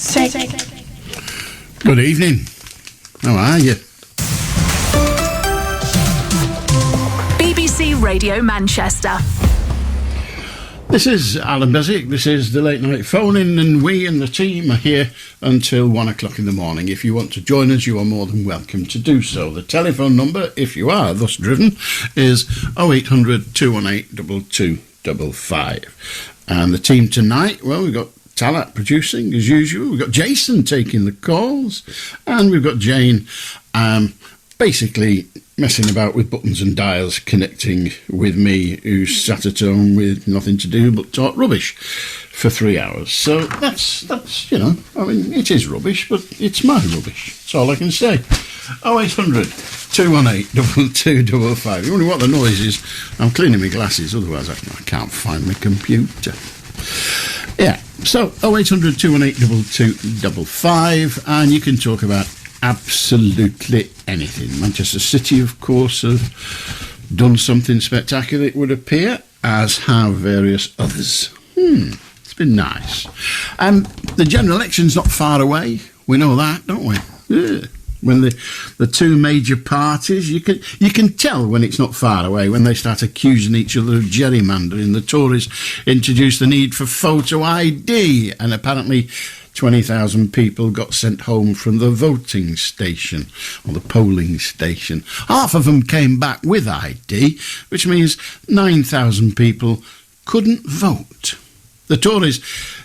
6. Good evening. How are you? BBC Radio Manchester. This is Allan Beswick. This is the late night phone-in, and we and the team are here until 1 o'clock in the morning. If you want to join us, you are more than welcome to do so. The telephone number, if you are thus driven, is 0800 218 2255. And the team tonight, well, we've got Talat producing as usual. We've got Jason taking the calls, and we've got Jane basically messing about with buttons and dials, connecting with me, who's sat at home with nothing to do but talk rubbish for 3 hours. So that's you know, I mean, it is rubbish, but it's my rubbish. That's all I can say. 0800 218 2255. You wonder what the noise is? I'm cleaning my glasses, otherwise I can't find my computer. Yeah, so 0800 218 2255, and you can talk about absolutely anything. Manchester City, of course, have done something spectacular, it would appear, as have various others. It's been nice. The general election's not far away. We know that, don't we? Yeah. When the two major parties, you can tell when it's not far away, when they start accusing each other of gerrymandering. The Tories introduced the need for photo ID, and apparently 20,000 people got sent home from the voting station, or the polling station. Half of them came back with ID, which means 9,000 people couldn't vote. The Tories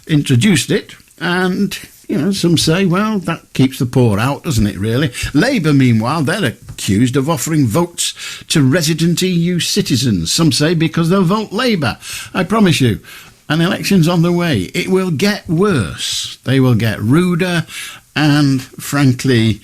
introduced it, and, you know, some say, well, that keeps the poor out, doesn't it, really? Labour, meanwhile, they're accused of offering votes to resident EU citizens. Some say because they'll vote Labour. I promise you, an election's on the way. It will get worse. They will get ruder and, frankly,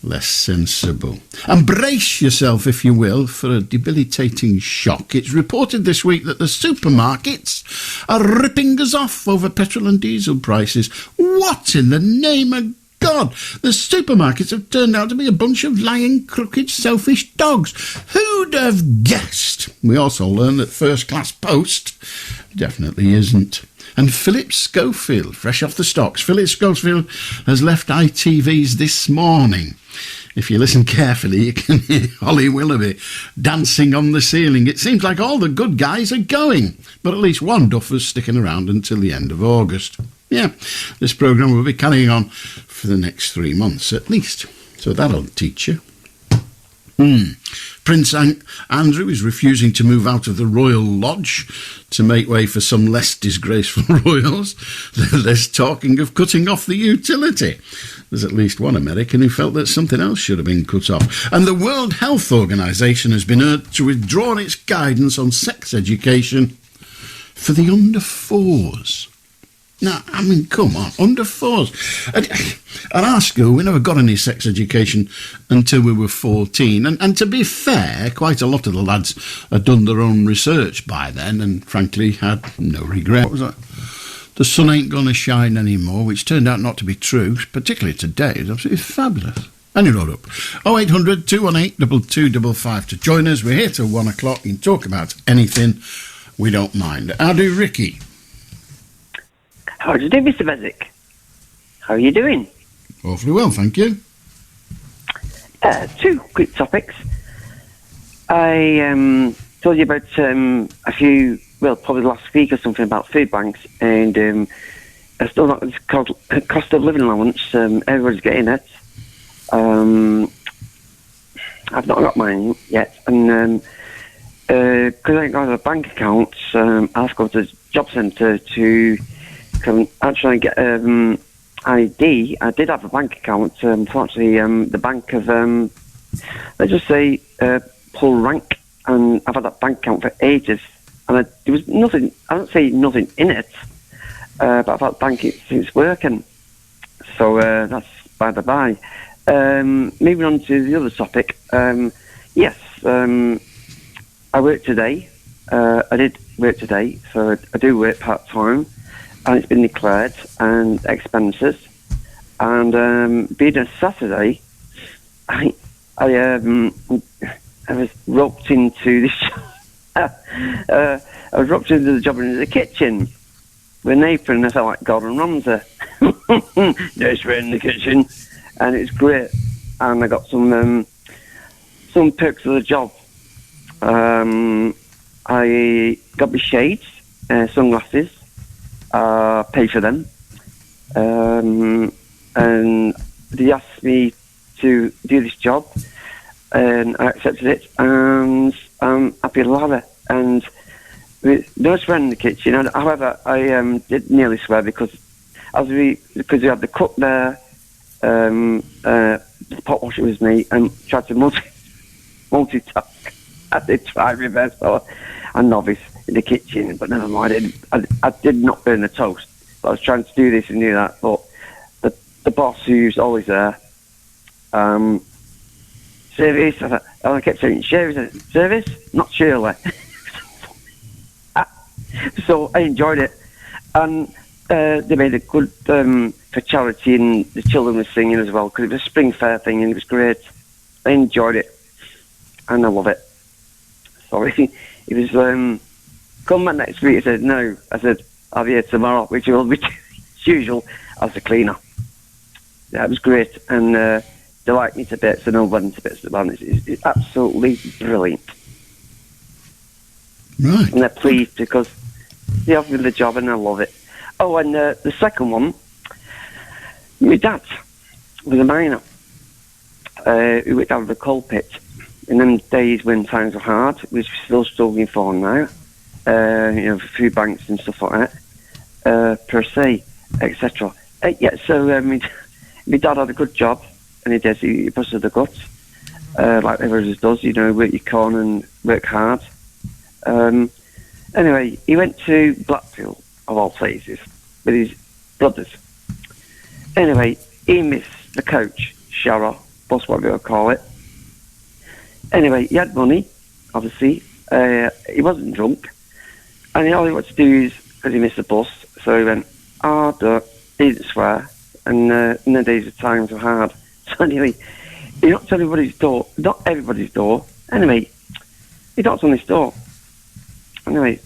less sensible. And brace yourself, if you will, for a debilitating shock. It's reported this week that the supermarkets are ripping us off over petrol and diesel prices. What in the name of God? The supermarkets have turned out to be a bunch of lying, crooked, selfish dogs. Who'd have guessed? We also learned that First Class Post definitely isn't. And Philip Schofield, fresh off the stocks. Philip Schofield has left ITV's This Morning. If you listen carefully, you can hear Holly Willoughby dancing on the ceiling. It seems like all the good guys are going, but at least one duffer's sticking around until the end of August. Yeah, this programme will be carrying on for the next 3 months at least, so that'll teach you. Prince Andrew is refusing to move out of the Royal Lodge to make way for some less disgraceful royals. There's talking of cutting off the utility. There's at least one American who felt that something else should have been cut off. And the World Health Organization has been urged to withdraw its guidance on sex education for the under-4s. Now, I mean, come on, under-4s. At our school, we never got any sex education until we were 14. And to be fair, quite a lot of the lads had done their own research by then and, frankly, had no regret. What was that? The sun ain't going to shine anymore, which turned out not to be true, particularly today. It's absolutely fabulous. And you wrote up 0800 218 2255 to join us. We're here till 1 o'clock. You can talk about anything. We don't mind. How do Ricky? How do you do, Mr. Beswick? How are you doing? Awfully well, thank you. 2 quick topics. I told you about a few, well, probably last week or something, about food banks, and I still not, it's called cost of living allowance. Everybody's getting it. I've not got mine yet, and because I ain't got a bank account, I have to go to the job centre to actually get ID. I did have a bank account. Unfortunately, the bank have, let's just say, pull rank, and I've had that bank account for ages, and there was nothing. I don't say nothing in it, but I've had bank since working. So that's by the by. Moving on to the other topic. Yes, I work today. I did work today, so I do work part time. And it's been declared, and expenses. And being a Saturday, I was roped into this. I was roped into the job in the kitchen with an apron, and I felt like Gordon Ramsay. nursery in the kitchen, and it's great. And I got some perks of the job. I got my shades, sunglasses, pay for them, and they asked me to do this job, and I accepted it, and I'm happy lather. And with no swearing in the kitchen. And, however, I did nearly swear because we had the cook there, the pot washer was me, and tried to multitask. I did try reverse, so I'm novice in the kitchen, but never mind. I did not burn the toast. But I was trying to do this and do that, but the boss, who's always there, service, I kept saying, service, not Sheila. So I enjoyed it, and they made it good for charity, and the children were singing as well, because it was a spring fair thing, and it was great. I enjoyed it, and I love it. Sorry, it was, come back next week. I said, no. I said, I'll be here tomorrow, which will be as usual, as a cleaner. Yeah, it was great, and they like me to bits, and nobody to bits. It's absolutely brilliant. Right. And they're pleased because they offered me the job, and I love it. Oh, and the second one, my dad was a miner who worked out of the coal pit. In them days when times were hard, which we're still struggling for now, food banks and stuff like that, per se, etc. So my dad had a good job, and he busted the guts, like everyone does, work your corn and work hard. Anyway, he went to Blackpool, of all places, with his brothers. Anyway, he missed the coach, Shara, bus, whatever you call it. Anyway, he had money, obviously. He wasn't drunk. And all he wanted to do is, because he missed the bus, so he went, he didn't swear. And in the days of times were hard. So anyway, he knocked on everybody's door. Not everybody's door. Anyway, he knocked on his door. Anyway,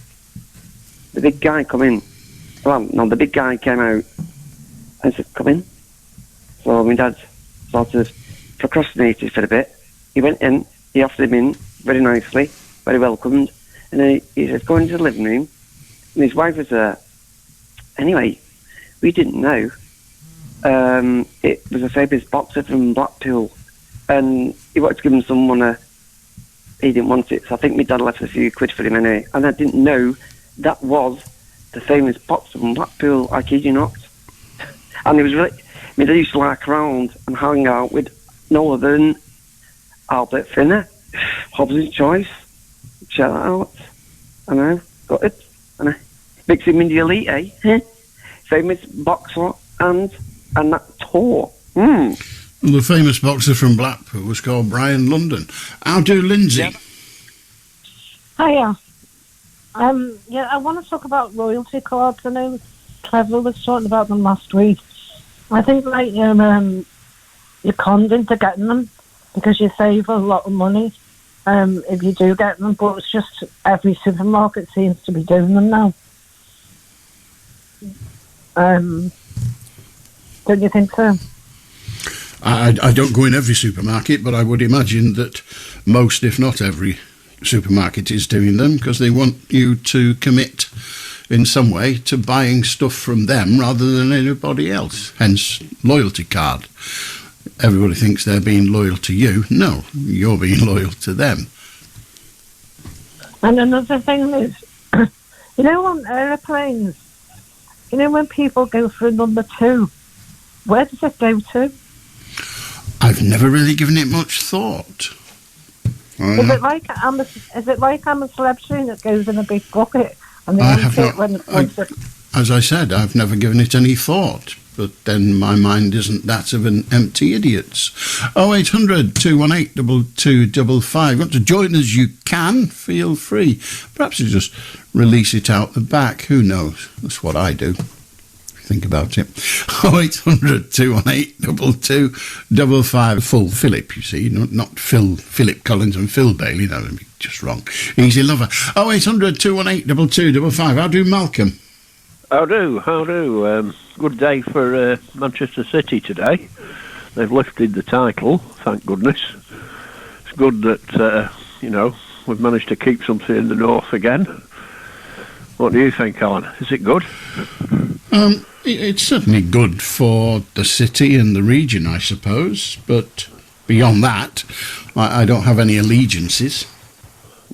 the big guy come in. Well, no, the big guy came out and said, come in. So my dad sort of procrastinated for a bit. He went in, he offered him in very nicely, very welcomed. And then he said, go into the living room. And his wife was there. Anyway, we didn't know. It was a famous boxer from Blackpool. And he wanted to give him some money. He didn't want it, so I think my dad left a few quid for him anyway. And I didn't know that was the famous boxer from Blackpool, I kid you not. And it was really, I mean, they used to like around and hang out with no other than Albert Finner, Hobbs' Choice. Check that out. I know, got it. I know. Mix him in the elite, eh? Famous boxer and that tour. The famous boxer from Blackpool was called Brian London. How do Lindsay? Yep. Hiya. I want to talk about royalty cards. I know Trevor was talking about them last week. I think you're conned into getting them because you save a lot of money if you do get them, but it's just every supermarket seems to be doing them now. Don't you think so? I don't go in every supermarket, but I would imagine that most, if not every, supermarket is doing them because they want you to commit in some way to buying stuff from them rather than anybody else. Hence, loyalty card. Everybody thinks they're being loyal to you. No, you're being loyal to them. And another thing is, on aeroplanes, when people go for number 2, where does it go to? I've never really given it much thought. Is it like I'm a celebrity that goes in a big bucket and they I want have it not. As I said, I've never given it any thought. But then my mind isn't that of an empty idiot's. 0800 218 2255. Want to join us? You can. Feel free. Perhaps you just release it out the back. Who knows? That's what I do. Think about it. 0800 218 2255. Full Philip, you see, not Philip Collins and Phil Bailey. That would be just wrong. Easy lover. 0800 218 2255. How do Malcolm? How do? Good day for Manchester City today. They've lifted the title, thank goodness. It's good that, we've managed to keep something in the north again. What do you think, Alan? Is it good? It's certainly good for the city and the region, I suppose, but beyond that, I don't have any allegiances.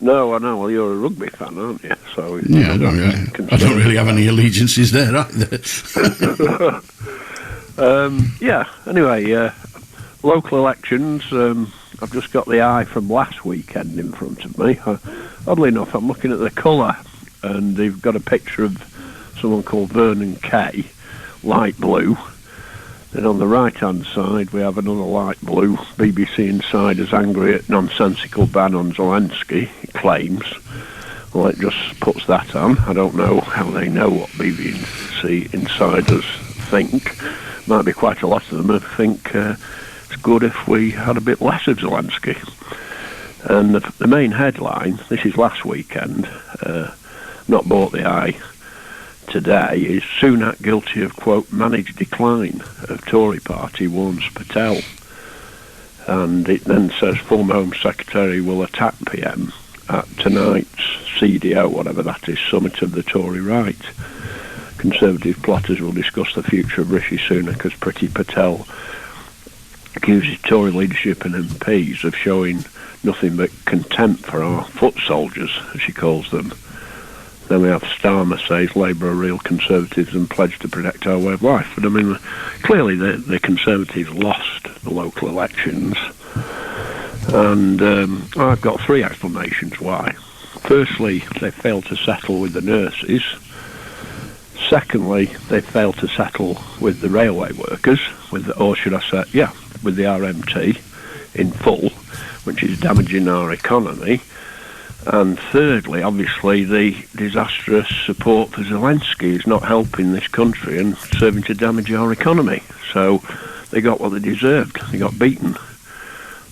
No, I know. Well, you're a rugby fan, aren't you? So yeah, I don't really have any allegiances there either. Anyway, local elections. I've just got the eye from last weekend in front of me. Oddly enough, I'm looking at the colour, and they've got a picture of someone called Vernon Kay, light blue. Then on the right-hand side, we have another light blue. BBC insiders angry at nonsensical ban on Zelensky, it claims. Well, it just puts that on. I don't know how they know what BBC insiders think. Might be quite a lot of them who think it's good if we had a bit less of Zelensky. And the main headline, this is last weekend, not bought the eye today, is Sunak guilty of, quote, managed decline of Tory party, warns Patel. And it then says former Home Secretary will attack PM at tonight's CDO, whatever that is, Summit of the Tory Right. Conservative plotters will discuss the future of Rishi Sunak as Priti Patel accuses Tory leadership and MPs of showing nothing but contempt for our foot soldiers, as she calls them. Then we have Starmer says Labour are real Conservatives and pledge to protect our way of life. But I mean, clearly the Conservatives lost the local elections. And I've got three explanations why. Firstly, they failed to settle with the nurses. Secondly, they failed to settle with the railway workers, with the RMT in full, which is damaging our economy. And thirdly, obviously, the disastrous support for Zelensky is not helping this country and serving to damage our economy. So they got what they deserved. They got beaten.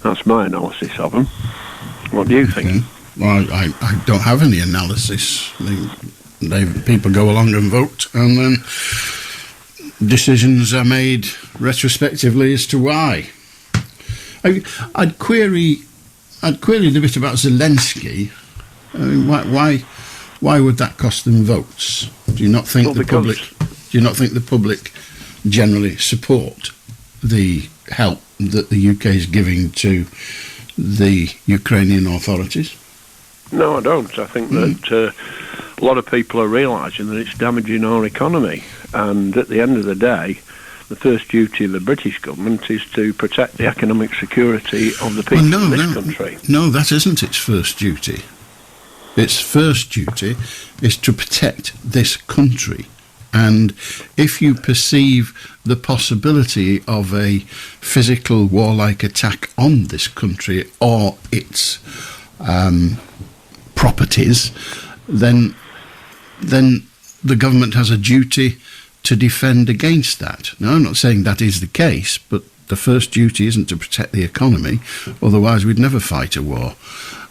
That's my analysis of them. What do you think? Okay. Well, I don't have any analysis. People go along and vote, and then decisions are made retrospectively as to why. I'd query the bit about Zelensky. I mean, why would that cost them votes? Do you not think the public generally support the help that the UK is giving to the Ukrainian authorities? No, I don't. I think that a lot of people are realising that it's damaging our economy, and at the end of the day, the first duty of the British government is to protect the economic security of the people of this country. No, that isn't its first duty. Its first duty is to protect this country. And if you perceive the possibility of a physical warlike attack on this country or its properties, then the government has a duty to defend against that. Now, I'm not saying that is the case, but the first duty isn't to protect the economy, otherwise we'd never fight a war.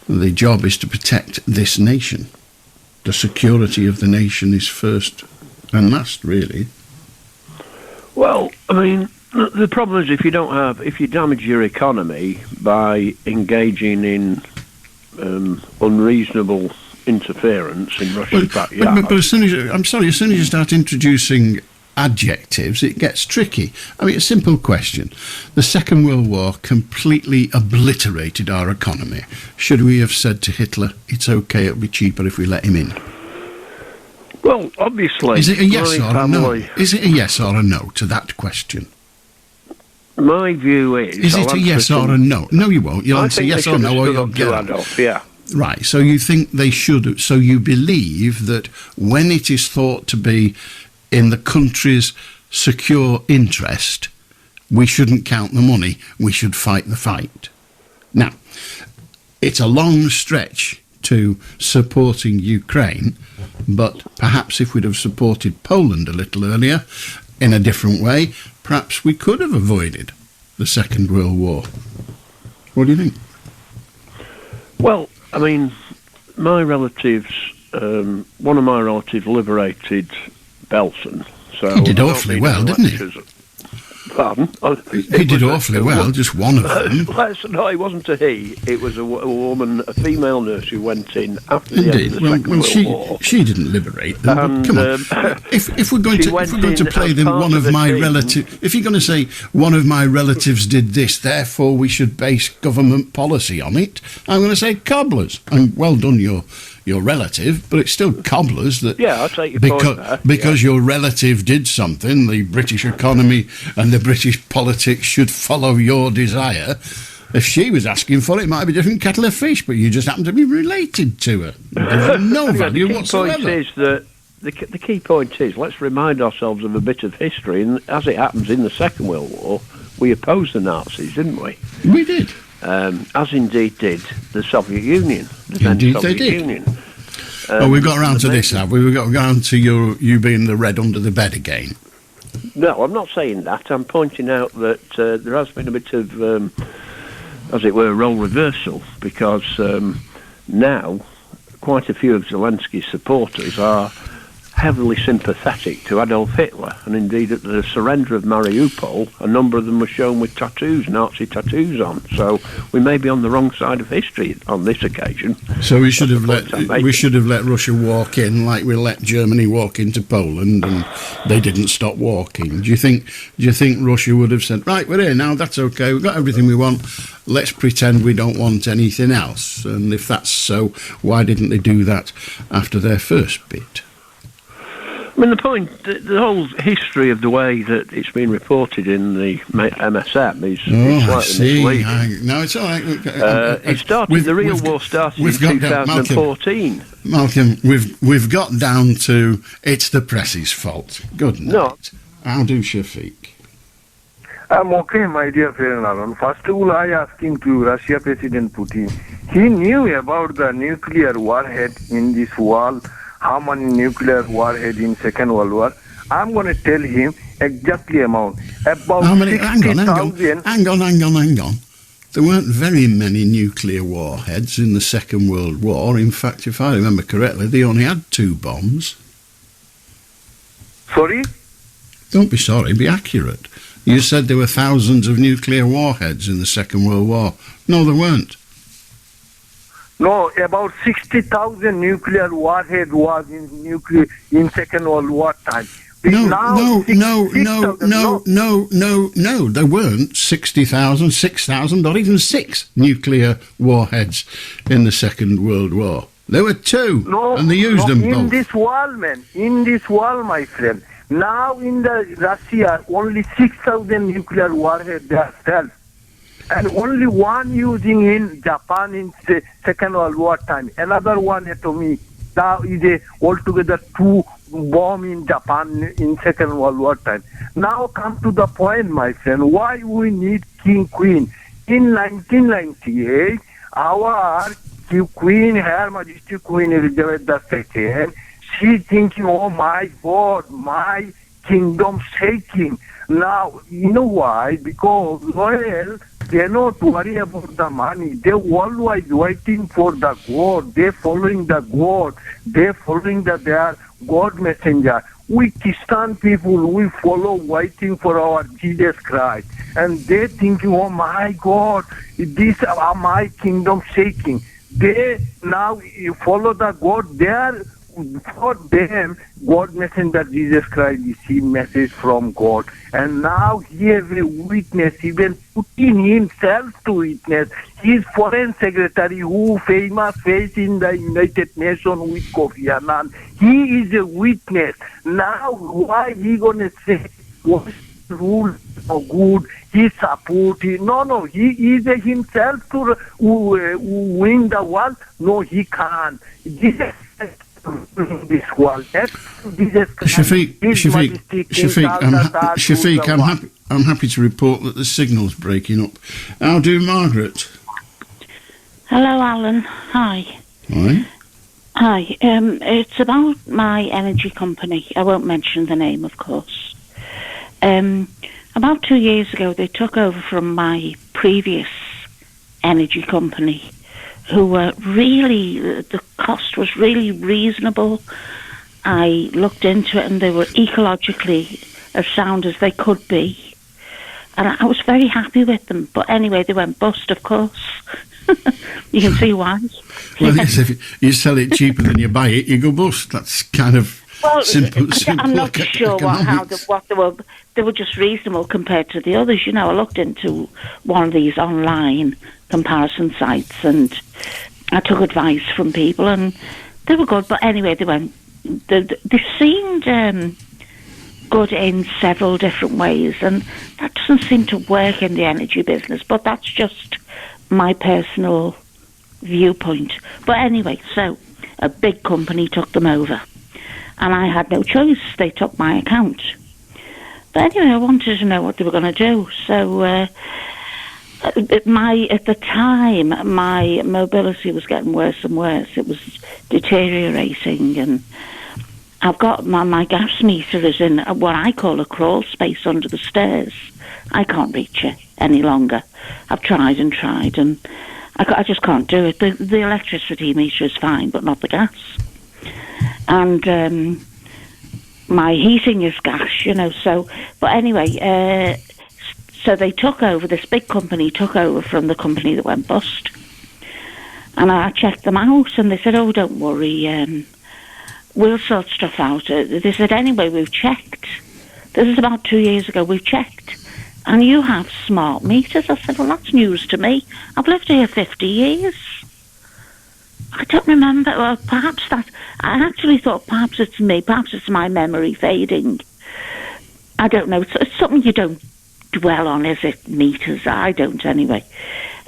The job is to protect this nation. The security of the nation is first and last, really. Well, I mean, the problem is if you damage your economy by engaging in unreasonable interference in Russia's backyard. But as soon as you start introducing adjectives, it gets tricky. I mean, a simple question. The Second World War completely obliterated our economy. Should we have said to Hitler, it's okay, it'll be cheaper if we let him in? Well, obviously... Is it a yes or a no? Is it a yes or a no to that question? My view is... Is it a yes or a no? No, you won't. You'll answer yes or no, or you'll get Adolf, yeah. Right, so you think they should... So you believe that when it is thought to be in the country's secure interest, we shouldn't count the money, we should fight the fight. Now, it's a long stretch to supporting Ukraine, but perhaps if we'd have supported Poland a little earlier, in a different way, perhaps we could have avoided the Second World War. What do you think? Well, I mean, my relatives, one of my relatives liberated Belson. So He did awfully well, didn't he? Pardon? He did awfully well, just one of them. No, it wasn't a he. It was a woman, a female nurse who went in after the end Indeed. of the Second World War. She didn't liberate them. And, Come on. If we're going to play them, one of my relatives. If you're going to say one of my relatives did this, therefore we should base government policy on it, I'm going to say cobblers. And well done, your relative, but it's still cobblers that. Yeah, I'll take your point there. Because your relative did something, the British economy and the British politics should follow your desire. If she was asking for it, it might be a different kettle of fish, but you just happen to be related to her. There's no value whatsoever. The key point is, let's remind ourselves of a bit of history, and as it happens in the Second World War, we opposed the Nazis, didn't we? We did. As indeed did the Soviet Union. Indeed they did. Union. We've got around to this, have we? We've got around to you being the red under the bed again. No, I'm not saying that. I'm pointing out that there has been a bit of, as it were, role reversal, because now quite a few of Zelensky's supporters are heavily sympathetic to Adolf Hitler, and indeed at the surrender of Mariupol, a number of them were shown with tattoos, Nazi tattoos on. So we may be on the wrong side of history on this occasion. So we should have let Russia walk in like we let Germany walk into Poland, and they didn't stop walking. Do you think Russia would have said, right, we're here now, that's okay, we've got everything we want, let's pretend we don't want anything else? And if that's so, why didn't they do that after their first bit? I mean, the point, the whole history of the way that it's been reported in the MSM is slightly misleading. No, it's all right. The real war started in 2014. Malcolm, we've got down to it's the press's fault. Good night. No. How do Shafiq? I'm okay, my dear friend Alan. First of all, I asking to Russia President Putin. He knew about the nuclear warhead in this wall. How many nuclear warhead in Second World War? I'm going to tell him exactly amount. About 60,000. Hang on. There weren't very many nuclear warheads in the Second World War. In fact, if I remember correctly, they only had 2 bombs. Sorry? Don't be sorry, be accurate. You said there were thousands of nuclear warheads in the Second World War. No, there weren't. No, about 60,000 nuclear warhead was in Second World War time. No. There weren't 60,000, 6,000, or even 6 nuclear warheads in the Second World War. There were 2, and they used them both. In this wall, my friend. Now in the Russia, only 6,000 nuclear warheads themselves. And only one using in Japan in Second World War time. Another one atomic. Now is altogether 2 bomb in Japan in Second World War time. Now come to the point, my friend. Why we need King Queen? In 1998, our Queen, Her Majesty Queen Elizabeth II, she thinking, oh my God, my kingdom shaking. Now, you know why? Because royal, they not worry about the money. They always waiting for the God. They following the God. They following their God messenger. We Christian people, we follow waiting for our Jesus Christ. And they thinking, oh my God, this my kingdom shaking. They now follow the God. They are, for them, God messenger Jesus Christ received message from God. And now he has a witness, even Putin himself to witness. His foreign secretary, who famous face in the United Nations with Kofi Annan, he is a witness. Now why he gonna say what rule for good, he support it? No, he is himself to win the world. No, he can't. This world. Shafiq, I'm happy to report that the signal's breaking up. How do Margaret? Hello, Alan. Hi. Hi. Hi. It's about my energy company. I won't mention the name, of course. About 2 years ago, they took over from my previous energy company, who were really, the cost was really reasonable, I looked into it, and they were ecologically as sound as they could be. And I was very happy with them. But anyway, they went bust, of course. You can see why. Well, yes, if you sell it cheaper than you buy it, you go bust. That's kind of simple. I'm not sure what they were. They were just reasonable compared to the others. You know, I looked into one of these online comparison sites, and I took advice from people, and they were good. But anyway, they seemed good in several different ways, and that doesn't seem to work in the energy business. But that's just my personal viewpoint. But anyway, so a big company took them over, and I had no choice. They took my account. But anyway, I wanted to know what they were going to do. So at the time, my mobility was getting worse and worse. It was deteriorating, and I've got my gas meter is in what I call a crawl space under the stairs. I can't reach it any longer. I've tried, and I just can't do it. The electricity meter is fine, but not the gas. And my heating is gas, you know. So, but anyway, so they took over. This big company took over from the company that went bust. And I checked them out, and they said, "Oh, don't worry, we'll sort stuff out." They said, "Anyway, we've checked. This is about 2 years ago. We've checked, and you have smart meters." I said, "Well, that's news to me. I've lived here 50 years. I don't remember. Well, perhaps that. I actually thought perhaps it's me. Perhaps it's my memory fading. I don't know. It's something you don't dwell on, is it? Meters. I don't anyway.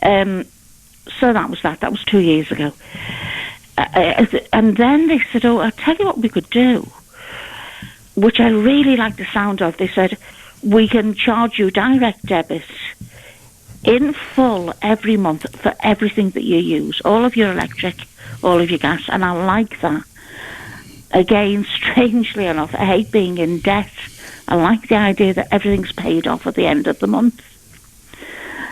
So that was that. That was 2 years ago." And then they said, "Oh, I'll tell you what we could do," which I really like the sound of. They said, "We can charge you direct debit in full every month for everything that you use, all of your electric, all of your gas." And I like that. Again, strangely enough, I hate being in debt. I like the idea that everything's paid off at the end of the month.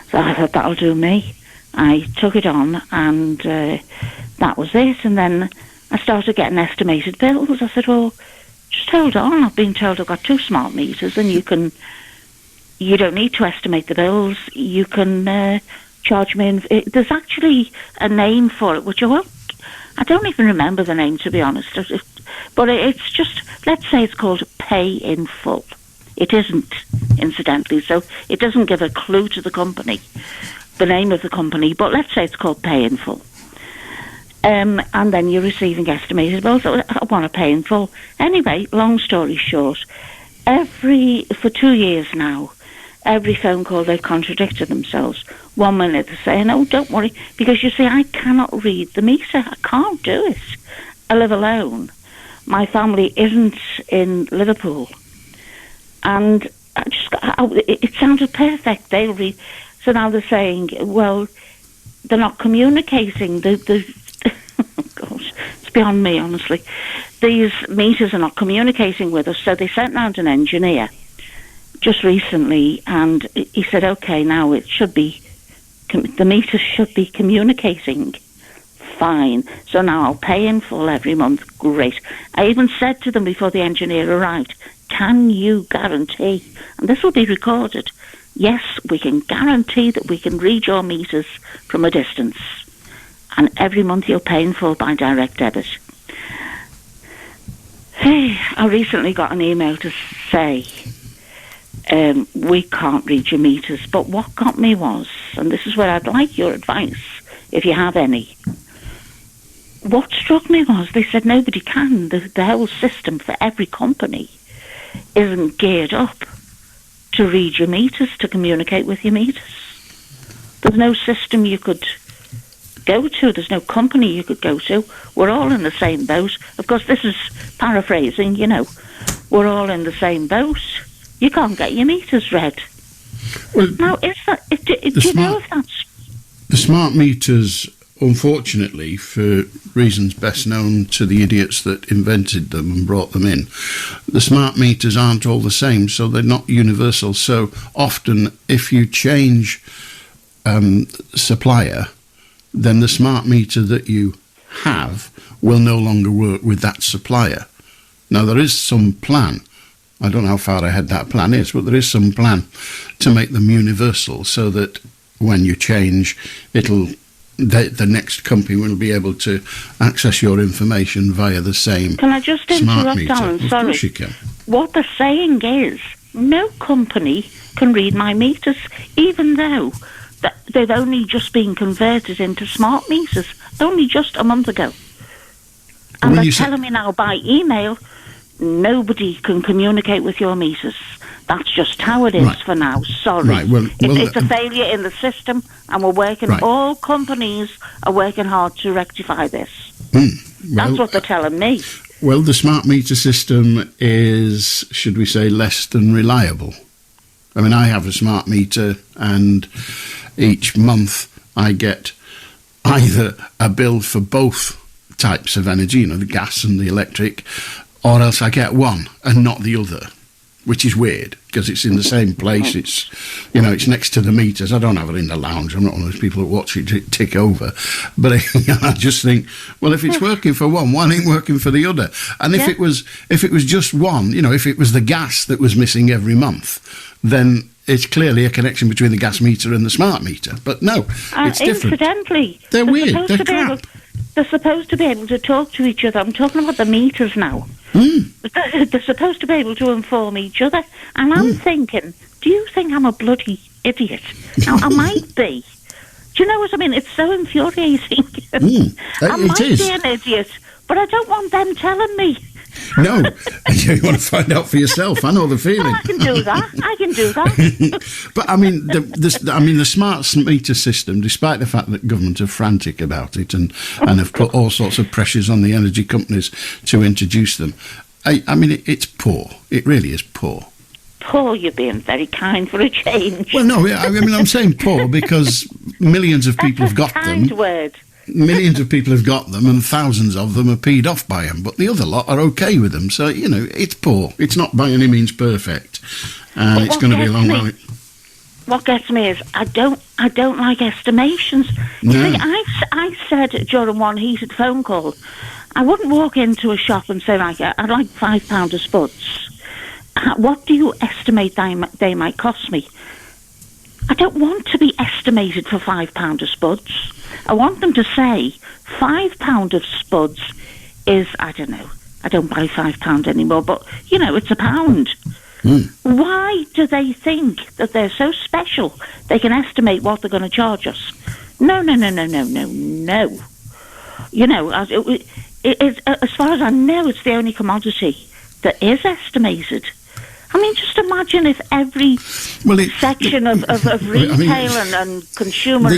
So I thought, that'll do me. I took it on, and that was it. And then I started getting estimated bills. I said, "Well, just hold on. I've been told I've got 2 smart meters, and you don't need to estimate the bills. You can charge me in." There's actually a name for it, which I don't even remember the name, to be honest. But it's just, let's say it's called pay in full. It isn't, incidentally, so it doesn't give a clue to the company, the name of the company, but let's say it's called pay in full. And then you're receiving estimated bills. So I want to pay in full. Anyway, long story short, for 2 years now, every phone call they've contradicted themselves. 1 minute they're saying, "Oh, don't worry," because you see, I cannot read the meter. I can't do it. I live alone. My family isn't in Liverpool, and it sounded perfect. They'll read. So now they're saying, "Well, they're not communicating." Oh gosh, it's beyond me, honestly. These meters are not communicating with us. So they sent round an engineer just recently, and he said, "Okay, now the meters should be communicating fine. So now I'll pay in full every month." Great. I even said to them before the engineer arrived, "Can you guarantee," and this will be recorded, "yes, we can guarantee that we can read your meters from a distance, and every month you'll pay in full by direct debit." Hey, I recently got an email to say, "We can't read your meters." But what got me was, and this is where I'd like your advice, if you have any. What struck me was they said nobody can. The whole system for every company isn't geared up to read your meters, to communicate with your meters. There's no system you could go to. There's no company you could go to. We're all in the same boat. Of course, this is paraphrasing, you know. We're all in the same boat. You can't get your meters read. Well, now, do you know if that's... The smart meters, unfortunately, for reasons best known to the idiots that invented them and brought them in, the smart meters aren't all the same, so they're not universal. So often, if you change supplier, then the smart meter that you have will no longer work with that supplier. Now, there is some plan. I don't know how far ahead that plan is, but there is some plan to make them universal so that when you change, the next company will be able to access your information via the same Can I just smart interrupt, meter. Alan? Of Sorry. course you can. What they're saying is no company can read my meters, even though they've only just been converted into smart meters, only just a month ago. And they're telling me now by email, nobody can communicate with your meters. That's just how it is for now. Sorry. Right, it's a failure in the system, and we're working, all companies are working hard to rectify this. That's what they're telling me. Well, the smart meter system is, should we say, less than reliable. I mean, I have a smart meter, and each month I get either a bill for both types of energy, the gas and the electric, or else I get one and not the other, which is weird because it's in the same place. It's, it's next to the meters. I don't have it in the lounge. I'm not one of those people that watch it tick over. But I just think, well, if it's working for one, why ain't working for the other? And if it was just one, if it was the gas that was missing every month, then it's clearly a connection between the gas meter and the smart meter. But no, it's different. Incidentally, they're weird. They're crap. They're supposed to be able to talk to each other. I'm talking about the meters now. They're supposed to be able to inform each other. And I'm thinking, do you think I'm a bloody idiot? Now, I might be. Do you know what I mean? It's so infuriating. I might be an idiot, but I don't want them telling me. No, you want to find out for yourself. I know the feeling. Well, I can do that. But I mean, the smart meter system, despite the fact that government are frantic about it and have put all sorts of pressures on the energy companies to introduce them, I mean, it's poor. It really is poor. Poor, you're being very kind for a change. Well, no, I mean, I'm saying poor because millions of people have got them. Kind word. Millions of people have got them and thousands of them are peed off by them, but the other lot are okay with them. So, it's poor. It's not by any means perfect. And it's going to be a long while. What gets me is I don't like estimations. You see, I said during one heated phone call, I wouldn't walk into a shop and say, I'd like £5 of spuds. What do you estimate they might cost me? I don't want to be estimated for £5 of spuds. I want them to say £5 of spuds is, I don't know, I don't buy £5 anymore, but, it's £1. Why do they think that they're so special they can estimate what they're going to charge us? No. As far as I know, it's the only commodity that is estimated. I mean, just imagine if every section of retail and consumer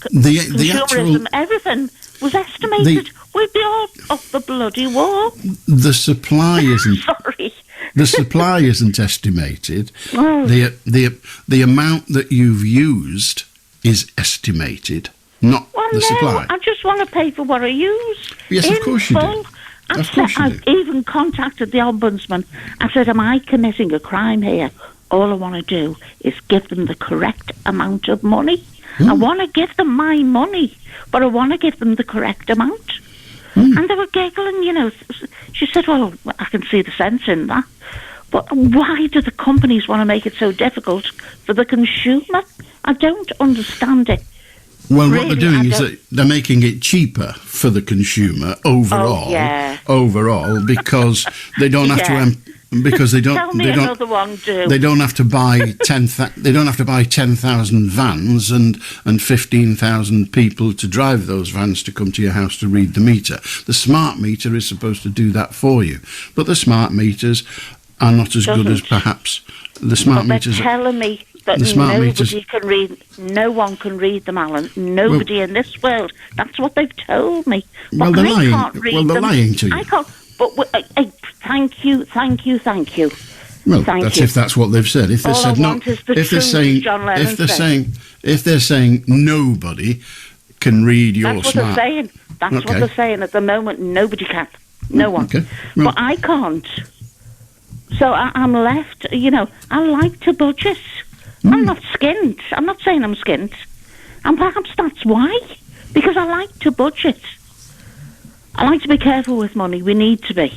consumerism, everything was estimated. We'd be all up the bloody wall. The supply isn't. Sorry. The supply isn't estimated. The amount that you've used is estimated, not the supply. I just want to pay for what I use. Yes, of course you do. I've even contacted the Ombudsman. I said, am I committing a crime here? All I want to do is give them the correct amount of money. I want to give them my money, but I want to give them the correct amount. And they were giggling, She said, well, I can see the sense in that. But why do the companies want to make it so difficult for the consumer? I don't understand it. Well, really, what they're doing is that they're making it cheaper for the consumer overall. Because they don't have to. Because they don't. Tell me another one, do. They don't have to buy 10,000 vans and 15,000 people to drive those vans to come to your house to read the meter. The smart meter is supposed to do that for you, but the smart meters are not as good as perhaps the smart meters. They're telling me that no one can read them, Alan. Nobody in this world. That's what they've told me. But they're lying. Can't read them. They're lying to you. I can't. But thank you. Well, if that's what they've said. If they said no, if they're saying nobody can read your smart. That's what they're saying. That's what they're saying at the moment. Nobody can. No one. Okay. Well, but I can't. So I'm left. I like to budget. I'm not skint. I'm not saying I'm skint. And perhaps that's why. Because I like to budget. I like to be careful with money. We need to be.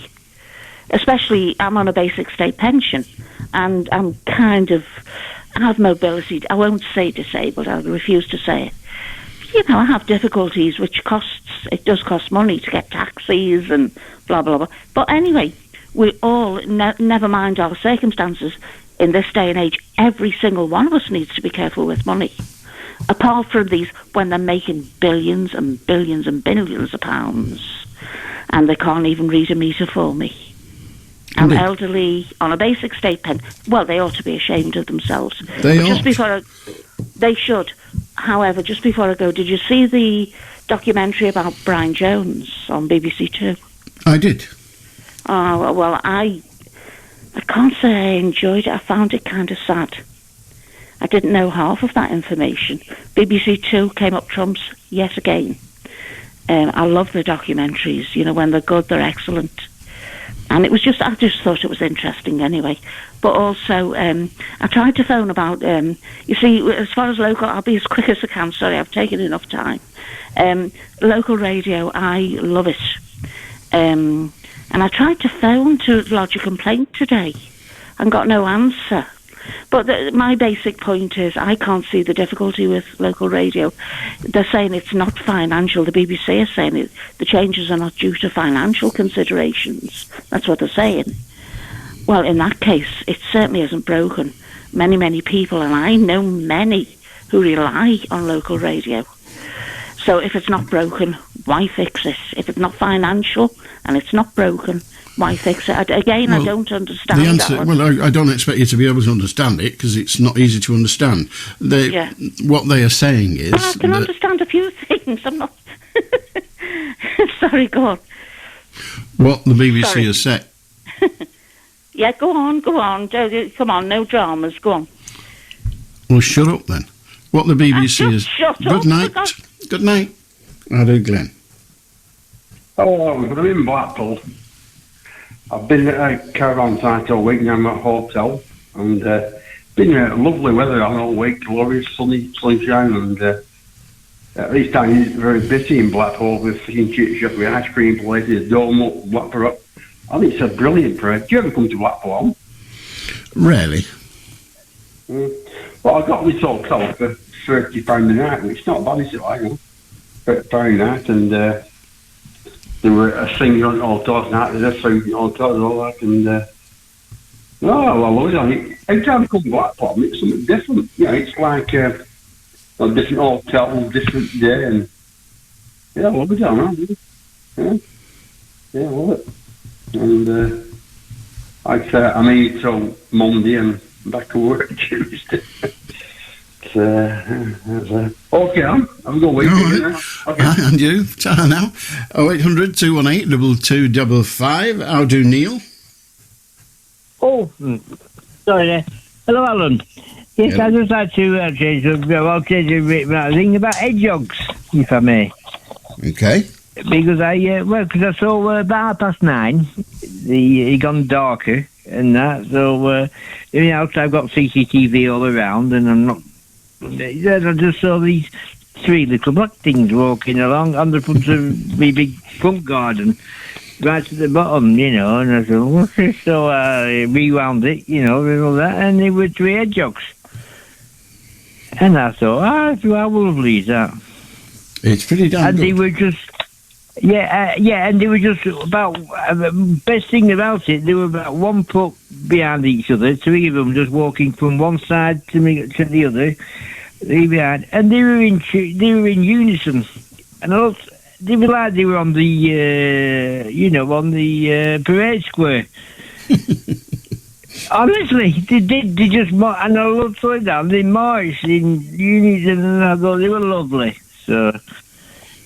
especially I'm on a basic state pension, and I'm kind of, I have mobility, I won't say disabled, I refuse to say it. You know, I have difficulties, which it does cost money to get taxis and blah, blah, blah. But anyway, we all, never mind our circumstances, in this day and age, every single one of us needs to be careful with money. Apart from these, when they're making billions and billions and billions of pounds, and they can't even read a metre for me. I'm elderly, on a basic state pen. Well, they ought to be ashamed of themselves. They should. However, just before I go, did you see the documentary about Brian Jones on BBC Two? I did. Oh, well, I can't say I enjoyed it. I found it kind of sad. I didn't know half of that information. BBC Two came up trumps yet again. I love the documentaries. You know, when they're good, they're excellent. And I just thought it was interesting anyway. But also, I tried to phone about, you see, as far as local, I'll be as quick as I can, sorry, I've taken enough time. Local radio, I love it. And I tried to phone to lodge a complaint today and got no answer. But my basic point is I can't see the difficulty with local radio. They're saying it's not financial. The BBC is saying the changes are not due to financial considerations. That's what they're saying. Well, in that case, it certainly isn't broken. Many, many people, and I know many who rely on local radio. So if it's not broken, why fix it? If it's not financial and it's not broken, why fix it? Again, I don't understand the answer, that. Well, I don't expect you to be able to understand it because it's not easy to understand. What they are saying is... I can understand a few things. I'm not... Sorry, go on. What the BBC has said... Yeah, go on. Come on, no dramas, go on. Well, shut up then. What the BBC is... Good night. Good night. I do, Glenn. Oh, I'm in Blackpool. I've been at a caravan site all week, now I'm at a hotel, and been lovely weather all week, glorious sunshine, and at this time it's very busy in Blackpool with fish and chip shop, with ice cream places, donut, Blackpool. I think it's a brilliant place. Do you ever come to Blackpool? Really? Well, I got this hotel for £30 a night, which is not bad, is it, like, £30 a night, and there were a singer on all tours night, there's a food on all tours and all that, and I love it. Every time I come to Blackpool, it's something different. You know, it's like a different hotel, different day, and I love it, I know. I love it. And I'm here till Monday and back to work Tuesday. Okay, have a good week. Okay. And you, ta now. 0800 218 2255. How do Neil? Oh, sorry there. Hello, Alan. Yes, hello. I'd just like to change the thing about hedgehogs, if I may. Okay. Because I saw about 9:30, it gone darker and that, so, I've got CCTV all around, and I'm not, I just saw these 3 little black things walking along on the front of my big front garden, right at the bottom, and I thought, what's this? So I rewound it, and all that, and they were 3 hedgehogs. And I thought, how lovely is that? It's pretty damn and good. They were just... and they were just about, best thing about it, they were about 1 foot behind each other, 3 of them just walking from one side to the other, 3 behind, and they were in unison, and they were like they were on the, on the parade square. Honestly, they just, and I looked like that, they marched in unison, and I thought they were lovely, so...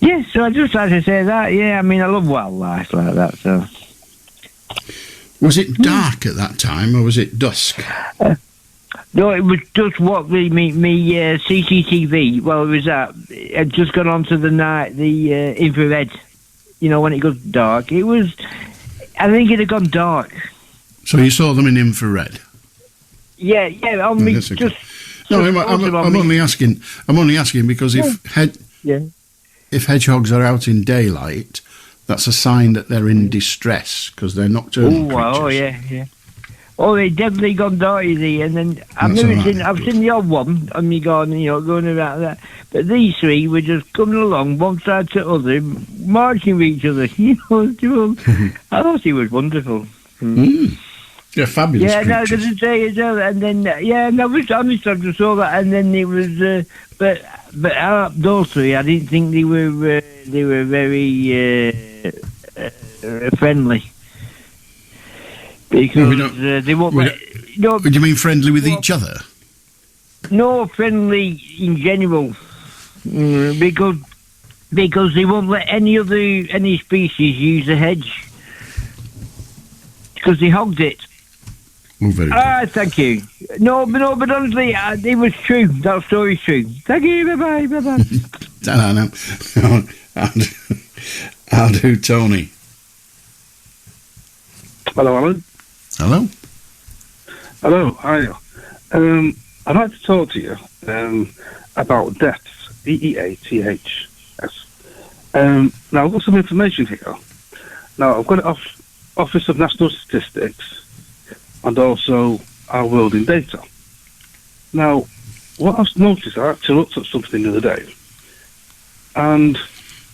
Yes, so I just like to say that, I love wildlife like that, so... Was it dark at that time, or was it dusk? No, it was just what me CCTV, well, it was that, it had just gone on to the infrared, when it goes dark. It was, I think it had gone dark. So you saw them in infrared? Yeah, on me, just... No, I'm only asking because if hedgehogs are out in daylight, That's a sign that they're in distress because they're nocturnal creatures. Yeah. Oh, they definitely gone dirty, and then I've seen the odd one on me garden, going around that. But these three were just coming along, one side to other, marching with each other. I thought it was wonderful. They're fabulous creatures. No, doesn't say as well. And then, I just saw that, and then it was, but those three, I didn't think they were very friendly. Because they won't. Do you mean friendly with each other? No, friendly in general, because they won't let any species use a hedge because they hogged it. Oh, very good. Thank you. No, but honestly, it was true. That story's true. Thank you. Bye bye. No. I'll do Tony. Hello, Alan. Hello, hi. I'd like to talk to you about deaths, DEATHS. Now, I've got some information here. Now, I've got it off Office of National Statistics and also our world in data. Now, what I've noticed, I actually looked at something the other day, and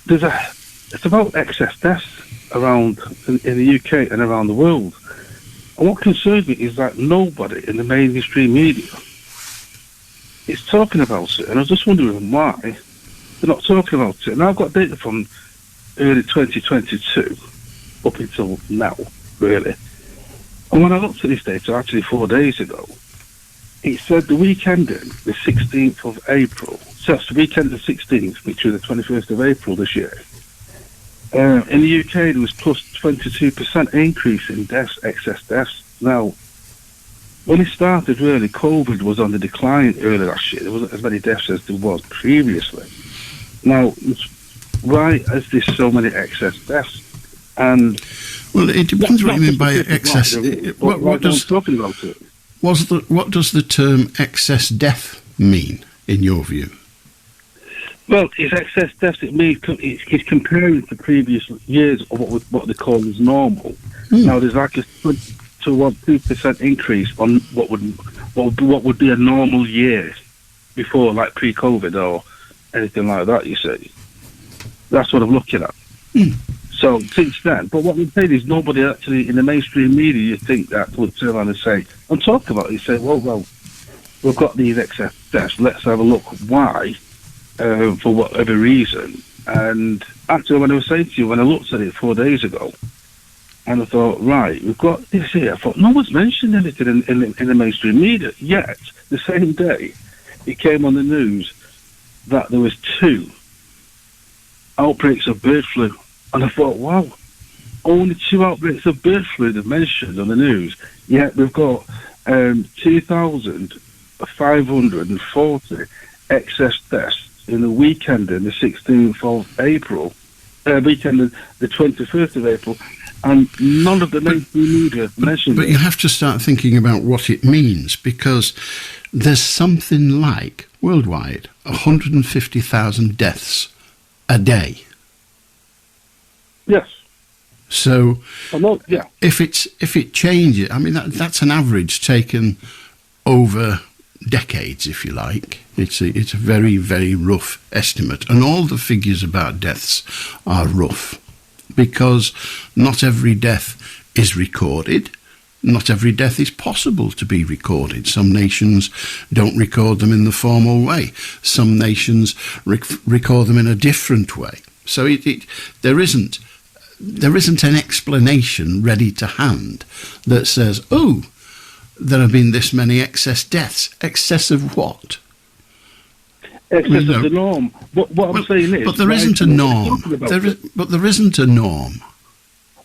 it's about excess deaths around in the UK and around the world. And what concerns me is that nobody in the mainstream media is talking about it. And I was just wondering why they're not talking about it. And I've got data from early 2022 up until now, really. And when I looked at this data, actually 4 days ago, it said the weekend in the 16th of April, so that's the weekend of the 16th, which was the 21st of April this year, in the UK, there was plus 22% increase in deaths, excess deaths. Now, when it started, really, COVID was on the decline early last year. There wasn't as many deaths as there was previously. Now, why is there so many excess deaths? And well, it depends what you mean by excess. What does the term excess death mean in your view? Well, it's excess deaths. It means it's comparing to previous years of what they call as normal. Now, there's like a 2% increase on what would be a normal year before, like pre-COVID or anything like that. You see, that's what I'm looking at. So since then, but what we're saying is nobody actually in the mainstream media, you think that would turn around and say, and talk about it. You say, well, we've got these excess deaths. Let's have a look why. For whatever reason. And actually, when I was saying to you, when I looked at it 4 days ago, and I thought, right, we've got this here. I thought, no one's mentioned anything in the mainstream media. Yet, the same day, it came on the news that there was 2 outbreaks of bird flu. And I thought, wow, only 2 outbreaks of bird flu they've mentioned on the news. Yet, we've got 2,540 excess deaths in the weekend in the 16th of April, weekend the 21st of April, and none of the mainstream media mentioned it. But you have to start thinking about what it means, because there's something like, worldwide, 150,000 deaths a day. Yes. So, yeah. if it changes, I mean, that's an average taken over decades, if you like. It's a very, very rough estimate, and all the figures about deaths are rough, because not every death is recorded. Not every death is possible to be recorded. Some nations don't record them in the formal way. Some nations record them in a different way. So there isn't an explanation ready to hand that says, oh, there have been this many excess deaths. Excess of what? Excess of the norm. What I'm saying is... But there isn't a norm. There isn't a norm.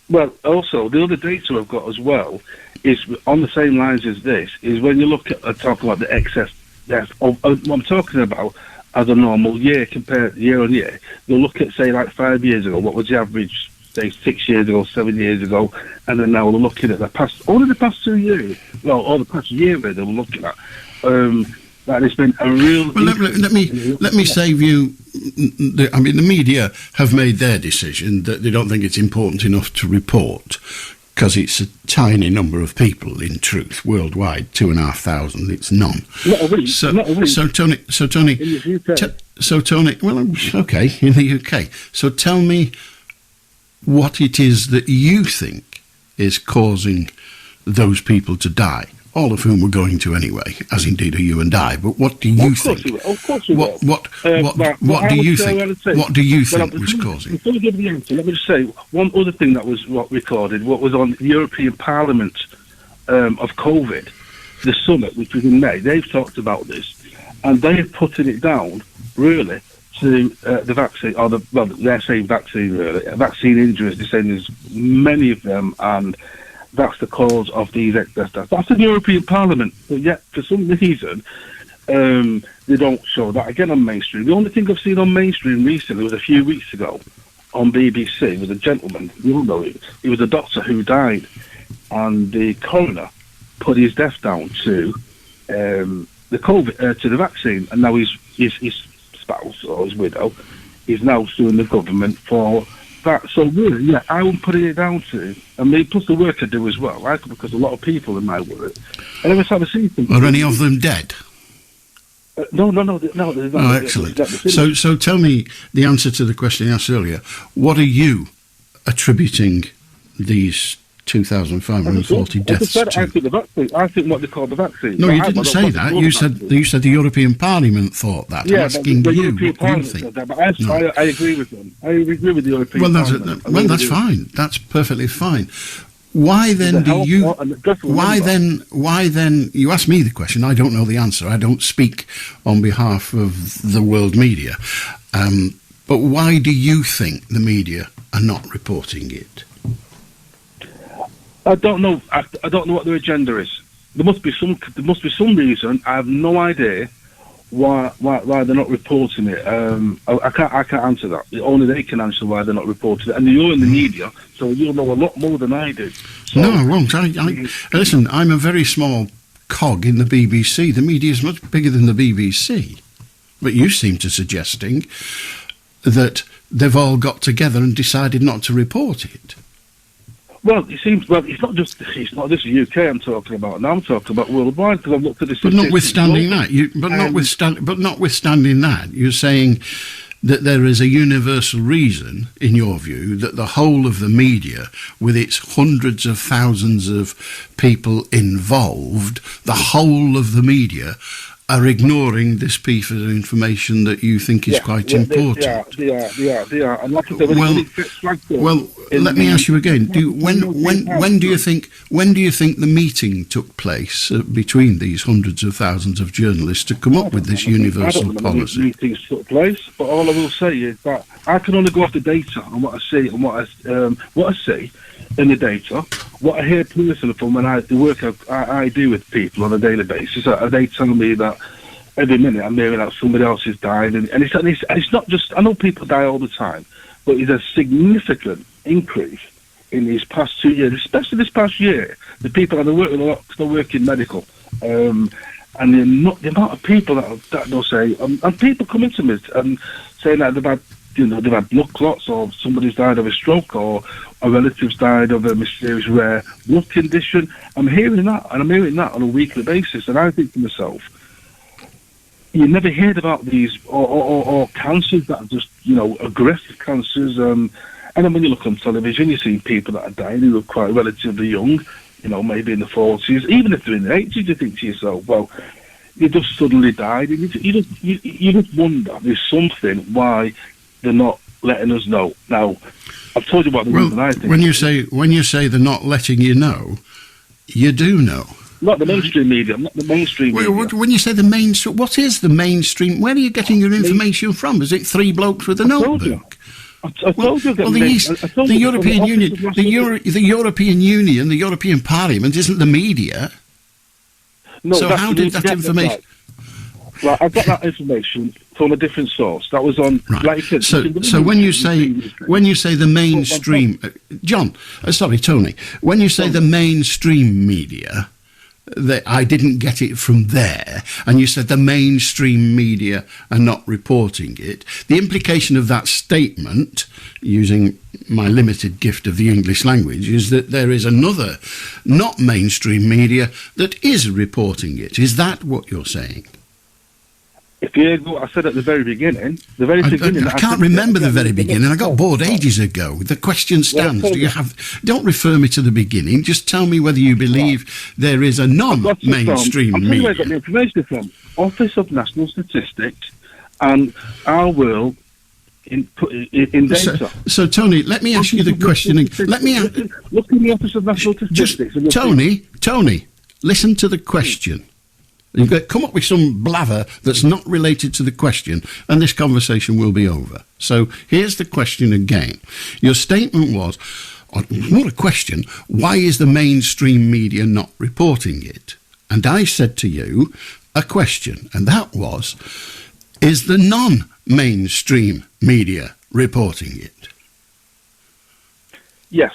Well, also, the other data I've got as well is on the same lines as this, is when you look at talk about the excess deaths of what I'm talking about as a normal year compared year on year. You'll look at, say, like 5 years ago, what was the average, say, 6 years ago, 7 years ago, and then now we're looking at the past 2 years, well, or the past year really we're looking at, that it's been a real... Well, let me save you the media have made their decision that they don't think it's important enough to report because it's a tiny number of people, in truth, worldwide, 2,500. It's none. Not a week. So Tony, In the UK. Tony, well, okay, in the UK. So tell me what it is that you think is causing those people to die, all of whom we're going to anyway, as indeed are you and I. But what do you think? Of course we will. What do you think? What do you think was causing? Before you give the answer, let me just say one other thing that was recorded. What was on the European Parliament of COVID, the summit, which was in May. They've talked about this, and they're putting it down really to the vaccine, or they're saying vaccine really, vaccine injuries. They're saying there's many of them, and that's the cause of these excess deaths. That's the European Parliament, but yet for some reason they don't show that again on mainstream. The only thing I've seen on mainstream recently was a few weeks ago on BBC with a gentleman. You know, he was a doctor who died, and the coroner put his death down to the COVID, to the vaccine, and now his spouse or his widow is now suing the government for that. So really, yeah, I wouldn't put it down to, and me plus the work I do as well, right? Because a lot of people in my work, and every time I see things, are any of them dead? No. They're not. Oh, excellent. So tell me the answer to the question I asked earlier. What are you attributing these 2,540 deaths to? I think what they call the vaccine. No, you didn't say that. You said the European Parliament thought that. Yeah, I'm asking the you European what you Parliament think. said that, but I agree with them. I agree with the European Parliament. Well, that's fine. That's perfectly fine. Why then do you? Why then? You ask me the question. I don't know the answer. I don't speak on behalf of the world media. But why do you think the media are not reporting it? I don't know. I don't know what their agenda is. There must be some reason. I have no idea why they're not reporting it. I can't answer that. Only they can answer why they're not reporting it. And you're in the media, so you'll know a lot more than I do. So, no, I won't. Listen, I'm a very small cog in the BBC. The media is much bigger than the BBC. But you seem to suggesting that they've all got together and decided not to report it. Well, it seems. Well, it's not just the UK I'm talking about. Now I'm talking about worldwide because I've looked at this. But notwithstanding that, notwithstanding that, you're saying that there is a universal reason, in your view, that the whole of the media, with its hundreds of thousands of people involved, the whole of the media are ignoring this piece of information that you think is quite important. They are. And like I said, well, let me ask you again. When do you think the meeting took place between these hundreds of thousands of journalists to come up with this universal policy? Meetings took place, but all I will say is that I can only go off the data and what I see and what I see in the data, what I hear personally from the work I do with people on a daily basis. They tell me that every minute I'm hearing that somebody else has died, and it's not just. I know people die all the time, but it's a significant increase in these past 2 years, especially this past year. The people that are working a lot, still work in medical, and the amount of people that they'll say, and people come into me and saying that they've had blood clots, or somebody's died of a stroke, or a relative's died of a mysterious rare blood condition. I'm hearing that, and I'm hearing that on a weekly basis, and I think to myself, you never heard about these or cancers that are just aggressive cancers. And then when you look on television, you see people that are dying who are quite relatively young, maybe in the 40s, even if they're in the 80s. You think to yourself, well, you just suddenly died, and you just wonder there's something why they're not letting us know. Now, I've told you about the reason I think. When you say they're not letting you know, you do know. Not the mainstream media. Not the mainstream media. When you say the mainstream, what is the mainstream? Where are you getting your information from? Is it three blokes with a notebook? I told you. The European Union, the European Union, the European Parliament isn't the media. No, so how did that information? Right, I got that information from a different source. That was on. Right. Like you said, so when you say the mainstream, Tony, when you say the mainstream media, that I didn't get it from there, and you said the mainstream media are not reporting it. The implication of that statement, using my limited gift of the English language, is that there is another, not mainstream media, that is reporting it. Is that what you're saying? If you heard what I said at the very beginning, I can't remember the very beginning. I got bored ages ago. The question stands. Don't refer me to the beginning. Just tell me whether you believe there is a non-mainstream media. I'm telling you where I got the information from. Office of National Statistics and Our World in data. So, Tony, let me ask you the question. Look in the Office of National Statistics. Tony, listen to the question. You've got to come up with some blather that's not related to the question, and this conversation will be over. So here's the question again. Your statement was, not a question, why is the mainstream media not reporting it? And I said to you, a question, and that was, is the non-mainstream media reporting it? Yes.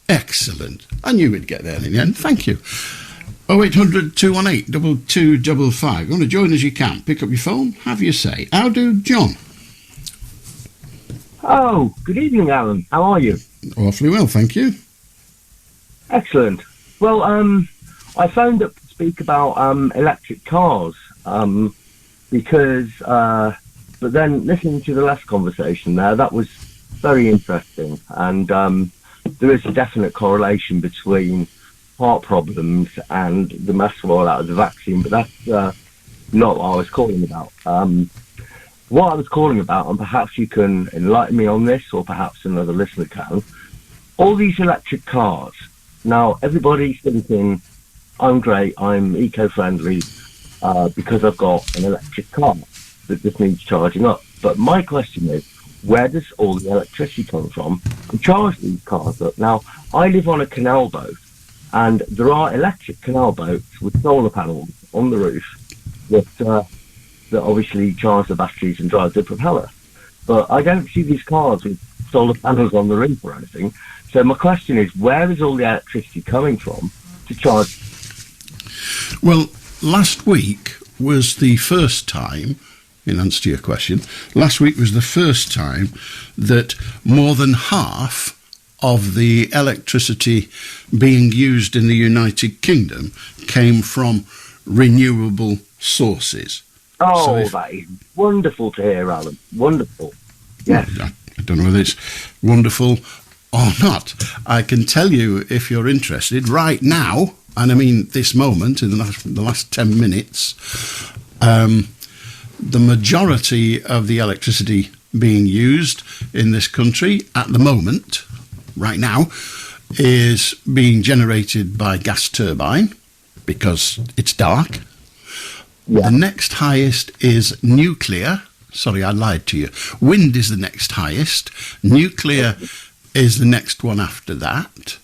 Excellent. I knew we'd get there in the end. Thank you. 0800 218 2255. You want to join as you can. Pick up your phone, have your say. How do John? Oh, good evening, Alan. How are you? Awfully well, thank you. Excellent. Well, I phoned up to speak about electric cars because, but then listening to the last conversation there, that was very interesting. And there is a definite correlation between heart problems and the mass rollout of the vaccine, but that's not what I was calling about. What I was calling about, and perhaps you can enlighten me on this, or perhaps another listener can, all these electric cars. Now, everybody's thinking, I'm great, I'm eco-friendly, because I've got an electric car that just needs charging up. But my question is, where does all the electricity come from to charge these cars up? Now, I live on a canal boat, and there are electric canal boats with solar panels on the roof that obviously charge the batteries and drive the propeller. But I don't see these cars with solar panels on the roof or anything. So my question is, where is all the electricity coming from to charge? Well, last week was the first time, in answer to your question, last week was the first time that more than half of the electricity being used in the United Kingdom came from renewable sources. Oh, that is wonderful to hear, Alan. Wonderful. Yes. I don't know whether it's wonderful or not. I can tell you, if you're interested, right now, and I mean this moment, in the last 10 minutes, the majority of the electricity being used in this country at the moment, right now, is being generated by gas turbine because it's dark. Yeah. The next highest is nuclear. Sorry, I lied to you. Wind is the next highest. Nuclear is the next one after that.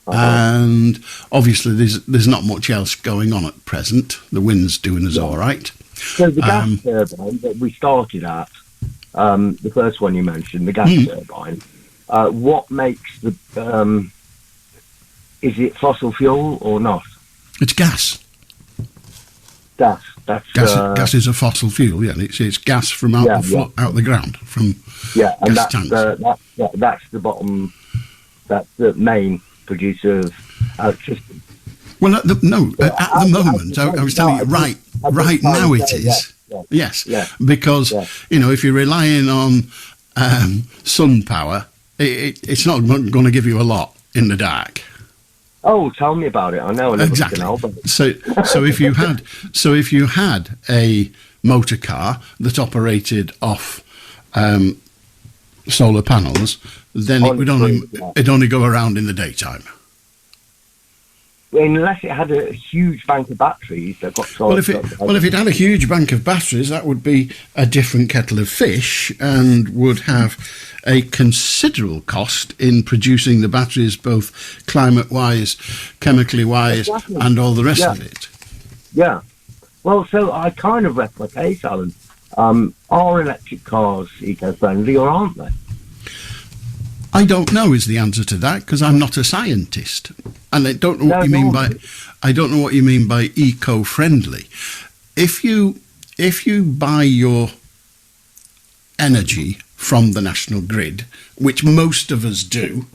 And obviously there's not much else going on at present. The wind's doing us all right. So the gas turbine that we started at, the first one you mentioned, the gas turbine, what makes the... is it fossil fuel or not? It's gas. Gas. Gas is a fossil fuel, yeah. It's gas from out the ground, from and gas tanks. That's the bottom, that's the main producer of electricity. Well, at the moment, I was telling you, right now it is. Yes, because, if you're relying on sun power, it's not going to give you a lot in the dark. Oh, tell me about it. I know. Exactly. So if you had a motor car that operated off solar panels, then it'd only go around in the daytime. Unless it had a huge bank of batteries that got charged up. Well, if it had a huge bank of batteries, that would be a different kettle of fish and would have a considerable cost in producing the batteries, both climate-wise, chemically-wise, and all the rest of it. Yeah. Well, so I kind of rest my case, Alan. Are electric cars eco-friendly or aren't they? I don't know is the answer to that, because I'm not a scientist, and I don't know what you mean by. I don't know what you mean by eco-friendly. If you buy your energy from the national grid, which most of us do,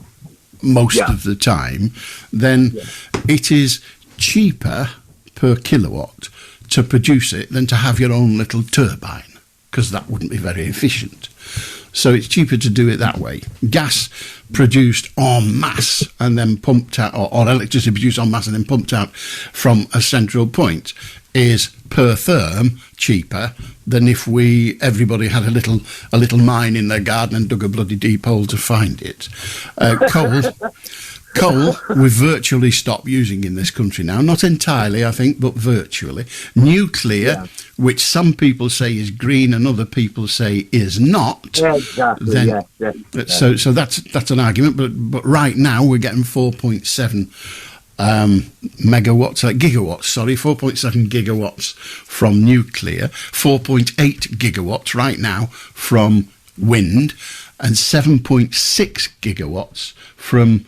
most of the time, then it is cheaper per kilowatt to produce it than to have your own little turbine, because that wouldn't be very efficient. So it's cheaper to do it that way. Gas produced en masse and then pumped out, or electricity produced en masse and then pumped out from a central point is per therm cheaper than if everybody had a little mine in their garden and dug a bloody deep hole to find it. Coal, we've virtually stopped using in this country now. Not entirely, I think, but virtually. Nuclear, which some people say is green and other people say is not. Yeah, exactly. So that's an argument. But right now we're getting 4.7 gigawatts. Sorry, 4.7 gigawatts from nuclear, 4.8 gigawatts right now from wind, and 7.6 gigawatts from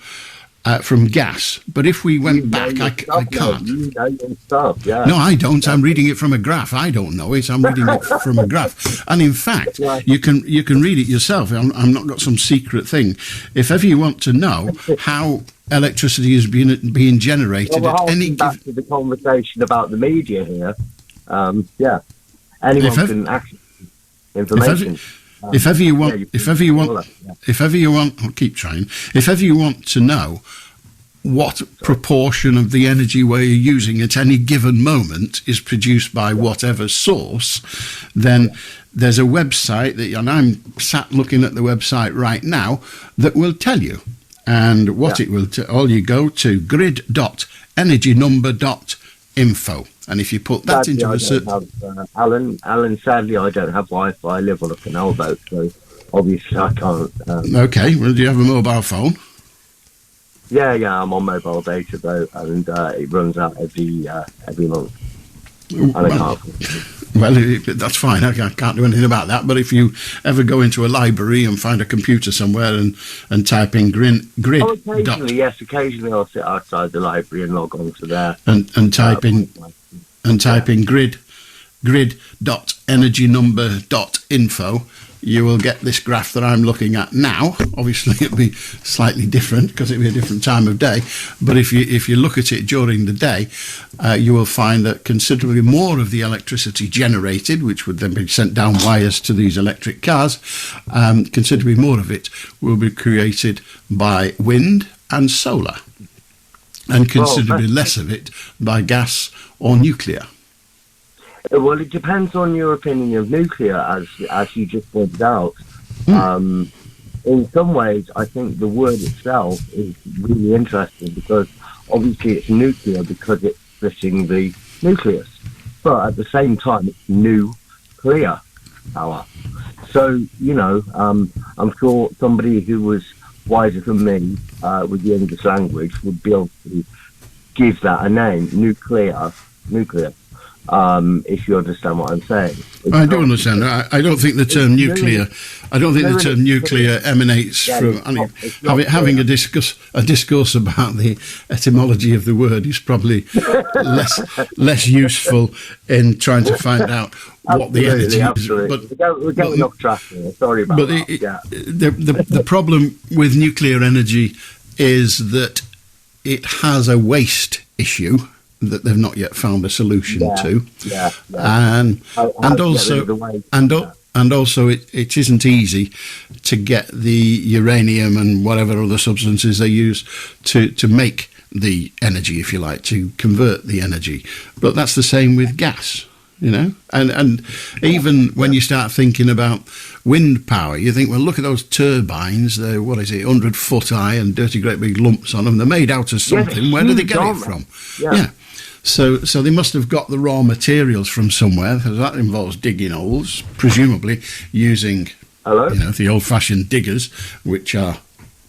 gas. But if we went back, I can't. You know your stuff, yeah. No, I don't. I'm reading it from a graph. I don't know it. I'm reading it from a graph. And in fact, you can read it yourself. I'm not got some secret thing. If ever you want to know how electricity is being generated at any back to the conversation about the media here. Anyone can access information. If ever you want, I'll keep trying. If ever you want to know what proportion of the energy we're using at any given moment is produced by whatever source, then there's a website and I'm sat looking at the website right now that will tell you. And what it will all you go to grid.energynumber.info. And if you put that into a search... Alan, sadly, I don't have Wi-Fi. I live on a canal boat, so obviously I can't... Okay, well, do you have a mobile phone? Yeah, I'm on mobile data, though, and it runs out every month. Well, that's fine. I can't do anything about that. But if you ever go into a library and find a computer somewhere and type in grid... occasionally I'll sit outside the library and log on to there. And type in grid.energynumber.info, you will get this graph that I'm looking at now. Obviously, it'll be slightly different because it'll be a different time of day. But if you look at it during the day, you will find that considerably more of the electricity generated, which would then be sent down wires to these electric cars, considerably more of it will be created by wind and solar, and considerably less of it by gas or nuclear. Well, it depends on your opinion of nuclear, as you just pointed out. In some ways, I think the word itself is really interesting because obviously it's nuclear because it's splitting the nucleus, but at the same time it's nuclear power. So, I'm sure somebody who was wiser than me with the English language would be able to give that a name, nuclear. If you understand what I'm saying. I do understand. I don't think the term nuclear. I don't think the term nuclear emanates from. Having a discourse about the etymology of the word is probably less useful in trying to find out what the energy is. But we're getting off track here. Sorry about that. The problem with nuclear energy is that it has a waste issue that they've not yet found a solution to, and also it isn't easy to get the uranium and whatever other substances they use to make the energy, if you like, to convert the energy. But that's the same with gas, and even when you start thinking about wind power, you think, well, look at those turbines. They're 100 foot high and dirty great big lumps on them. They're made out of something. Where do they get it from? So they must have got the raw materials from somewhere, because that involves digging holes, presumably using the old-fashioned diggers, which are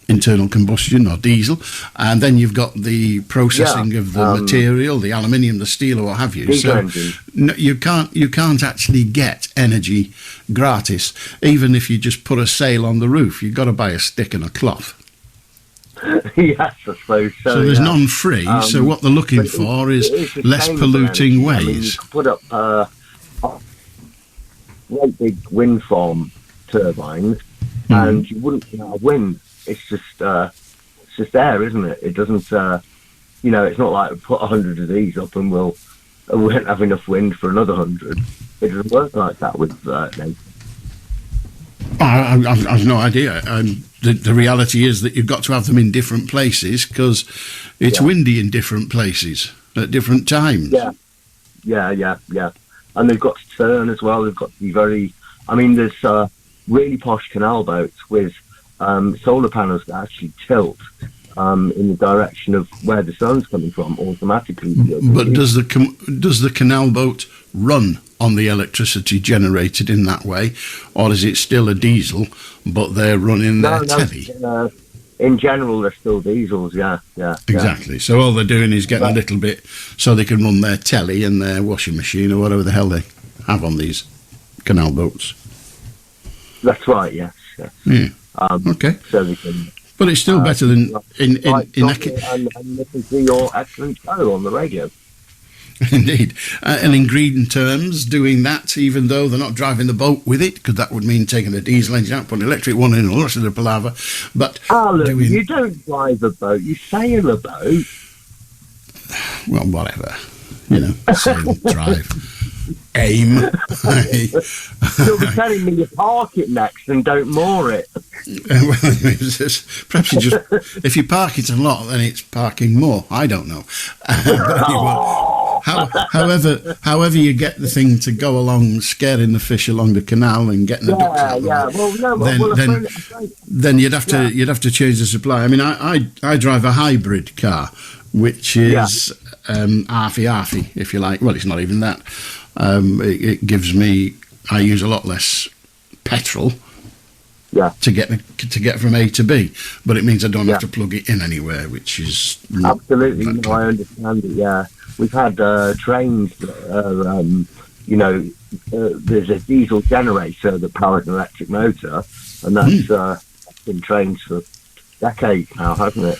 internal combustion or diesel, and then you've got the processing of the material, the aluminium, the steel, or what have you. So you can't actually get energy gratis, even if you just put a sail on the roof. You've got to buy a stick and a cloth. Yes, I suppose so. So there's none free. So what they're looking for is less polluting ways. I mean, you could put up great big wind farm turbines, and you wouldn't get out of wind. It's just air, isn't it? It doesn't, it's not like we put 100 of these up and we won't have enough wind for another 100. It doesn't work like that with nature. I've no idea. The reality is that you've got to have them in different places because it's windy in different places at different times. Yeah. And they've got to turn as well. They've got to be very... I mean, there's really posh canal boats with solar panels that actually tilt in the direction of where the sun's coming from automatically. But does the canal boat run on the electricity generated in that way, or is it still a diesel, but they're running their telly? In general, they're still diesels, yeah. Exactly. Yeah. So all they're doing is getting a little bit so they can run their telly and their washing machine or whatever the hell they have on these canal boats. That's right, yes. Yeah. Okay. So they can, but it's still better than in and listen to your excellent show on the radio. Indeed. And in green terms, doing that, even though they're not driving the boat with it, because that would mean taking the diesel engine out, putting an electric one in, and all the rest of the palaver. But Alan, you don't drive a boat, you sail a boat. Well, whatever. Sail, drive, aim. You'll be telling me you park it next and don't moor it. Perhaps you just, if you park it a lot, then it's parking more. I don't know. However you get the thing to go along, scaring the fish along the canal and getting the ducks out. Then you'd have to change the supply. I mean, I drive a hybrid car, which is halfy, if you like. Well, it's not even that. It gives me. I use a lot less petrol. Yeah. To get from A to B, but it means I don't have to plug it in anywhere, which is absolutely. No, I understand it. Yeah, we've had trains that are, there's a diesel generator that powers an electric motor, and that's been trains for decades now, hasn't it?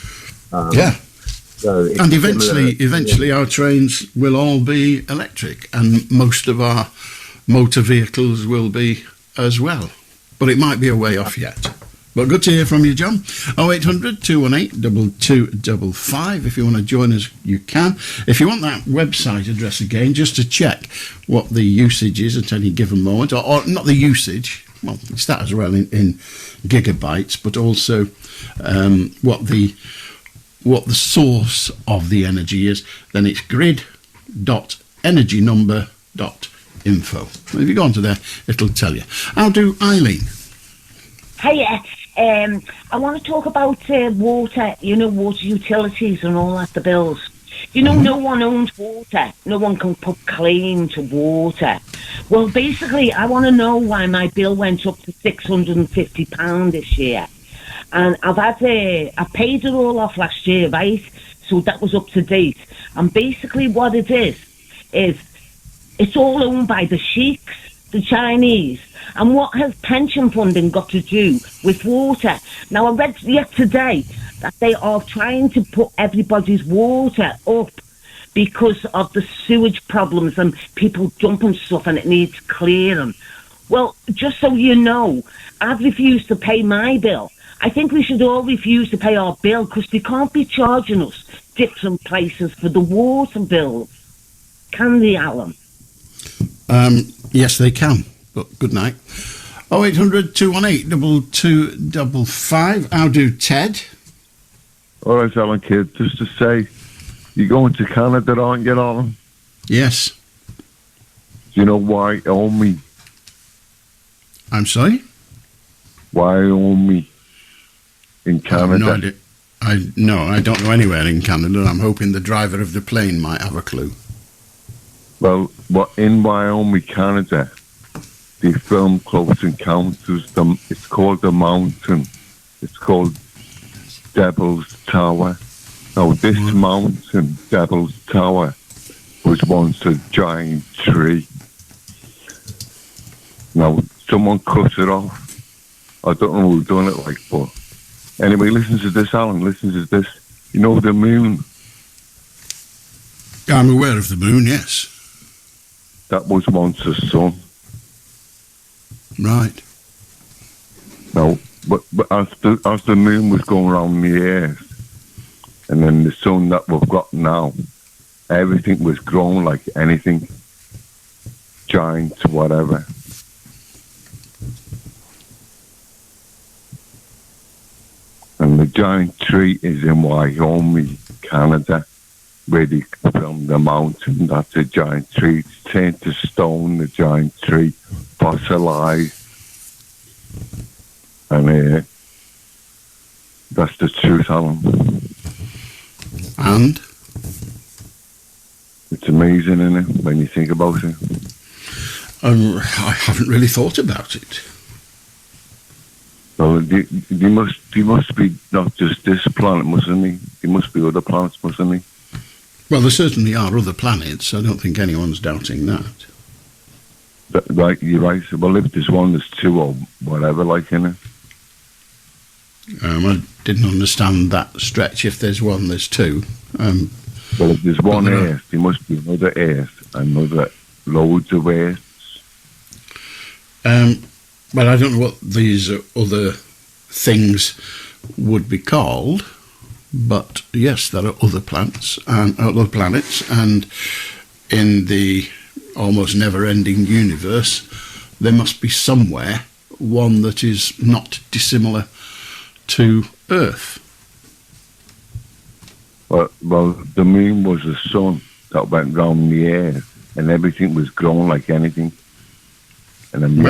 So and eventually our trains will all be electric, and most of our motor vehicles will be as well. But it might be a way off yet. But good to hear from you, John. 0800 218 2255. If you want to join us, you can. If you want that website address again, just to check what the usage is at any given moment, or not the usage, well, it's that as well in gigabytes, but also what the source of the energy is, then it's grid.energynumber.info. If you go onto there, it'll tell you. How do Eileen? Hiya. I want to talk about water, water utilities and all that, the bills. No one owns water. No one can put claim to water. Well, basically, I want to know why my bill went up to £650 this year. And I paid it all off last year, right? So that was up to date. And basically what it is it's all owned by the sheiks, the Chinese. And what has pension funding got to do with water? Now, I read yet today that they are trying to put everybody's water up because of the sewage problems and people dumping stuff and it needs clearing. Well, just so you know, I've refused to pay my bill. I think we should all refuse to pay our bill because they can't be charging us different prices for the water bills. Can they, Alan? Yes, they can. But good night. 0800 218 2255. How do Ted? All right, Alan, kid. Just to say, you're going to Canada, aren't you, Alan? Yes. Do you know why own me? I'm sorry? Why own me in Canada? I don't know anywhere in Canada. I'm hoping the driver of the plane might have a clue. Well, in Wyoming, Canada, they film Close Encounters. It's called The Mountain. It's called Devil's Tower. Now, this mountain, Devil's Tower, was once a giant tree. Now, someone cut it off. I don't know who done it, like, but anyway, listen to this, Alan. Listen to this. You know the moon? I'm aware of the moon, yes. That was once a sun. Right. No, but as the moon was going around the earth, and then the sun that we've got now, everything was growing like anything, giant, whatever. And the giant tree is in Wyoming, Canada, where they filmed the mountain. That's a giant tree. It's turned to stone, the giant tree, fossilized. And that's the truth, Alan. And? It's amazing, isn't it, when you think about it? I haven't really thought about it. Well, there must be not just this planet, mustn't there? There must be other planets, mustn't there? Well, there certainly are other planets. I don't think anyone's doubting that. Right, you're right. Well, if there's one, there's two or whatever, like, innit? I didn't understand that stretch. If there's one, there's two. Well, if there's one Earth, there must be another Earth, another loads of Earths. Well, I don't know what these other things would be called, but yes, there are other planets, and in the almost never-ending universe, there must be somewhere one that is not dissimilar to Earth. Well, the moon was a sun that went round the earth, and everything was growing like anything. And then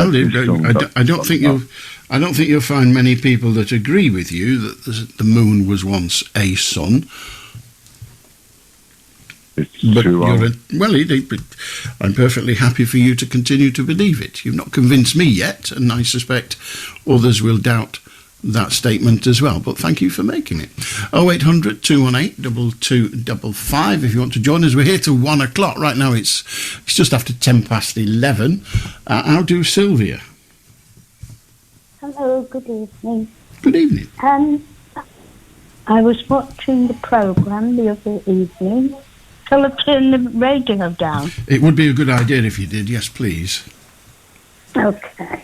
I don't think you'll find many people that agree with you that the moon was once a sun. It's true. I'm perfectly happy for you to continue to believe it. You've not convinced me yet, and I suspect others will doubt that statement as well, but thank you for making it. 0800 218 2255 if you want to join us. We're here till 1 o'clock. Right now it's just after 11:10. How do Sylvia? Hello, good evening. Good evening. I was watching the programme the other evening. Shall I turn the radio down? It would be a good idea if you did, yes please. Okay.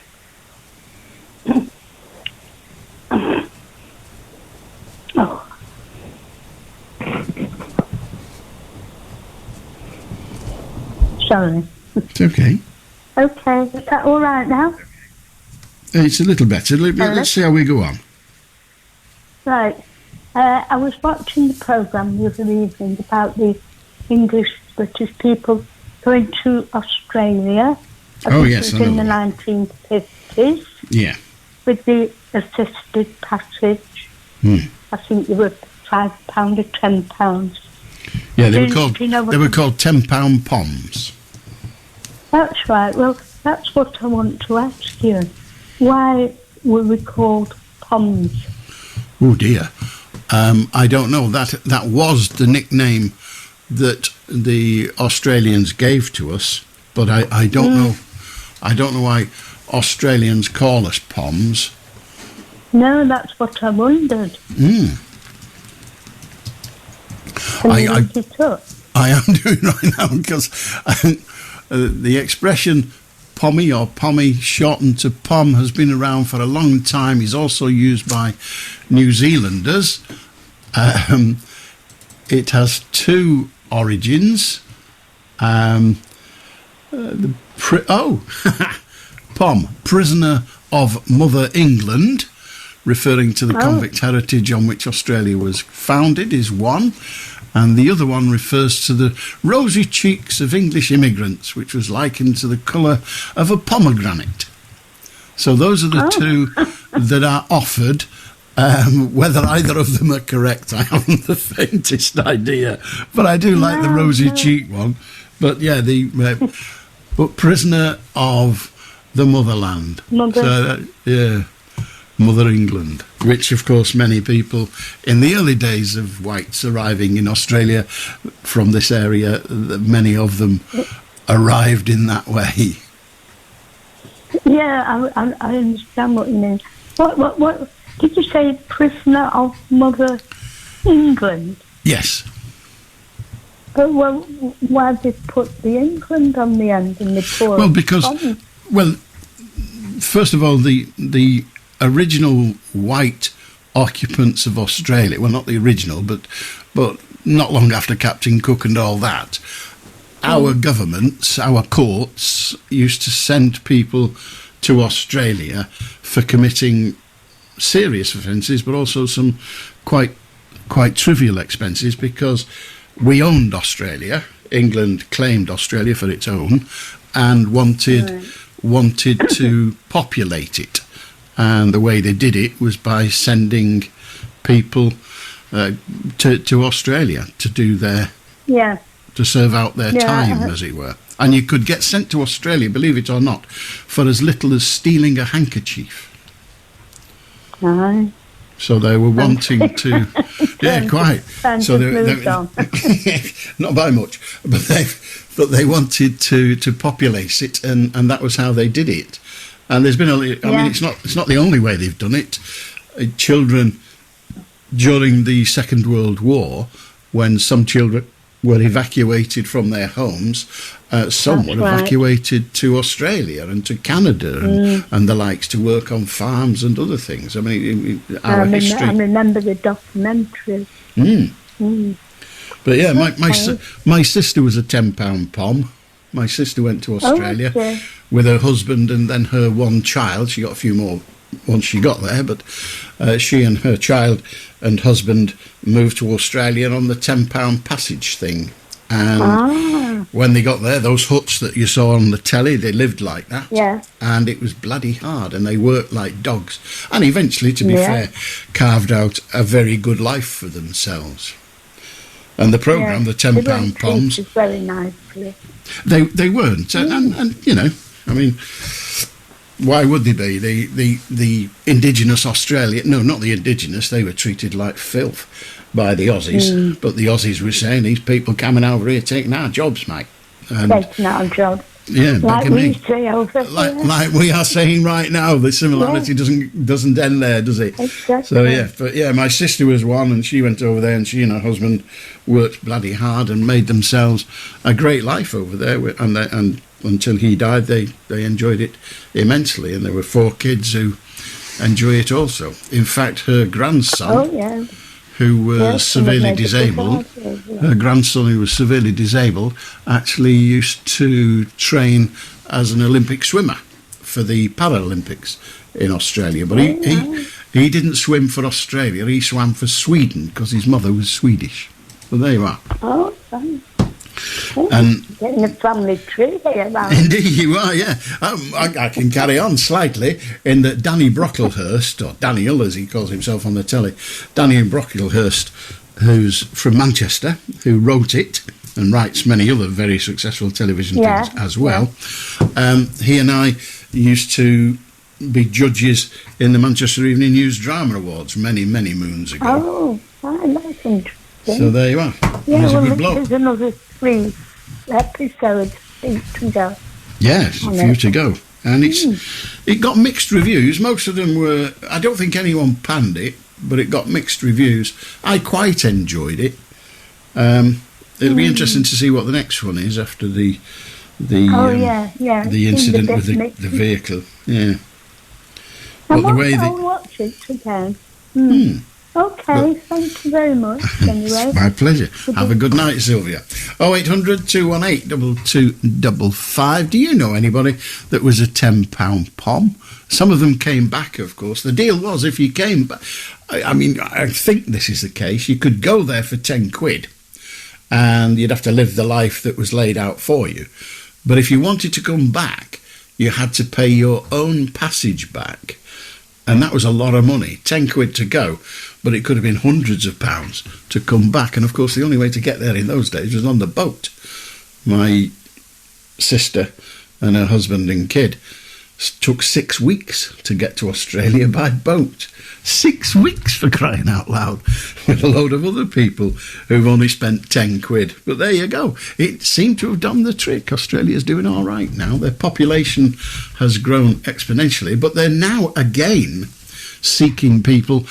Oh. Sorry. It's okay. Okay, is that all right now? It's a little better. Let's see how we go on. Right. I was watching the programme the other evening about the English-British people going to Australia. Yes, I know. In the 1950s. Yeah. With the assisted passage. I think they were £5 or £10. Yeah, they were called £10 poms. That's right. Well, that's what I want to ask you. Why were we called poms? Oh dear, I don't know. That was the nickname that the Australians gave to us, but I don't know. I don't know why Australians call us poms. No, that's what I wondered. I am doing right now because the expression pommy or pommy shortened to pom has been around for a long time. Is also used by New Zealanders. It has two origins. Pom, prisoner of Mother England, referring to the convict heritage on which Australia was founded, is one. And the other one refers to the rosy cheeks of English immigrants, which was likened to the colour of a pomegranate. So those are the two that are offered. Whether either of them are correct, I haven't the faintest idea. But I do like the rosy cheek one. But yeah, but prisoner of the motherland. So, Mother England, which of course many people in the early days of whites arriving in Australia from this area, many of them arrived in that way. Yeah, I understand what you mean. What did you say? Prisoner of Mother England? Yes. But well, why did they put the England on the end and the poor? Well, because first of all, the original white occupants of Australia, well, not the original, but not long after Captain Cook and all that, our governments, our courts used to send people to Australia for committing serious offences, but also some quite trivial offences, because we owned Australia. England claimed Australia for its own and wanted to populate it. And the way they did it was by sending people to Australia to do to serve out their time, as it were. And you could get sent to Australia, believe it or not, for as little as stealing a handkerchief. Aye. So they were wanting to, quite. So they not by much, but they wanted to populate it, and that was how they did it. And there's been mean, it's not the only way they've done it. Children during the Second World War, when some children were evacuated from their homes, some were evacuated to Australia and to Canada and the likes, to work on farms and other things. I mean, our history. I remember the documentary. But yeah, my sister was a £10 pom. My sister went to Australia with her husband and then her one child. She got a few more once she got there, but she and her child and husband moved to Australia on the £10 passage thing. And when they got there, those huts that you saw on the telly, they lived like that. Yeah. And it was bloody hard, and they worked like dogs. And eventually, to be fair, carved out a very good life for themselves. And the programme, the £10 poms, very nicely. They weren't, and you know, I mean, why would they be? The indigenous Australia, no, not the indigenous, they were treated like filth by the Aussies, but the Aussies were saying, these people coming over here taking our jobs, mate. And taking our jobs. Yeah, like we say over here. Like we are saying right now, the similarity doesn't end there, does it? Exactly. So but my sister was one, and she went over there, and she and her husband worked bloody hard and made themselves a great life over there, and until he died, they enjoyed it immensely, and there were 4 kids who enjoy it also. In fact, her grandson, who was severely disabled, actually used to train as an Olympic swimmer for the Paralympics in Australia. But he didn't swim for Australia, he swam for Sweden because his mother was Swedish. So there you are. Oh, fun. And getting a family tree here now. Indeed you are, yeah. I can carry on slightly in that Danny Brocklehurst, or Daniel as he calls himself on the telly, Danny Brocklehurst, who's from Manchester, who wrote it and writes many other very successful television things as well. He and I used to be judges in the Manchester Evening News Drama Awards many moons ago. Oh, that's interesting. So there you are. Yeah, He's a good bloke. There's another 3 episodes to go. Yes, a few to go. And it got mixed reviews. Most of them were, I don't think anyone panned it, but it got mixed reviews. I quite enjoyed it. It'll be interesting to see what the next one is after the incident with the vehicle. Yeah. I'll watch it again. Okay, thank you very much. Anyway, my pleasure. Have a good night, Sylvia. 0800 218 2255. Do you know anybody that was a £10 pom? Some of them came back, of course. The deal was, if you came back, I mean, I think this is the case, you could go there for 10 quid and you'd have to live the life that was laid out for you. But if you wanted to come back, you had to pay your own passage back. And that was a lot of money, 10 quid to go, but it could have been hundreds of pounds to come back. And of course, the only way to get there in those days was on the boat. My sister and her husband and kid took 6 weeks to get to Australia by boat. 6 weeks, for crying out loud, with a load of other people who've only spent 10 quid. But there you go. It seemed to have done the trick. Australia's doing all right now. Their population has grown exponentially, but they're now again seeking people.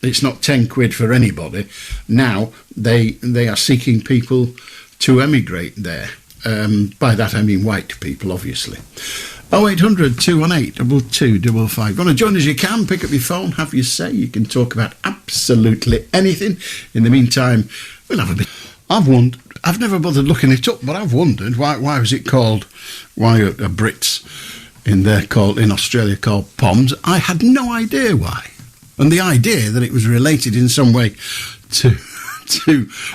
It's not 10 quid for anybody. Now they are seeking people to emigrate there. By that I mean white people, obviously. 0800 218 2255. Want to join as you can, pick up your phone, have your say. You can talk about absolutely anything. In the meantime, we'll have a bit. I've never bothered looking it up, but I've wondered why was it called, why are Brits in Australia called poms? I had no idea why. And the idea that it was related in some way to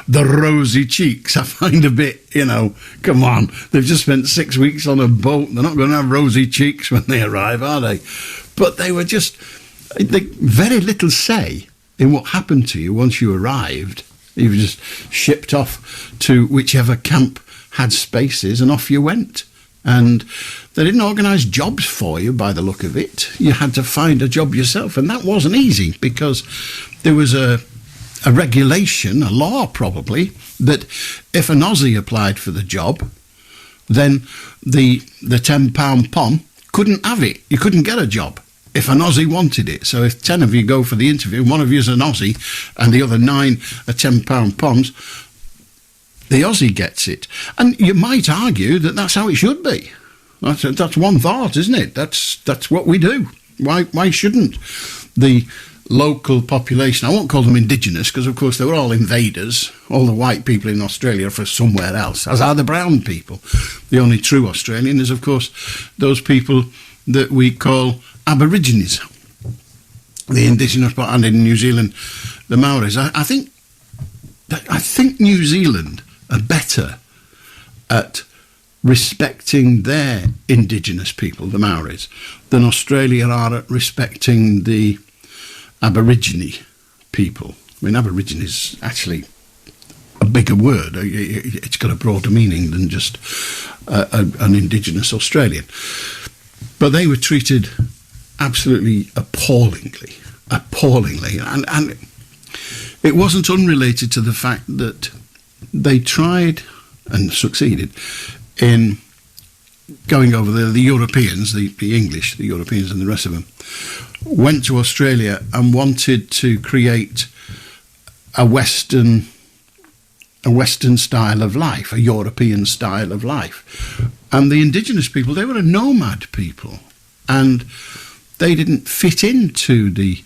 the rosy cheeks, I find a bit, come on, they've just spent 6 weeks on a boat, they're not going to have rosy cheeks when they arrive, are they? But they very little say in what happened to you once you arrived. You were just shipped off to whichever camp had spaces and off you went. And they didn't organise jobs for you by the look of it. You had to find a job yourself, and that wasn't easy because there was a regulation, a law probably, that if an Aussie applied for the job, then the £10 pom couldn't have it. You couldn't get a job if an Aussie wanted it. So if 10 of you go for the interview, one of you is an Aussie and the other 9 are £10 poms, the Aussie gets it. And you might argue that that's how it should be. That's one thought, isn't it? That's what we do. Why shouldn't the local population, I won't call them indigenous, because of course they were all invaders. All the white people in Australia are from somewhere else, as are the brown people. The only true Australian is, of course, those people that we call Aborigines, the indigenous, and in New Zealand, the Maoris. I think New Zealand are better at respecting their indigenous people, the Maoris, than Australia are at respecting the Aborigine people. I mean, Aborigine is actually a bigger word. It's got a broader meaning than just an indigenous Australian. But they were treated absolutely appallingly. And it wasn't unrelated to the fact that they tried and succeeded in going over there. The Europeans, the English, the Europeans and the rest of them, went to Australia and wanted to create a Western style of life, a European style of life. And the indigenous people, they were a nomad people, and they didn't fit into the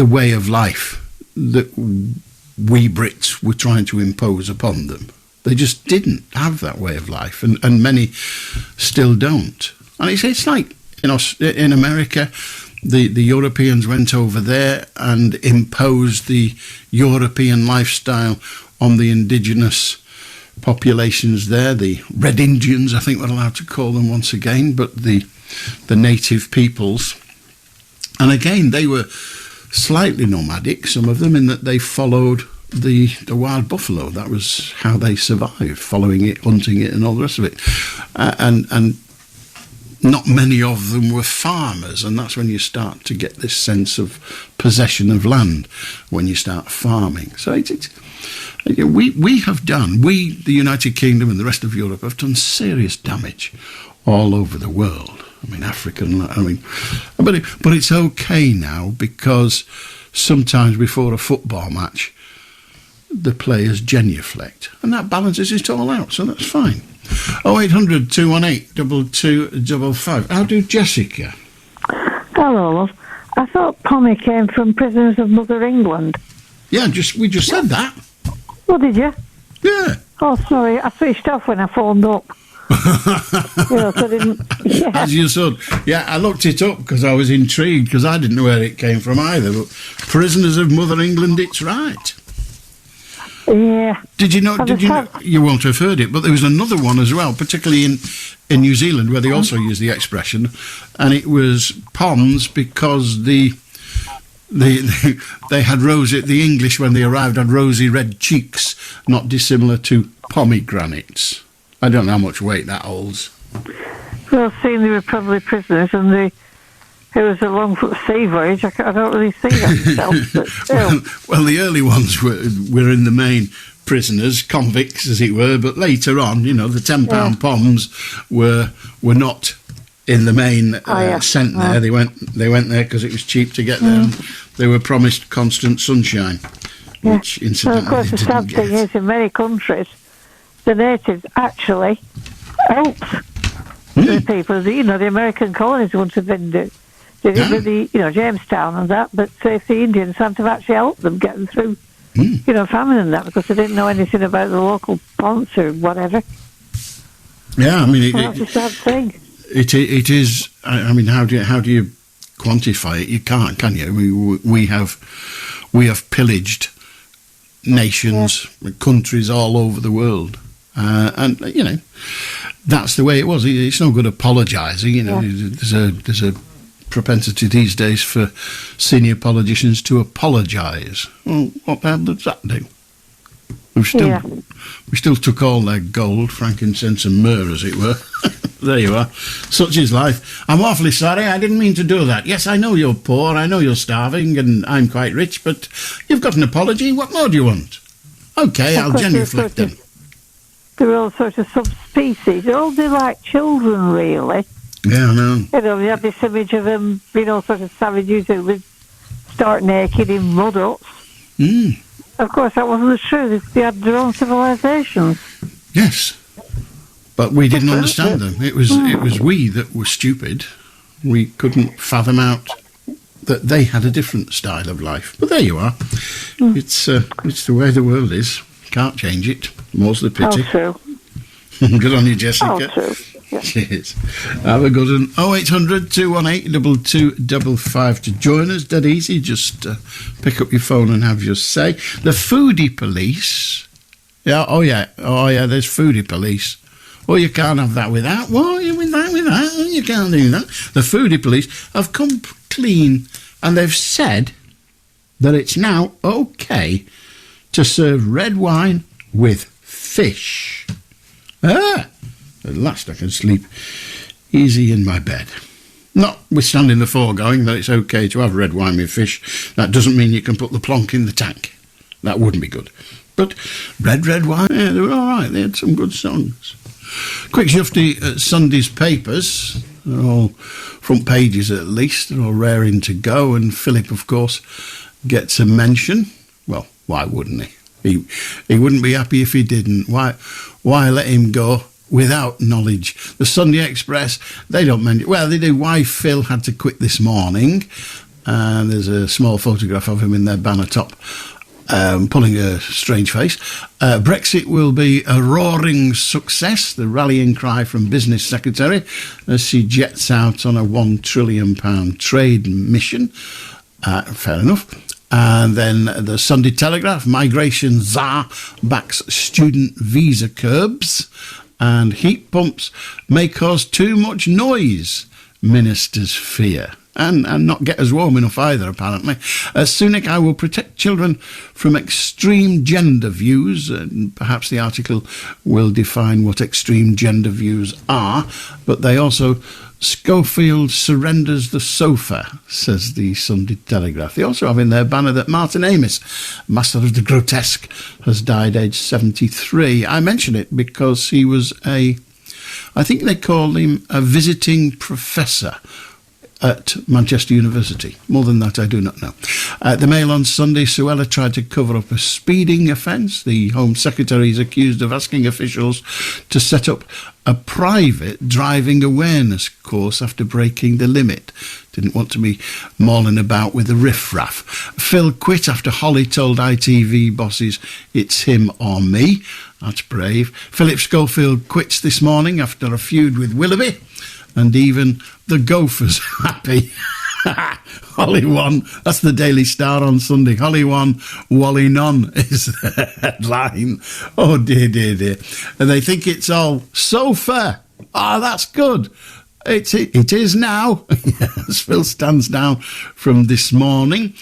way of life that we Brits were trying to impose upon them. They just didn't have that way of life, and many still don't. And it's like, in America, the Europeans went over there and imposed the European lifestyle on the indigenous populations there, the Red Indians, I think we're allowed to call them once again, but the native peoples. And again, they were slightly nomadic, some of them, in that they followed the wild buffalo. That was how they survived, following it, hunting it, and all the rest of it. And not many of them were farmers, and that's when you start to get this sense of possession of land, when you start farming. So we have done, the United Kingdom and the rest of Europe have done serious damage all over the world. I mean, but it's okay now, because sometimes before a football match, the players genuflect, and that balances it all out, so that's fine. 0800 218 2255. How do Jessica? Hello, love. I thought Pommy came from Prisoners of Mother England. Yeah, we just said that. Oh, did you? Yeah. Oh, sorry, I switched off when I phoned up. So I didn't. Yeah. As you said. Yeah, I looked it up because I was intrigued, because I didn't know where it came from either. But Prisoners of Mother England, it's right. Yeah. Did you know? You won't have heard it, but there was another one as well, particularly in New Zealand, where they also use the expression, and it was poms, because they had rosy. The English, when they arrived, had rosy red cheeks, not dissimilar to pomegranates. I don't know how much weight that holds. Well, seeing they were probably prisoners and it was a long sea voyage, I don't really see that myself. But still. Well, the early ones were in the main prisoners, convicts as it were, but later on, the £10 poms were not in the main sent there. They went there because it was cheap to get there. They were promised constant sunshine, which incidentally, of course, the sad thing is, in many countries, the natives actually helped the people. The American colonies wouldn't have been did it with the Jamestown and that, but if the Indians had to actually help them get them through, famine and that, because they didn't know anything about the local ponds or whatever. Yeah, I mean, that's a sad thing. It is. I mean, how do you quantify it? You can't, can you? We have pillaged nations, countries all over the world, and that's the way it was. It's no good apologising. There's a propensity these days for senior politicians to apologise. Well, what the hell does that do? We still took all their gold, frankincense and myrrh, as it were. There you are. Such is life. I'm awfully sorry. I didn't mean to do that. Yes, I know you're poor. I know you're starving, and I'm quite rich. But you've got an apology. What more do you want? Okay, I'll genuflect then. There are all sorts of subspecies. They're all like children, really. Yeah, I know. We have this image of them being all sorts of savages who would start naked in mud huts. Of course, that wasn't true. They had their own civilizations. Yes, but we didn't understand them. It was we that were stupid. We couldn't fathom out that they had a different style of life. But there you are. It's the way the world is. Can't change it. More's the pity. Oh, true. Good on you, Jessica. Oh, true. Yeah. Cheers. Have a good one. 0800 218 2255 to join us. Dead easy. Just pick up your phone and have your say. The foodie police. Yeah. Oh yeah. There's foodie police. Oh, you can't have that without. What? With that? You can't do that. The foodie police have come clean and they've said that it's now okay to serve red wine with fish. At last I can sleep easy in my bed. Notwithstanding the foregoing that it's okay to have red wine with fish, that doesn't mean you can put the plonk in the tank. That wouldn't be good. But red wine, they were all right. They had some good songs. Quick shufty at Sunday's papers. They're all front pages at least. They're all raring to go. And Philip, of course, gets a mention. Well, why wouldn't he? He wouldn't be happy if he didn't. Why let him go without knowledge? The Sunday Express, they don't mention. Well, they do. Why Phil had to quit this morning. And there's a small photograph of him in their banner top, pulling a strange face. Brexit will be a roaring success, the rallying cry from Business Secretary as she jets out on a £1 trillion trade mission. Fair enough. And then the Sunday Telegraph, migration czar backs student visa curbs, and heat pumps may cause too much noise, ministers fear. And not get us warm enough either, apparently. Sunak, I will protect children from extreme gender views, and perhaps the article will define what extreme gender views are, but they also, Schofield surrenders the sofa, says the Sunday Telegraph. They also have in their banner that Martin Amis, master of the grotesque, has died aged 73. I mention it because he was I think they call him a visiting professor at Manchester University. More than that, I do not know. The Mail on Sunday, Suella tried to cover up a speeding offence. The Home Secretary is accused of asking officials to set up a private driving awareness course after breaking the limit. Didn't want to be mauling about with the riff-raff. Phil quit after Holly told ITV bosses it's him or me. That's brave. Philip Schofield quits this morning after a feud with Willoughby. And even the Gophers happy. Holly won. That's the Daily Star on Sunday. Holly won, Wally none is the headline. Oh, dear. And they think it's all sofa. Oh, that's good. It is now. Yes, Phil stands down from this morning.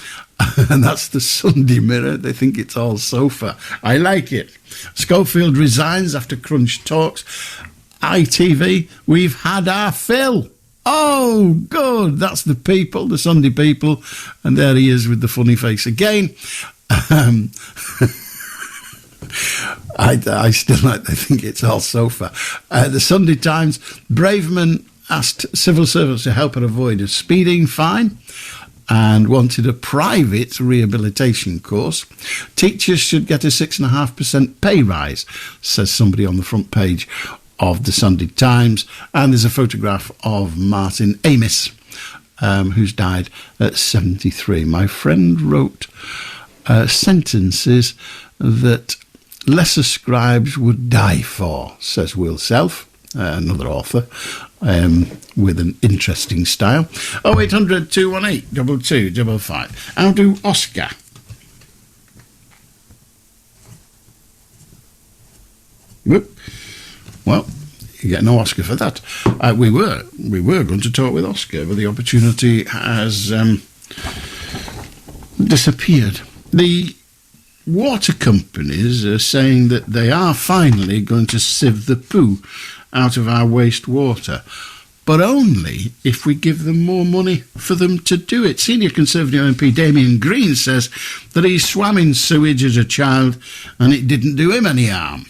And that's the Sunday Mirror. They think it's all sofa. I like it. Schofield resigns after Crunch talks. ITV, we've had our fill. Oh, good. That's the people, the Sunday people. And there he is with the funny face again. I still like to think it's all sofa. The Sunday Times, Braverman asked civil servants to help her avoid a speeding fine and wanted a private rehabilitation course. Teachers should get a 6.5% pay rise, says somebody on the front page of the Sunday Times. And there's a photograph of Martin Amis, who's died at 73. My friend wrote sentences that lesser scribes would die for, says Will Self, another author, with an interesting style. 0800 218 2255. How do Oscar? Whoop. Well, you get no Oscar for that. We were going to talk with Oscar, but the opportunity has disappeared. The water companies are saying that they are finally going to sieve the poo out of our wastewater, but only if we give them more money for them to do it. Senior Conservative MP Damien Green says that he swam in sewage as a child and it didn't do him any harm.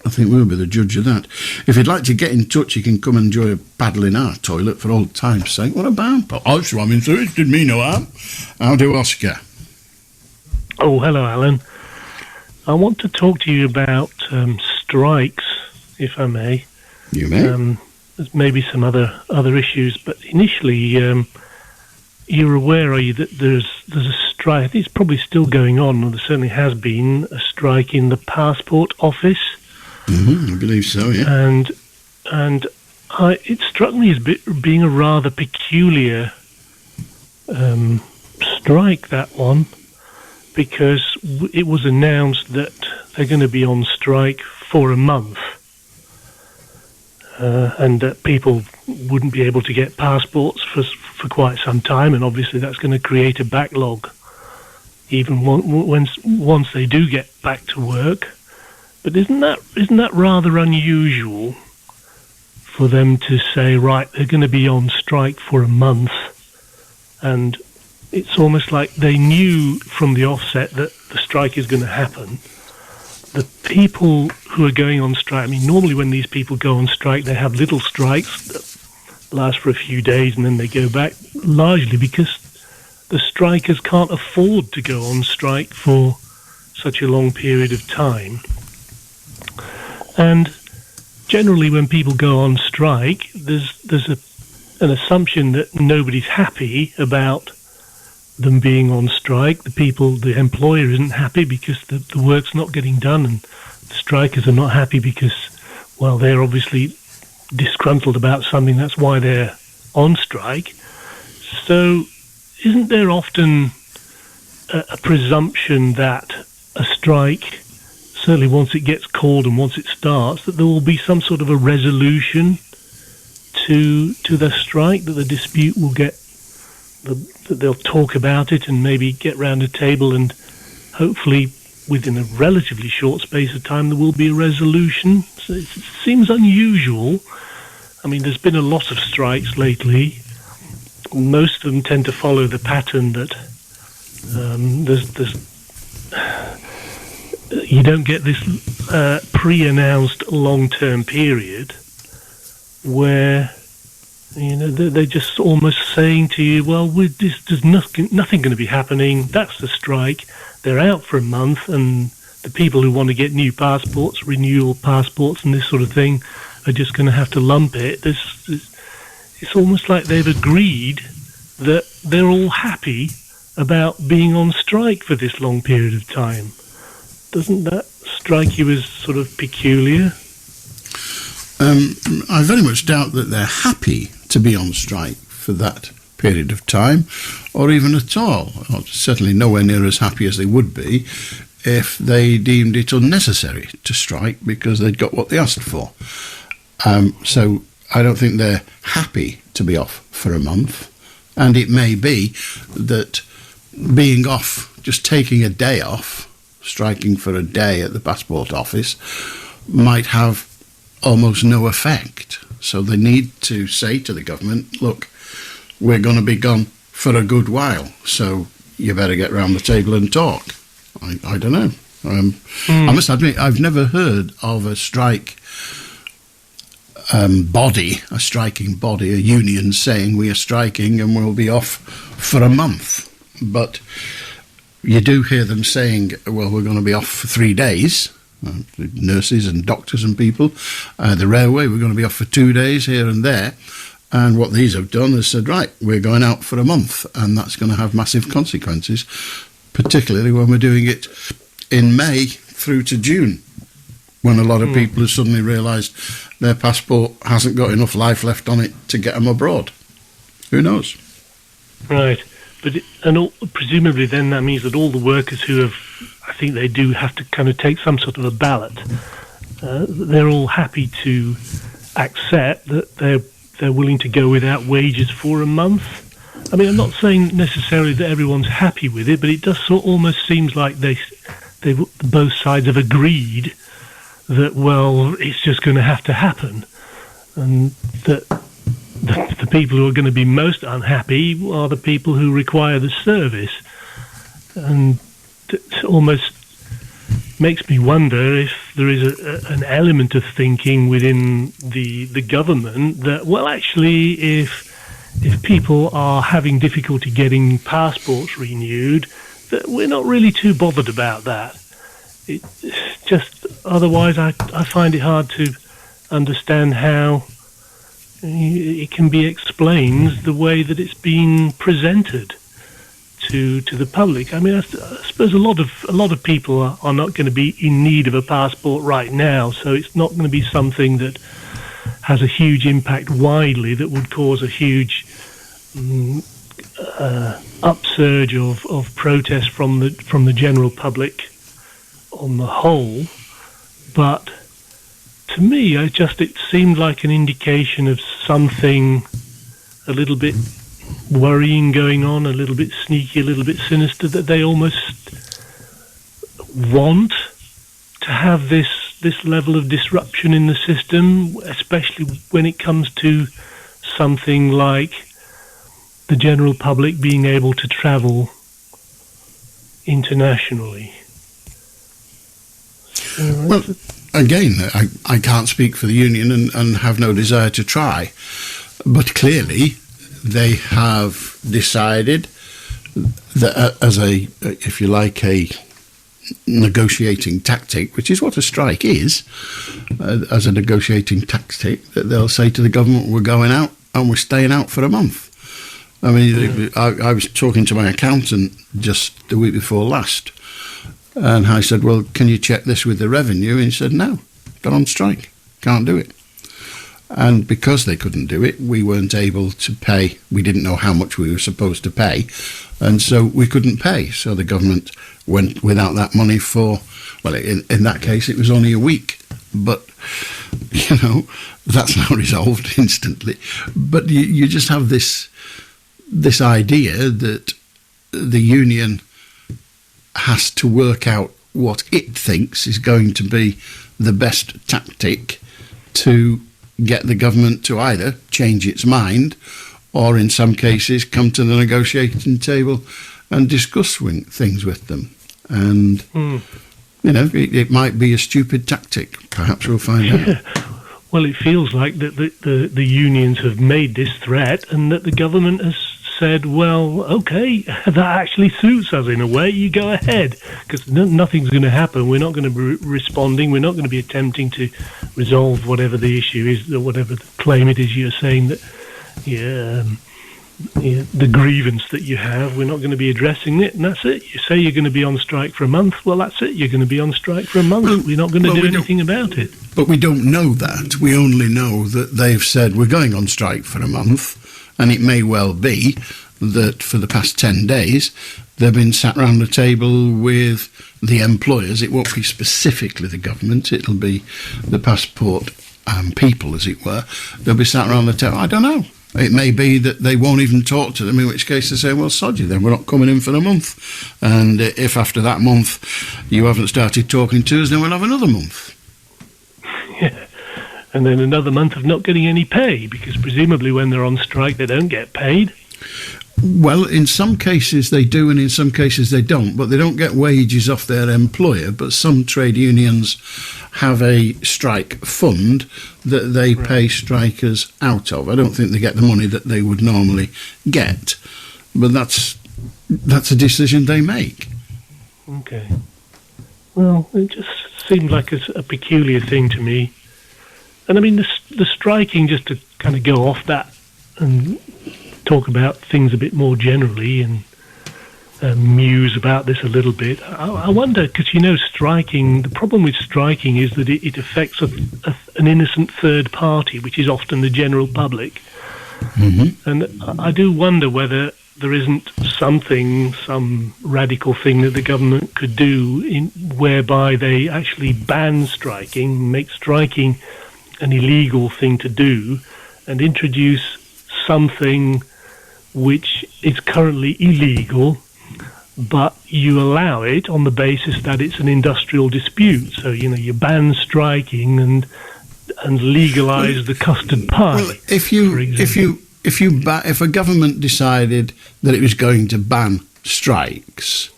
I think we'll be the judge of that. If you'd like to get in touch, you can come and enjoy a paddle in our toilet for old time's sake. What about? I swam in sewage, did me no harm. How do Oscar? Oh, hello, Alan. I want to talk to you about strikes, if I may. You may. There's maybe some other issues, but initially, you're aware, are you, that there's a strike? I think it's probably still going on, or there certainly has been a strike in the passport office. I believe so, yeah. And it struck me as being a rather peculiar strike, that one, because it was announced that they're going to be on strike for a month, and that people wouldn't be able to get passports for quite some time, and obviously that's going to create a backlog, even once they do get back to work. But isn't that rather unusual for them to say, right, they're going to be on strike for a month, and it's almost like they knew from the offset that the strike is going to happen. The people who are going on strike, I mean, normally when these people go on strike, they have little strikes that last for a few days and then they go back, largely because the strikers can't afford to go on strike for such a long period of time. And generally when people go on strike, there's an assumption that nobody's happy about them being on strike. The employer isn't happy because the work's not getting done, and the strikers are not happy because, well, they're obviously disgruntled about something. That's why they're on strike. So isn't there often a presumption that a strike, certainly once it gets called and once it starts, that there will be some sort of a resolution to the strike, that the dispute will get, that they'll talk about it and maybe get round a table, and hopefully within a relatively short space of time there will be a resolution? So it seems unusual. I mean, there's been a lot of strikes lately. Most of them tend to follow the pattern that you don't get this pre-announced long-term period where, you know, they're just almost saying to you, well, there's nothing going to be happening. That's the strike. They're out for a month, and the people who want to get new passports, renewal passports and this sort of thing, are just going to have to lump it. It's almost like they've agreed that they're all happy about being on strike for this long period of time. Doesn't that strike you as sort of peculiar? I very much doubt that they're happy to be on strike for that period of time, or even at all. Or certainly nowhere near as happy as they would be if they deemed it unnecessary to strike because they'd got what they asked for. So I don't think they're happy to be off for a month. And it may be that being off, just taking a day off, striking for a day at the passport office, might have almost no effect. So they need to say to the government, look, we're going to be gone for a good while, so you better get round the table and talk. I don't know. I must admit, I've never heard of a strike striking body, a union saying we are striking and we'll be off for a month. But you do hear them saying, well, we're going to be off for 3 days, nurses and doctors and people. The railway, we're going to be off for 2 days here and there. And what these have done is said, right, we're going out for a month, and that's going to have massive consequences, particularly when we're doing it in May through to June, when a lot of people have suddenly realised their passport hasn't got enough life left on it to get them abroad. Who knows? Right. But presumably then that means that all the workers who have, I think they do have to kind of take some sort of a ballot, they're all happy to accept that they're willing to go without wages for a month. I mean, I'm not saying necessarily that everyone's happy with it, but it does almost seems like they both sides have agreed that, well, it's just going to have to happen, and that the people who are going to be most unhappy are the people who require the service. And it almost makes me wonder if there is an element of thinking within the government that, well, actually, if people are having difficulty getting passports renewed, that we're not really too bothered about that. It's just, otherwise I find it hard to understand how it can be explained the way that it's been presented to the public. I mean, I suppose a lot of people are not going to be in need of a passport right now, so it's not going to be something that has a huge impact widely that would cause a huge upsurge of protest from the general public on the whole. But to me, it seemed like an indication of something a little bit worrying going on, a little bit sneaky, a little bit sinister, that they almost want to have this level of disruption in the system, especially when it comes to something like the general public being able to travel internationally. Well, again, I can't speak for the union and have no desire to try, but clearly they have decided that as if you like, a negotiating tactic, which is what a strike is, as a negotiating tactic, that they'll say to the government, we're going out and we're staying out for a month. I mean, I was talking to my accountant just the week before last, and I said, well, can you check this with the revenue? And he said, no, they're on strike, can't do it. And because they couldn't do it, we weren't able to pay. We didn't know how much we were supposed to pay, and so we couldn't pay. So the government went without that money for, well, in that case, it was only a week. But, you know, that's now resolved instantly. But you just have this idea that the union has to work out what it thinks is going to be the best tactic to get the government to either change its mind or, in some cases, come to the negotiating table and discuss things with them. And, you know, it might be a stupid tactic. Perhaps we'll find out. Well, it feels like that the unions have made this threat and that the government has said, well, okay, that actually suits us in a way, you go ahead, because nothing's going to happen. We're not going to be responding. We're not going to be attempting to resolve whatever the issue is, or whatever the claim it is you're saying that, the grievance that you have, we're not going to be addressing it, and that's it. You say you're going to be on strike for a month, well, that's it. You're going to be on strike for a month. We're not going to do anything about it. But we don't know that. We only know that they've said we're going on strike for a month, and it may well be that for the past 10 days they've been sat round the table with the employers. It won't be specifically the government, it'll be the passport people, as it were. They'll be sat round the table. I don't know. It may be that they won't even talk to them, in which case they say, well, sod you then, we're not coming in for a month. And if after that month you haven't started talking to us, then we'll have another month. Yeah. and then another month of not getting any pay, because presumably when they're on strike they don't get paid. Well, in some cases they do, and in some cases they don't, but they don't get wages off their employer. But some trade unions have a strike fund that they pay strikers out of. I don't think they get the money that they would normally get, but that's a decision they make. Okay. Well, it just seemed like a peculiar thing to me. And I mean, the striking, just to kind of go off that and talk about things a bit more generally and muse about this a little bit. I wonder, because, striking, the problem with striking is that it affects an innocent third party, which is often the general public. Mm-hmm. And I do wonder whether there isn't some radical thing that the government could do whereby they actually ban striking, make striking an illegal thing to do, and introduce something which is currently illegal, but you allow it on the basis that it's an industrial dispute. So, you ban striking and legalise the custard pie. Well, if a government decided that it was going to ban strikes,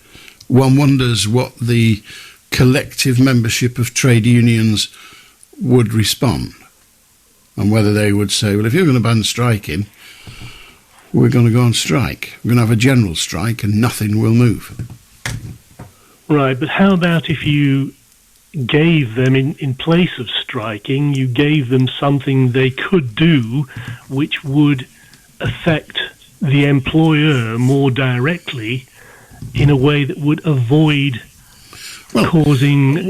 one wonders what the collective membership of trade unions would respond, and whether they would say, well, if you're going to ban striking, we're going to go on strike. We're going to have a general strike and nothing will move. Right, but how about if you gave them, in place of striking, you gave them something they could do which would affect the employer more directly in a way that would avoid causing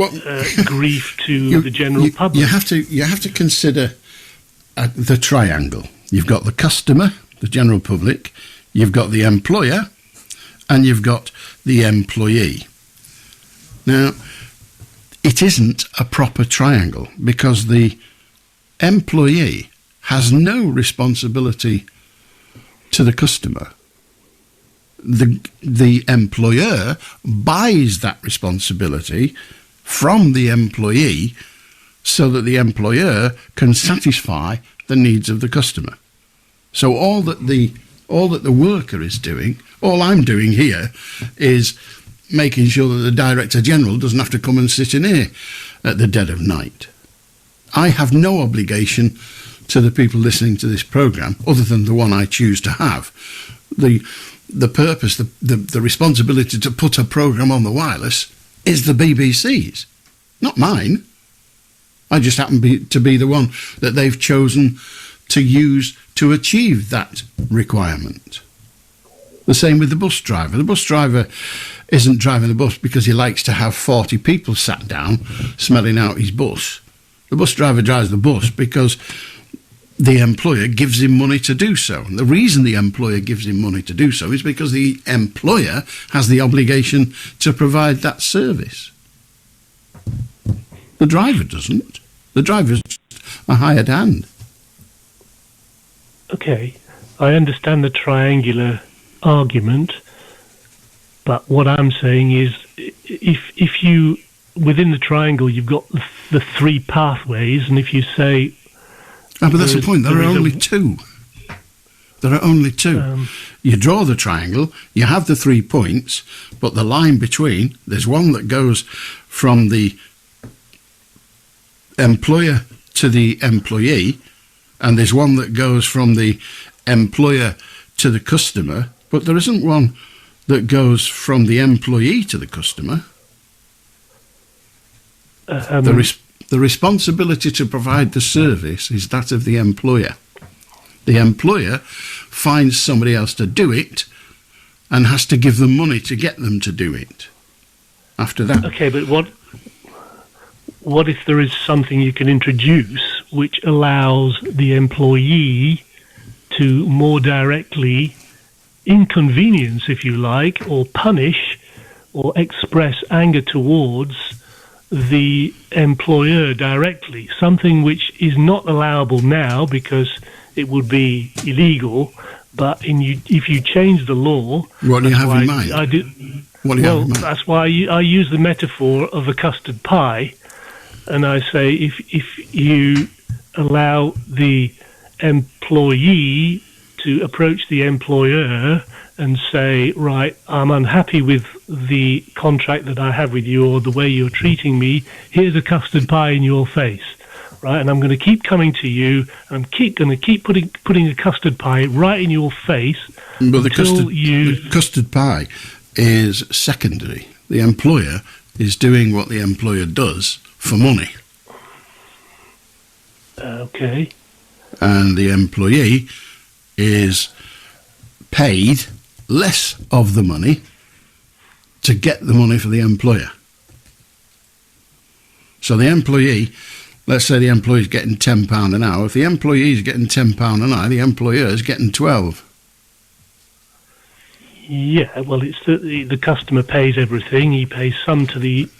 grief to the general public? You have to consider the triangle. You've got the customer, the general public, you've got the employer, and you've got the employee. Now, it isn't a proper triangle, because the employee has no responsibility to the customer. The employer buys that responsibility from the employee so that the employer can satisfy the needs of the customer. So all that the worker is doing, all I'm doing here, is making sure that the Director General doesn't have to come and sit in here at the dead of night. I have no obligation to the people listening to this programme, other than the one I choose to have. The purpose, the responsibility to put a programme on the wireless is the BBC's, not mine. I just happen to be the one that they've chosen to use to achieve that requirement. The same with the bus driver. The bus driver isn't driving the bus because he likes to have 40 people sat down smelling out his bus. The bus driver drives the bus because the employer gives him money to do so. And the reason the employer gives him money to do so is because the employer has the obligation to provide that service. The driver doesn't. The driver's a hired hand. Okay, I understand the triangular argument, but what I'm saying is, if you, within the triangle, you've got the three pathways, and if you say... but that's the point, there are only two. There are only two. You draw the triangle, you have the 3 points, but the line between, there's one that goes from the employer to the employee, and there's one that goes from the employer to the customer, but there isn't one that goes from the employee to the customer. The responsibility to provide the service is that of the employer. The employer finds somebody else to do it and has to give them money to get them to do it. After that... Okay, but what if there is something you can introduce which allows the employee to more directly inconvenience, if you like, or punish or express anger towards the employer directly, something which is not allowable now because it would be illegal, but if you change the law... What do you have in mind? What do you have in mind? That's why I use the metaphor of a custard pie, and I say if you allow the employee to approach the employer and say, right, I'm unhappy with the contract that I have with you or the way you're treating me. Here's a custard pie in your face, right? And I'm going to keep coming to you, and I'm going to keep putting a custard pie right in your face But until the custard pie is secondary. The employer is doing what the employer does for money. Okay. And the employee is paid less of the money to get the money for the employer. So the employee, let's say the employee is getting £10 an hour. If the employee is getting £10 an hour, the employer is getting 12. Yeah, well, it's the customer pays everything. He pays some to the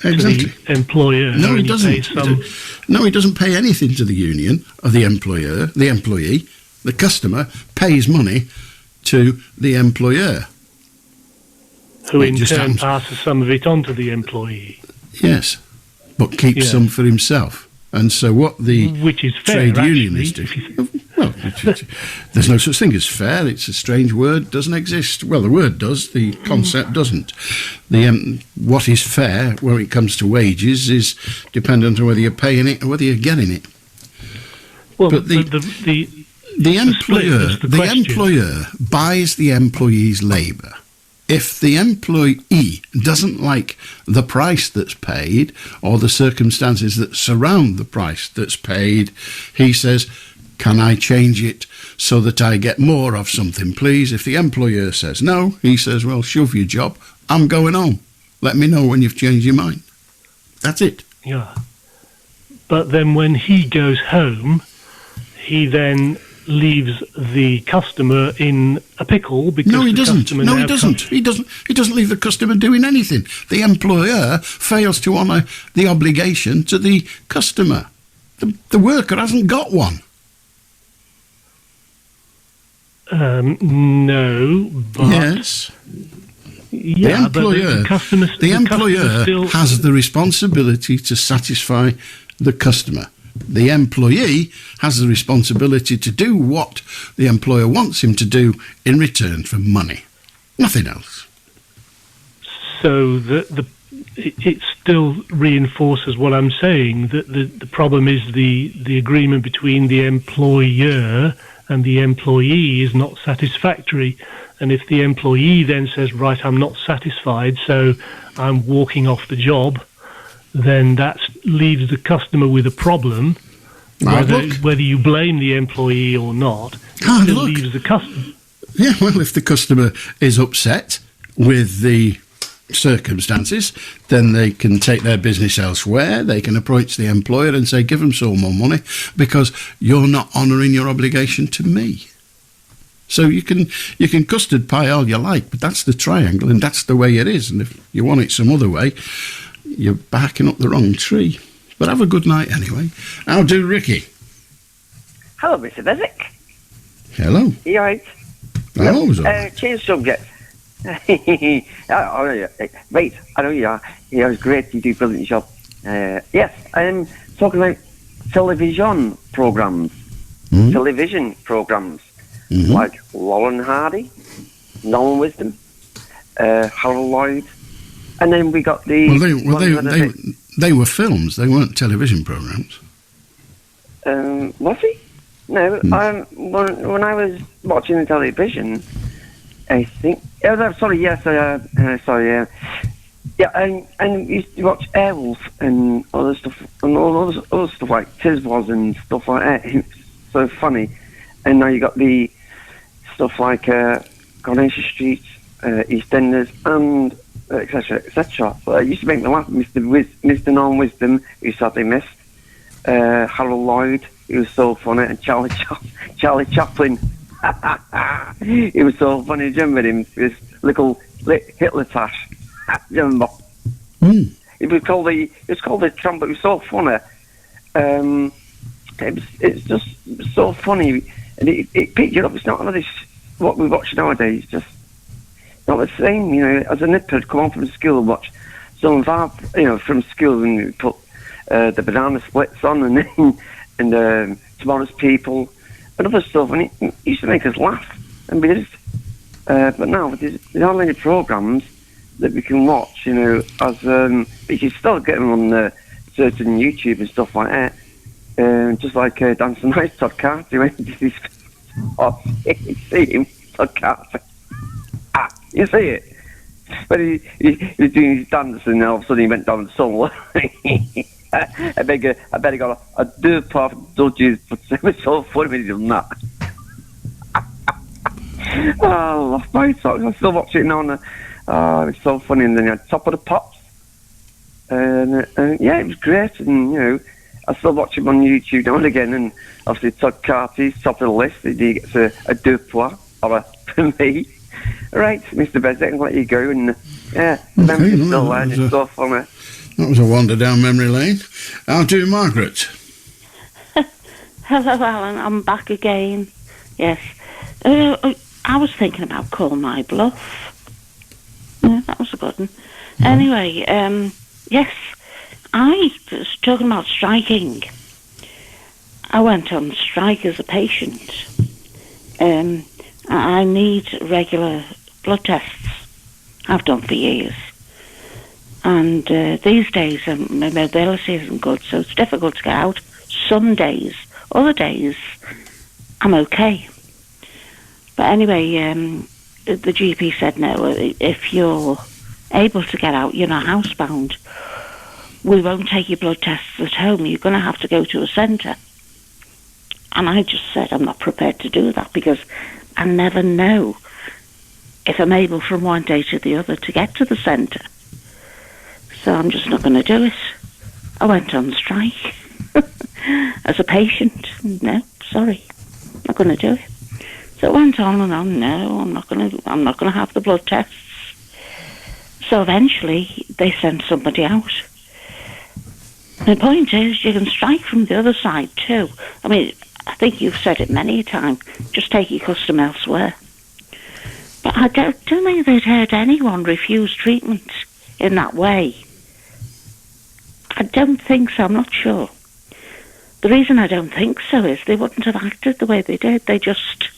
employer. No, he and doesn't. pays some. No, he doesn't pay anything to the union or the employer. The employee, the customer, pays money to the employer. Who in turn passes some of it on to the employee. Yes, but keeps some for himself. And so what the Which is fair, trade union is doing... Well, there's no such thing as fair. It's a strange word. Doesn't exist. Well, the word does. The concept doesn't. What is fair when it comes to wages is dependent on whether you're paying it or whether you're getting it. Well, but the employer buys the employee's labour. If the employee doesn't like the price that's paid or the circumstances that surround the price that's paid, he says, can I change it so that I get more of something, please? If the employer says no, he says, well, shove your job. I'm going home. Let me know when you've changed your mind. That's it. Yeah. But then when he goes home, he then leaves the customer in a pickle because no, he doesn't. He doesn't leave the customer doing anything. The employer fails to honour the obligation to the customer. The worker hasn't got one. No, but yes. Yeah, the employer still has the responsibility to satisfy the customer. The employee has the responsibility to do what the employer wants him to do in return for money. Nothing else. So it still reinforces what I'm saying, that the problem is the agreement between the employer and the employee is not satisfactory. And if the employee then says, right, I'm not satisfied, so I'm walking off the job, then that leaves the customer with a problem, whether you blame the employee or not. It still leaves the customer. Yeah, well, if the customer is upset with the circumstances, then they can take their business elsewhere. They can approach the employer and say, give them some more money because you're not honouring your obligation to me. So you can custard pie all you like, but that's the triangle and that's the way it is. And if you want it some other way, you're backing up the wrong tree. But have a good night anyway. How do Ricky? Hello, Mr. Beswick. Hello. You all right? Hello. Change subject. Right, I know you are. Yeah, it was great. You do a brilliant job. Yes, I'm talking about television programs. Television programs like Laurel and Hardy, Nolan Wisdom, Harold Lloyd, and then we got the. They were films. They weren't television programs. Was he? No. When I was watching the television, I think. Sorry. Yes. Sorry. Yeah. And we used to watch Airwolf and other stuff, and all other stuff like Tiswas and stuff like that. It's so funny. And now you got the stuff like Coronation Street, EastEnders, and etc. So it used to make me laugh. Mr. Non-Wisdom, who sadly missed. Harold Lloyd, he was so funny, and Charlie Chaplin. He was so funny. Do you remember him? This little Hitler tash. Do you remember? It was called the Trump. It was so funny. It's just so funny, and it picked you up. It's not like this what we watch nowadays. Just not the same. You know, as a nipper, come home from school and watch some of our, from school, and we put the banana splits on and Tomorrow's People, and other stuff, and it used to make us laugh, and we did it. But now there's not many programmes that we can watch, you know, as but you still get them on certain YouTube and stuff like that. Just like Dancing Nice Todd Carter, when he did his you see him, Todd Carter. You see it? But he was doing his dance, and all of a sudden he went down the soul. I better got a dirt part of dodges, but it was so funny when he done that. Oh, I still watch it now, and it's so funny. And then you had Top of the Pops, and yeah, it was great. And you know, I still watch him on YouTube now and again. And obviously, Todd Carty's top of the list. He gets a deux pois or a for me. Right, Mr. Beswick, I'll let you go. And yeah, memories still there and stuff on it. That was a wander down memory lane. I'll do Margaret. Hello, Alan. I'm back again. Yes. I was thinking about Call My Bluff. Yeah, that was a good one. Anyway, yes, I was talking about striking. I went on strike as a patient. I need regular blood tests. I've done for years. And these days, my mobility isn't good, so it's difficult to get out. Some days, other days, I'm okay. But anyway, the GP said, no, if you're able to get out, you're not housebound. We won't take your blood tests at home. You're going to have to go to a centre. And I just said, I'm not prepared to do that because I never know if I'm able from one day to the other to get to the centre. So I'm just not going to do it. I went on strike as a patient. No, sorry, not going to do it. So it went on and on. No, I'm not going to have the blood tests. So eventually they sent somebody out. The point is, you can strike from the other side too. I mean, I think you've said it many a time. Just take your custom elsewhere. But I don't think they'd heard anyone refuse treatment in that way. I don't think so. I'm not sure. The reason I don't think so is they wouldn't have acted the way they did. They just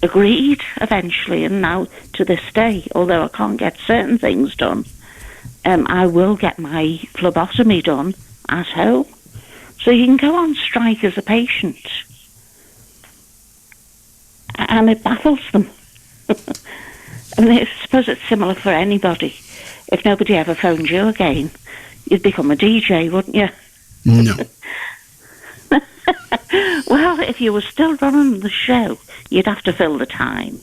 agreed eventually, and now to this day, although I can't get certain things done, I will get my phlebotomy done at home. So you can go on strike as a patient. And it baffles them. I mean, I suppose it's similar for anybody. If nobody ever phoned you again, you'd become a DJ, wouldn't you? No. Well, if you were still running the show, you'd have to fill the time.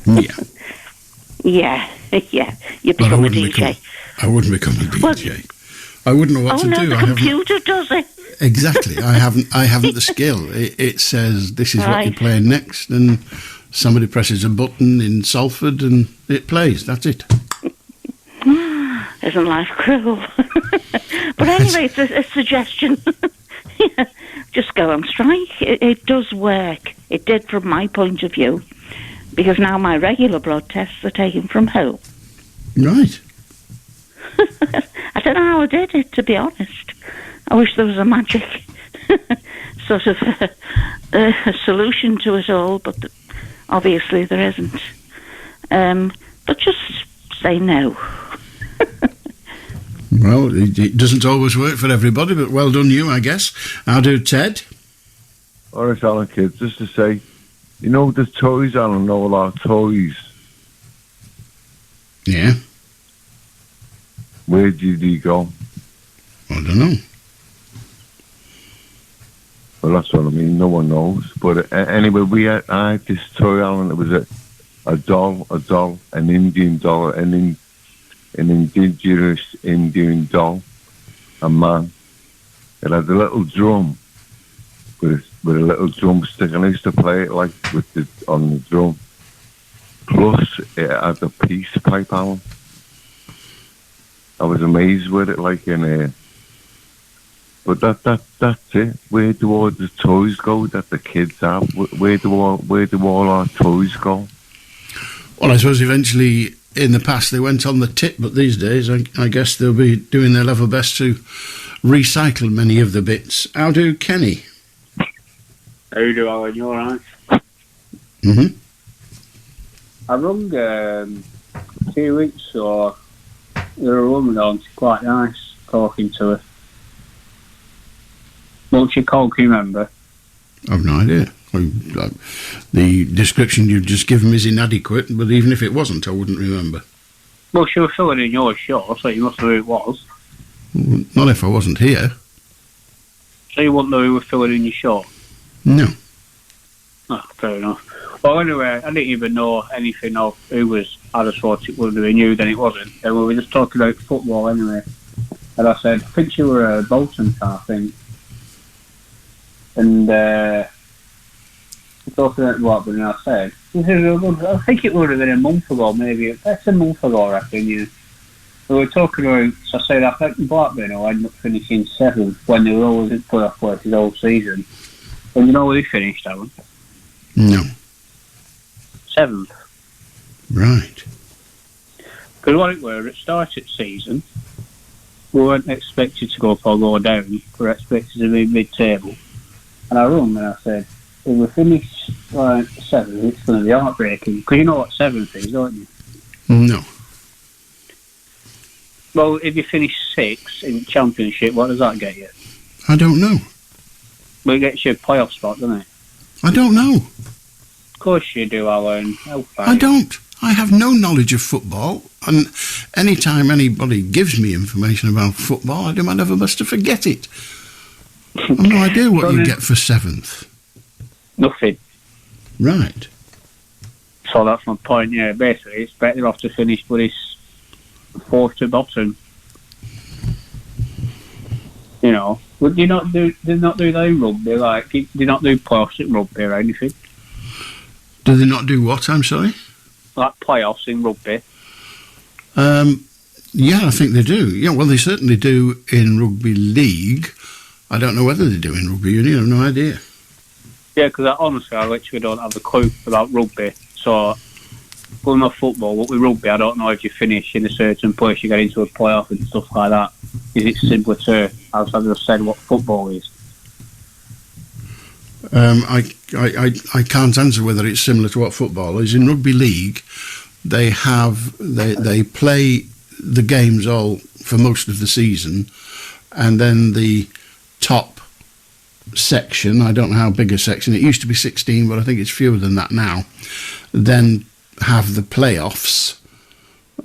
Yeah. yeah. You'd become a DJ. I wouldn't become a DJ. I wouldn't know what to do. The computer does it. Exactly. I haven't the skill. It says this is what you're playing next, and somebody presses a button in Salford and it plays. That's it. Isn't life cruel? But anyway, it's a suggestion. Just go on strike. It does work. It did from my point of view, because now my regular blood tests are taken from home. Right. I don't know how I did it, to be honest. I wish there was a magic sort of a solution to it all, but obviously there isn't. But just say no. Well, it doesn't always work for everybody, but well done you, I guess. I'll do Ted. All right, Alan, kids, just to say, you know the toys, Alan, all our toys. Yeah. Where did he go? I don't know. Well, that's what I mean. No one knows. But anyway, I had this toy, Alan. It was a doll, an Indian doll, an indigenous Indian doll, a man. It had a little drum with a little drumstick, and I used to play it like on the drum. Plus, it had a peace pipe, Alan. I was amazed with it, like in a. But that's it. Where do all the toys go that the kids have? Where do all our toys go? Well, I suppose eventually, in the past, they went on the tip, but these days, I guess they'll be doing their level best to recycle many of the bits. How do Kenny? How you doing, Alan? You alright? Mm-hmm. I rung 2 weeks ago. There was a woman on, she's quite nice, talking to her. What's she called, can you remember? I've no idea. The description you've just given me is inadequate, but even if it wasn't, I wouldn't remember. Well, she was filling in your shot, so you must know who it was. Not if I wasn't here. So you wouldn't know who was filling in your shot? No. Oh, fair enough. Well, anyway, I didn't even know anything of who was. I just thought it would have been you, then it wasn't. And we were just talking about football anyway. And I said, I think you were a Bolton fan, I think. And talking about what, and I said, I think it would have been a month ago, maybe. That's a month ago, I reckon. We were talking about, so I said, I think Blackburn will end up finishing 7th when they were always in playoff places all season. And you know where they finished, Alan? No. 7th. Right. Because what it were, at start of season, we weren't expected to go up or go down. We were expected to be mid-table. And I rung and I said, if we finish 7th, it's going to be heartbreaking. Because you know what 7th is, don't you? No. Well, if you finish 6th in Championship, what does that get you? I don't know. Well, it gets you a playoff spot, doesn't it? I don't know. Of course you do, Alan. I don't. I have no knowledge of football, and any time anybody gives me information about football, I never must have forget it. I've no idea what you get for 7th. Nothing. Right. So that's my point, yeah. Basically, it's better off to finish with this 4th to bottom. You know, would you not do that in rugby? Like, do you not do playoffs in rugby or anything? Do they not do what, I'm sorry? Like playoffs in rugby? Yeah, I think they do. Yeah, well, they certainly do in rugby league. I don't know whether they do in rugby union. I have no idea. Yeah, because honestly, I literally don't have a clue about rugby. So, going off football, but with rugby, I don't know if you finish in a certain place, you get into a playoff and stuff like that. Is it similar to, as I just said, what football is? I can't answer whether it's similar to what football is. In rugby league, they play the games all for most of the season, and then the top section, I don't know how big a section, it used to be 16, but I think it's fewer than that now, then have the playoffs,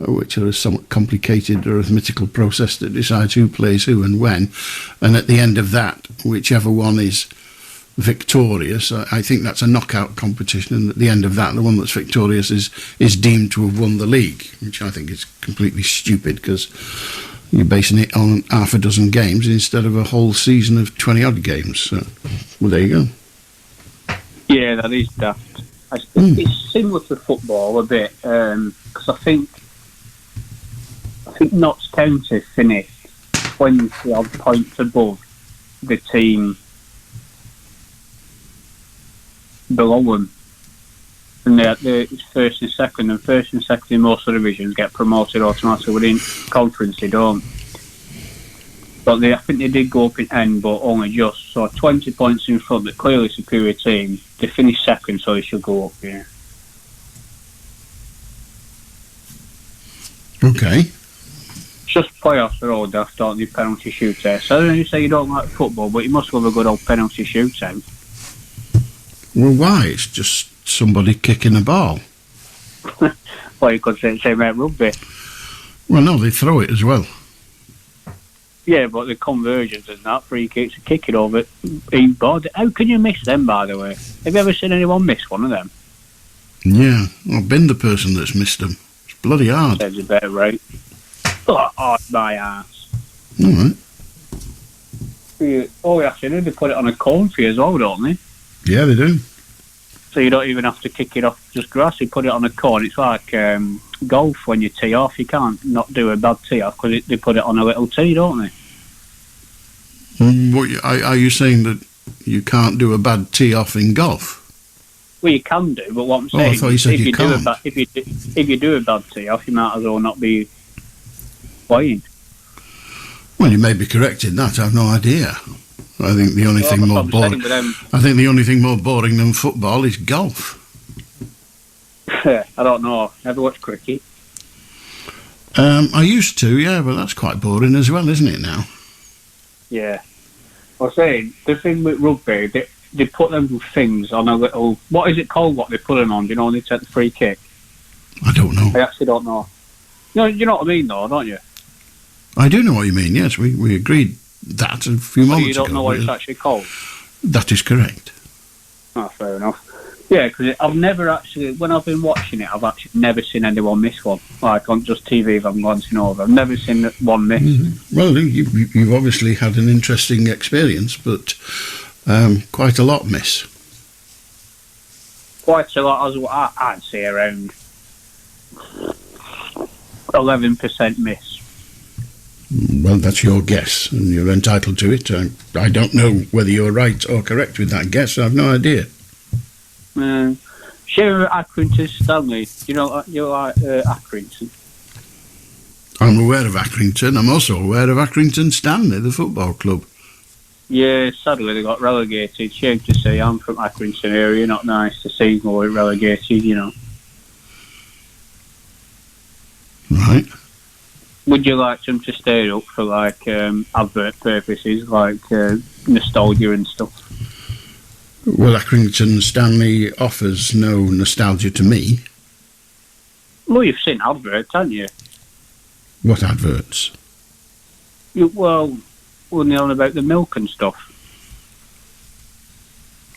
which are a somewhat complicated arithmetical process that decides who plays who and when, and at the end of that, whichever one is victorious, I think that's a knockout competition, and at the end of that, the one that's victorious is deemed to have won the league, which I think is completely stupid, because you're basing it on half a dozen games instead of a whole season of 20-odd games. So, well, there you go. Yeah, that is daft. It's similar to football a bit, because I think Notts County finished 20-odd points above the team below them. And they're first and second in most of the divisions get promoted automatically within conference, they don't. But I think they did go up in end, but only just. So 20 points in front, but clearly superior team. They finished second, so they should go up, yeah. Okay. Just playoffs are all daft, don't they? Penalty shootout. So I know you say you don't like football, but you must have a good old penalty shootout. Well, why? It's just somebody kicking a ball. Well, you could say about rugby. Well, no, they throw it as well. Yeah, but the conversions and that, free kicks, kicking over each board. How can you miss them, by the way? Have you ever seen anyone miss one of them? Yeah, I've been the person that's missed them. It's bloody hard. Sounds a better right. Oh, hard my ass. All right. Oh, actually, they put it on a cone for you as well, don't they? Yeah, they do. So you don't even have to kick it off just grass. You put it on a cone. It's like golf when you tee off. You can't not do a bad tee off because they put it on a little tee, don't they? What, are you saying that you can't do a bad tee off in golf? Well, you can do, but what I'm saying I thought you said you can't. If you do a bad tee off, you might as well not be playing. Well, you may be correct in that. I have no idea. I think the only thing that's more what I'm saying boring. with them. I think the only thing more boring than football is golf. I don't know. Never watched cricket. I used to, yeah, but that's quite boring as well, isn't it now? Yeah. I was saying, the thing with rugby, they put them things on a little... What is it called, what they put them on? Do you know when they take the free kick? I don't know. I actually don't know. No, you know what I mean, though, don't you? I do know what you mean, yes. We agreed that a few So moments ago. you don't know what it's actually called? That is correct. Oh, fair enough. Yeah, because I've never actually... When I've been watching it, I've actually never seen anyone miss one. Like, on just TV, if I'm glancing over. I've never seen one miss. Mm-hmm. Well, you've obviously had an interesting experience, but quite a lot miss. Quite a lot, I'd say around 11% miss. Well, that's your guess, and you're entitled to it. I don't know whether you're right or correct with that guess. I've no idea. Sheila Accrington Stanley. You know Accrington? I'm aware of Accrington. I'm also aware of Accrington Stanley, the football club. Yeah, sadly they got relegated. Shame to say, I'm from Accrington area. Not nice to see them all relegated, you know. Right. Would you like them to stay up for like advert purposes, like nostalgia and stuff? Well, Accrington Stanley offers no nostalgia to me. Well, you've seen adverts, haven't you? What adverts? Well, when they're on about the milk and stuff.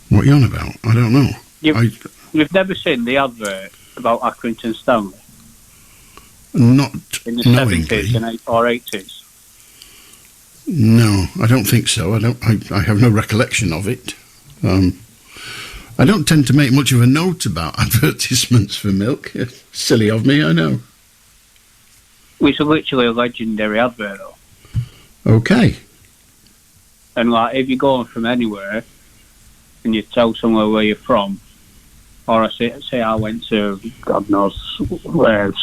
What are you on about? I don't know. You've never seen the advert about Accrington Stanley? Not in the knowingly. 70s or 80s? No, I don't think so. I have no recollection of it. I don't tend to make much of a note about advertisements for milk. Silly of me, I know. It's literally a legendary advert, though. Okay. And like, if you're going from anywhere and you tell somewhere where you're from, or I say I went to, God knows,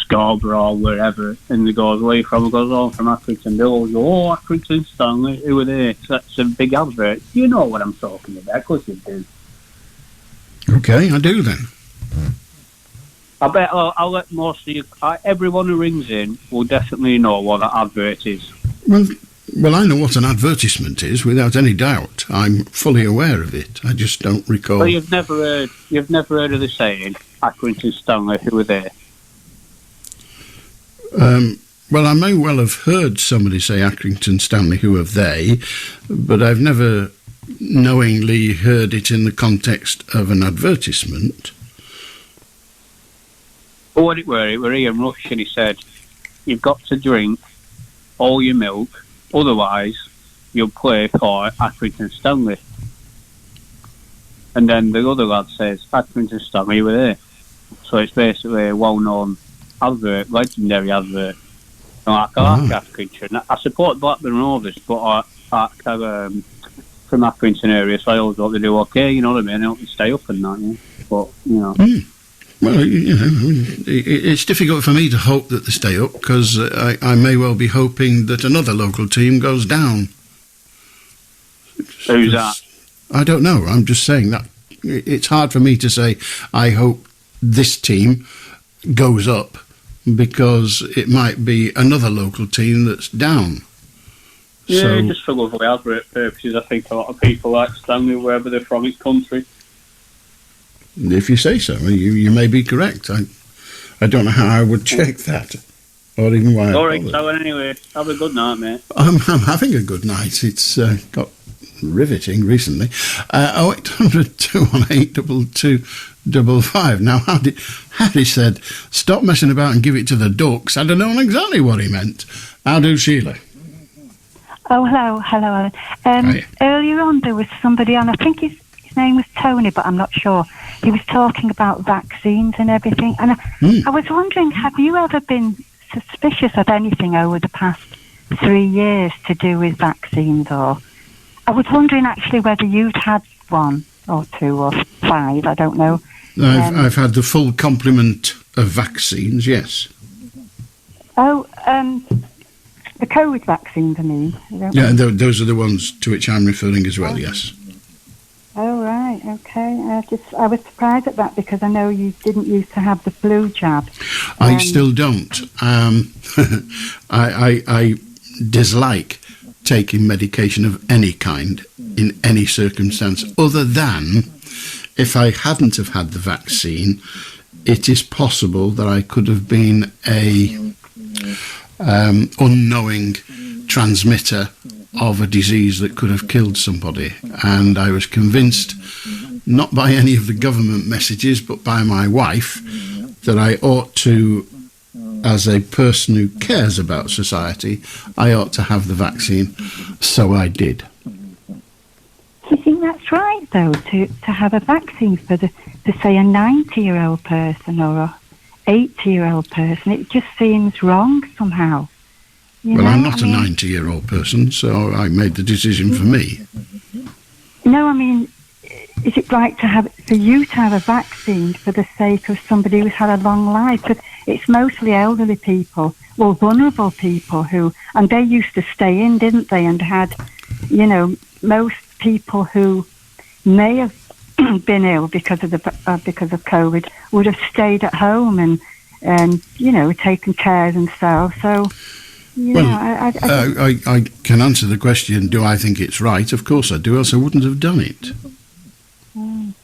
Scarborough or wherever, and they goes, where you from? I goes, oh, I'm from Accrington. They always go, oh, Accrington Stanley, who are they? That's a big advert. You know what I'm talking about, of course you do. Okay, I do then. I bet I'll let most of you, everyone who rings in will definitely know what that advert is. Well, I know what an advertisement is, without any doubt. I'm fully aware of it. I just don't recall. Well, you've never heard of the saying, Accrington Stanley, who were there? Well, I may well have heard somebody say Accrington Stanley, who are they, but I've never knowingly heard it in the context of an advertisement. Well, what it were Ian Rush, and he said, you've got to drink all your milk, otherwise you'll play for Accrington Stanley. And then the other lad says, Accrington Stanley, you were there. So it's basically a well-known advert, legendary advert. And like Accrington. I support Blackburn Rovers, but I'm from Accrington area, so I always hope they do okay, you know what I mean? I hope they stay up and that, yeah. But, you know. Well, you know, it's difficult for me to hope that they stay up, because I may well be hoping that another local team goes down. Who's that? I don't know. I'm just saying that it's hard for me to say I hope this team goes up, because it might be another local team that's down. Yeah, So, just for lovely advert purposes, I think a lot of people like Stanley, wherever they're from, it's country. if you say so, you may be correct. I don't know how I would check that, or even why. All right, so anyway, have a good night, mate. I'm having a good night. It's got riveting recently. 0800 218 2255. Now, Harry said, stop messing about and give it to the ducks. I don't know exactly what he meant. How do, Sheila? Oh, hello, Alan. Earlier on, there was somebody on, I think his name was Tony, but I'm not sure. He was talking about vaccines and everything. And I was wondering, have you ever been suspicious of anything over the past 3 years to do with vaccines? Or I was wondering actually whether you'd had 1 or 2 or 5, I don't know. I've had the full complement of vaccines, yes. Oh, the COVID vaccines, I mean. Yeah, and those are the ones to which I'm referring as well, yes. Oh, right, okay. I was surprised at that because I know you didn't used to have the flu jab. I still don't. I dislike taking medication of any kind in any circumstance other than if I hadn't have had the vaccine, it is possible that I could have been a unknowing transmitter of a disease that could have killed somebody. And I was convinced, not by any of the government messages, but by my wife, that I ought to, as a person who cares about society, I ought to have the vaccine. So I did. Do you think that's right, though, to have a vaccine for say, a 90-year-old person or a 80-year-old person? It just seems wrong somehow. Well, I'm not a 90-year-old person, so I made the decision for me. No, I mean, is it right for you to have a vaccine for the sake of somebody who's had a long life? Because it's mostly elderly people, well, vulnerable people and they used to stay in, didn't they? And had, most people who may have been ill because of COVID would have stayed at home and taken care of themselves. So. I can answer the question, do I think it's right? Of course I do, else I wouldn't have done it. When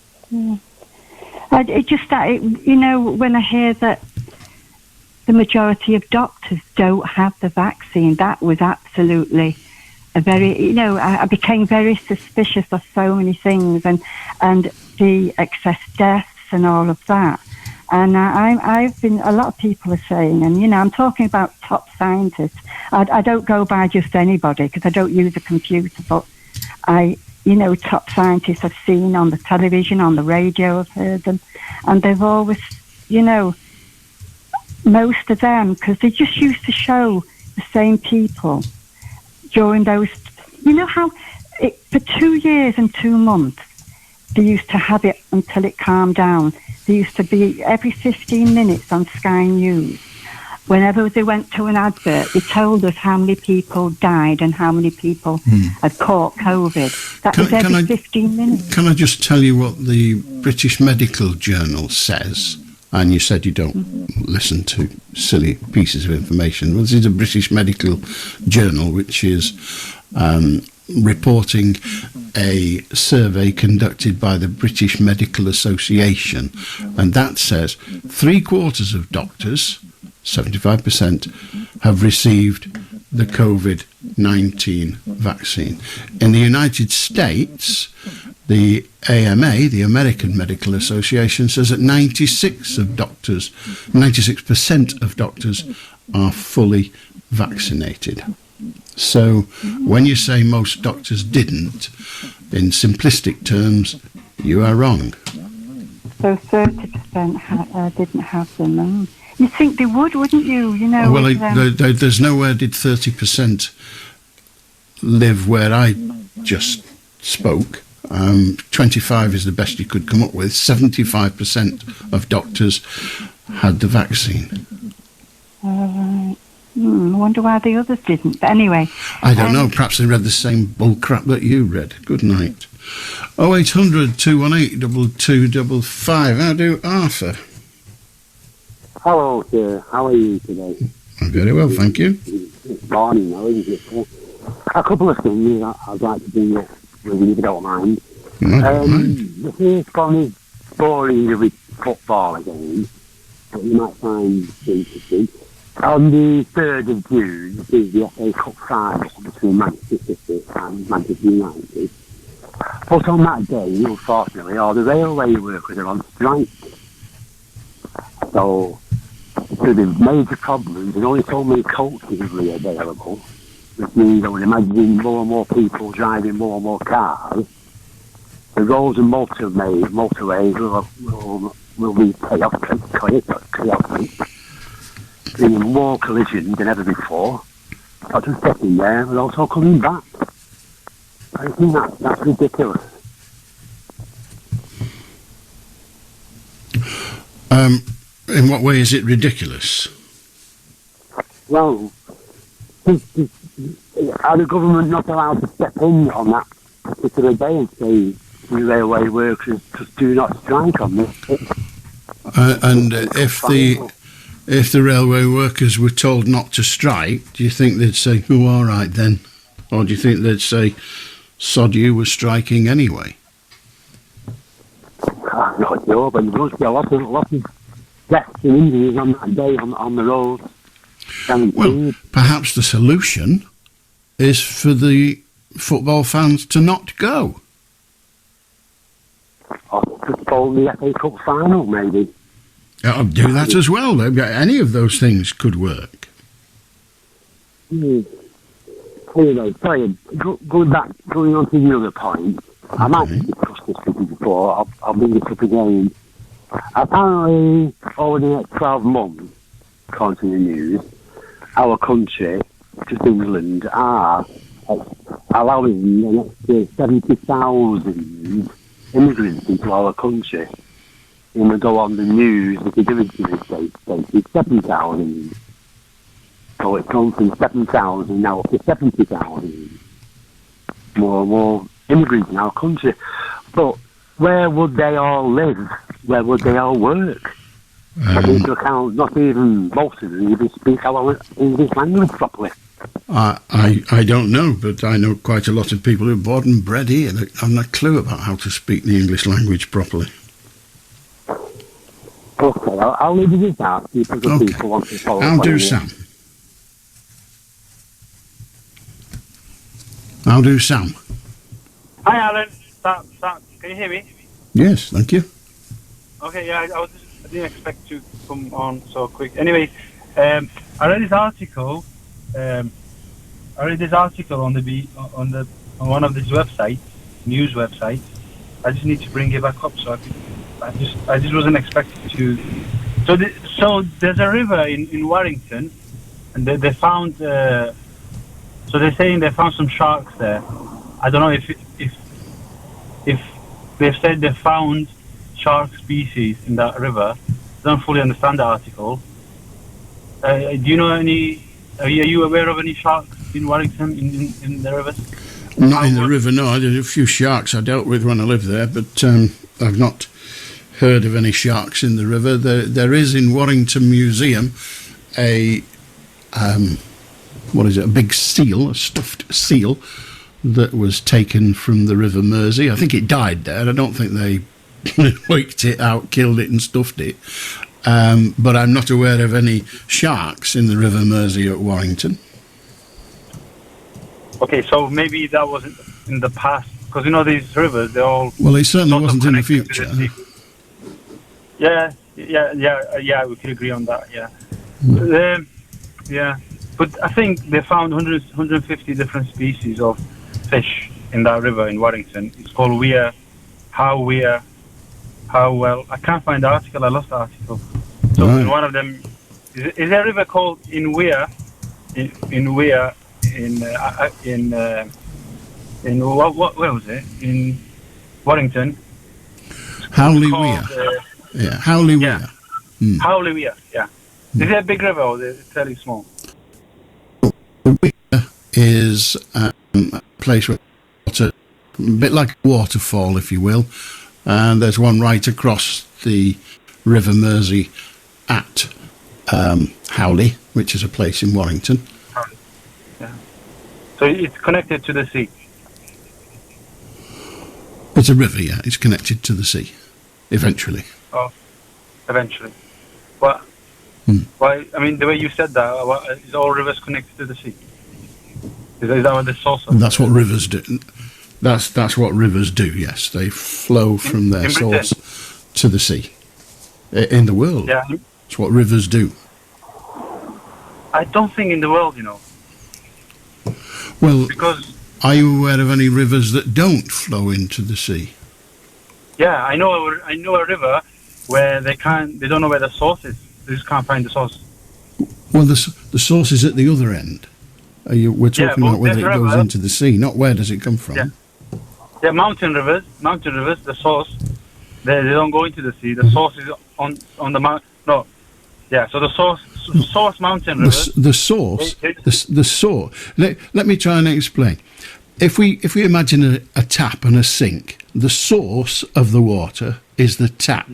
I hear that the majority of doctors don't have the vaccine, that was absolutely a very, I became very suspicious of so many things and the excess deaths and all of that. And a lot of people are saying, and I'm talking about top scientists. I don't go by just anybody because I don't use a computer, but top scientists I've seen on the television, on the radio, I've heard them, and they've always, most of them, because they just used to show the same people during those, how for 2 years and 2 months, they used to have it until it calmed down. They used to be every 15 minutes on Sky News. Whenever they went to an advert, they told us how many people died and how many people had caught COVID. That was every 15 minutes. Can I just tell you what the British Medical Journal says? And you said you don't listen to silly pieces of information. Well, this is a British Medical Journal, which is reporting a survey conducted by the British Medical Association, and that says 3/4 of doctors, 75%, have received the COVID-19 vaccine. In the United States, the AMA, the American Medical Association, says that 96% of doctors are fully vaccinated. So when you say most doctors didn't, in simplistic terms, you are wrong. So 30% didn't have them. You'd think they would, wouldn't you? Well, there's nowhere did 30% live where I just spoke. 25 is the best you could come up with. 75% of doctors had the vaccine. I wonder why the others didn't. But anyway. I don't know. Perhaps they read the same bull crap that you read. Good night. 0800 218 2255. How do Arthur? Hello, sir. How are you today? I'm very well, thank you. It's morning now, isn't it? A couple of things I'd like to bring up with you, if you don't mind. The first one is boring with football again, but you might find interesting. On the 3rd of June, this is the FA Cup final between Manchester City and Manchester United. But on that day, unfortunately, all the railway workers are on strike. So there's been major problems and only so many coaches are available, which means I would imagine more and more people driving more and more cars. The roads and motorways will be chaotic. Bringing more collisions than ever before. Not just getting there, but also coming back. I think that's ridiculous. In what way is it ridiculous? Well, are the government not allowed to step in on that particular day and say the railway workers just do not strike on this? And if the railway workers were told not to strike, do you think they'd say, "Oh, all right then," or do you think they'd say, "Sod you, we're striking anyway"? I'm not sure, but there must be a lot of deaths and injuries on that day on the road. Well, perhaps the solution is for the football fans to not go. Or just call the FA Cup final, maybe. I'll do that as well. Any of those things could work. Anyway, sorry, going on to the other point, I might have discussed this with you before, I'll bring this up again. Apparently, over the next 12 months, according to the news, our country, just England, are allowing an extra 70,000 immigrants into our country. When we go on the news, if you do it to the States, it's 7,000. So it's gone from 7,000 now up to 70,000. More immigrants in our country. But where would they all live? Where would they all work? Take into account, not even most of them even speak our English language properly. I don't know, but I know quite a lot of people who are born and bred here that have no clue about how to speak the English language properly. Okay, I'll leave it at that because the people want to follow. I'll do Sam. I'll do Sam. Hi, Alan. Sam, can you hear me? Yes, thank you. Okay, yeah, I didn't expect to come on so quick. Anyway, I read this article. On one of these websites, news websites. I just need to bring it back up so I just wasn't expecting to. So there's a river in Warrington, and they found. So they're saying they found some sharks there. I don't know if they've said they found shark species in that river. I don't fully understand the article. Do you know any? Are you aware of any sharks in Warrington in the rivers? Not in the river, no. There's a few sharks I dealt with when I lived there, but I've not heard of any sharks in the river. There is in Warrington Museum a big seal, a stuffed seal that was taken from the River Mersey. I think it died there. I don't think they waked it out, killed it and stuffed it. But I'm not aware of any sharks in the River Mersey at Warrington. Okay, so maybe that wasn't in the past, because you know these rivers, they're all... Well, it certainly wasn't in the future. Yeah, we could agree on that, yeah. But I think they found 150 different species of fish in that river in Warrington. It's called Weir. How well... I can't find the article, I lost the article. So right. One of them... Is there a river called in Weir? In Weir... where was it? In Warrington. Howley Weir. Howley Weir. Howley Weir, yeah. Is it a big river or is it fairly small? The Weir is a place where water, a bit like a waterfall, if you will. And there's one right across the River Mersey at Howley, which is a place in Warrington. So it's connected to the sea? It's a river, yeah. It's connected to the sea, eventually. Oh, eventually. Well, why? I mean, the way you said that, is all rivers connected to the sea? Is that what the source of? That's what rivers do. That's what rivers do, yes. They flow from their source to the sea. In the world. Yeah. That's what rivers do. I don't think in the world, you know. Well, because are you aware of any rivers that don't flow into the sea? Yeah, I know a river where they don't know where the source is. They just can't find the source. Well, the source is at the other end. We're talking about whether it goes into the sea, not where does it come from. Yeah, mountain rivers, the source, they don't go into the sea. The source is on the mountain. No, yeah. So the source mountain rivers. The source. The source. Let me try and explain. If we imagine a tap and a sink, the source of the water is the tap.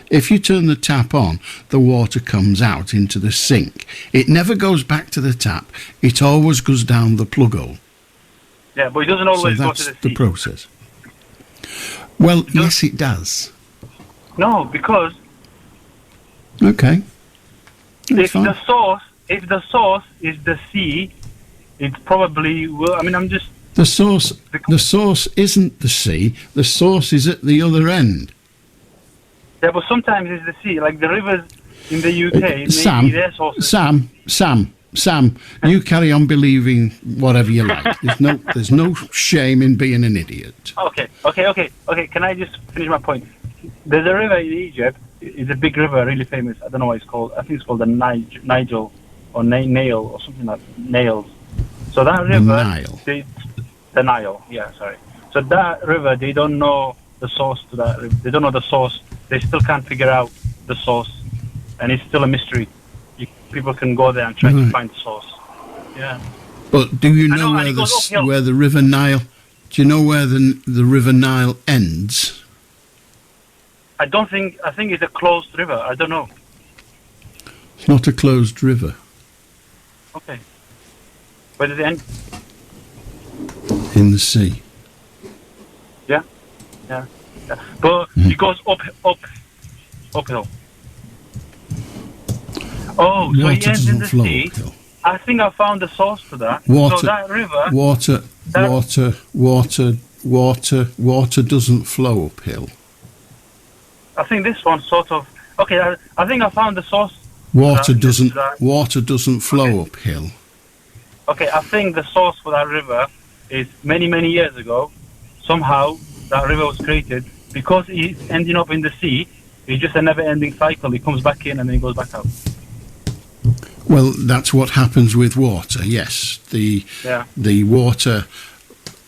If you turn the tap on, the water comes out into the sink. It never goes back to the tap. It always goes down the plug hole. Yeah, but it doesn't always so go that's to the sea. the process. Well, yes, it does. No, because Okay. if the source is the sea, it's probably will. I mean, I'm just The source isn't the sea. The source is at the other end. yeah, but sometimes it's the sea. Like the rivers in the UK, maybe their sources. Sam, you carry on believing whatever you like. There's no shame in being an idiot. Okay. Can I just finish my point? There's a river in Egypt. It's a big river, really famous. I don't know what it's called. I think it's called the Nigel or Nail or something like Nails. So that river, the Nile. Yeah, sorry. So that river, they don't know the source to that river. They don't know the source. They still can't figure out the source, and it's still a mystery. People can go there and try to find the source. Yeah. But do you know where the River Nile? Do you know where the River Nile ends? I think it's a closed river. I don't know. It's not a closed river. Okay. Where does it end? In the sea. Yeah. But it goes uphill. Oh, so it ends in the sea. Uphill. I think I found the source to that. Water, so that river. Water doesn't flow uphill. I think this one sort of. Okay, I think I found the source. Water doesn't flow uphill. Okay, I think the source for that river is many years ago. Somehow that river was created because it's ending up in the sea. It's just a never-ending cycle. It comes back in and then it goes back out. Well, that's what happens with water. Yes, the water,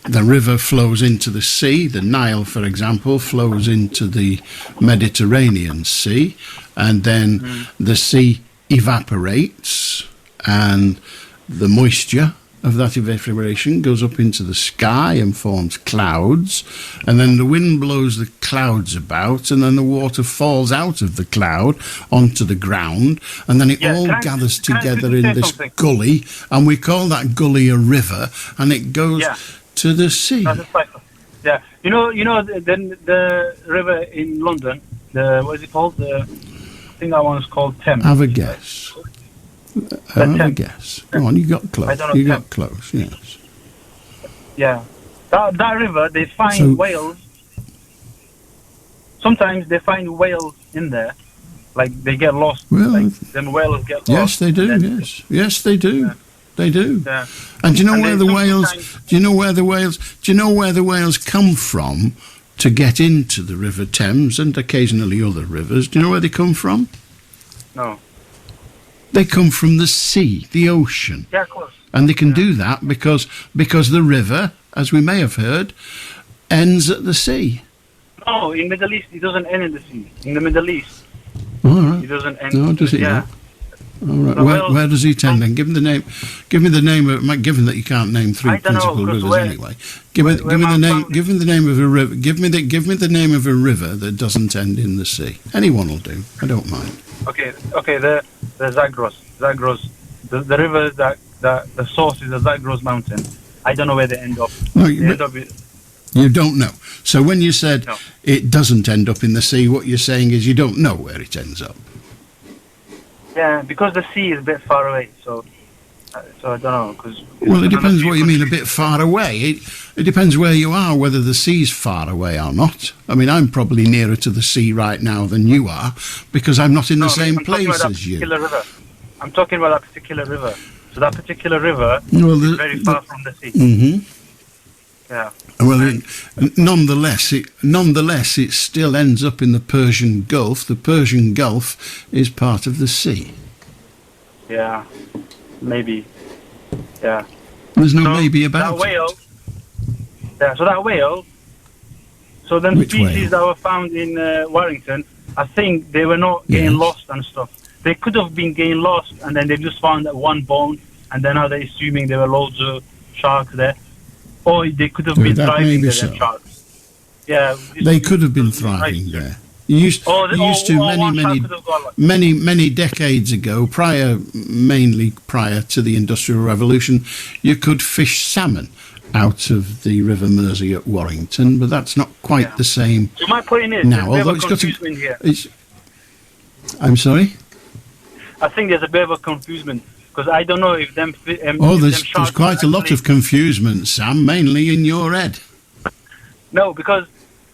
the river flows into the sea. The Nile, for example, flows into the Mediterranean Sea, and then the sea evaporates, and the moisture of that evaporation goes up into the sky and forms clouds, and then the wind blows the clouds about, and then the water falls out of the cloud onto the ground, and then it all gathers together in this gully, and we call that gully a river, and it goes to the sea. Yeah, you know the river in London, what is it called? I think that one's called Thames. Have a guess. Have a guess. Go on, you got close. You got close, yes. Yeah. That river, they find whales. Sometimes they find whales in there. Like, they get lost. Well, then whales get lost. Yes, they do, Yes, they do. Yeah. They do. Yeah. And do you know where the whales... Do you know where the whales come from to get into the River Thames and occasionally other rivers? Do you know where they come from? No. They come from the sea, the ocean. Yeah, of course. And they can do that because the river, as we may have heard, ends at the sea. No, in Middle East, it doesn't end in the sea. In the Middle East, all right. It doesn't end. No, does it? Yeah. All right. Where does it end then? Give me the name. Give me the name of. Given that you can't name three principal rivers anyway, give me the name. Give me the name of a river. Give me the name of a river that doesn't end in the sea. Anyone will do. I don't mind. Okay. The Zagros, the river that the source is the Zagros mountain. I don't know where they end up. No, you don't know. So when you said it doesn't end up in the sea, what you're saying is you don't know where it ends up. Yeah, because the sea is a bit far away, so I don't know. Well, it depends what you mean a bit far away. It depends where you are, whether the sea's far away or not. I mean, I'm probably nearer to the sea right now than you are, because I'm not in the same place as you. River. I'm talking about that particular river. So that particular river is very far from the sea. Mm-hmm. Yeah. Well, nonetheless, it still ends up in the Persian Gulf. The Persian Gulf is part of the sea. Yeah, maybe. Yeah. There's no maybe about that whale. Yeah, so that whale. So then Which species whale? that were found in Warrington, I think they were not getting lost and stuff. they could have been getting lost, and then they just found that one bone, and then now they're assuming there were loads of sharks there, or they could have been that may thriving be there. so. Sharks. Yeah, They could have been thriving there. Used to many decades ago, mainly prior to the Industrial Revolution, you could fish salmon out of the River Mersey at Warrington, but that's not quite the same So my point is, now. there's a Although bit of it's got confusement here. I'm sorry. I think there's a bit of a confusement because I don't know if them. There's quite a lot of confusement, Sam, mainly in your head. No, because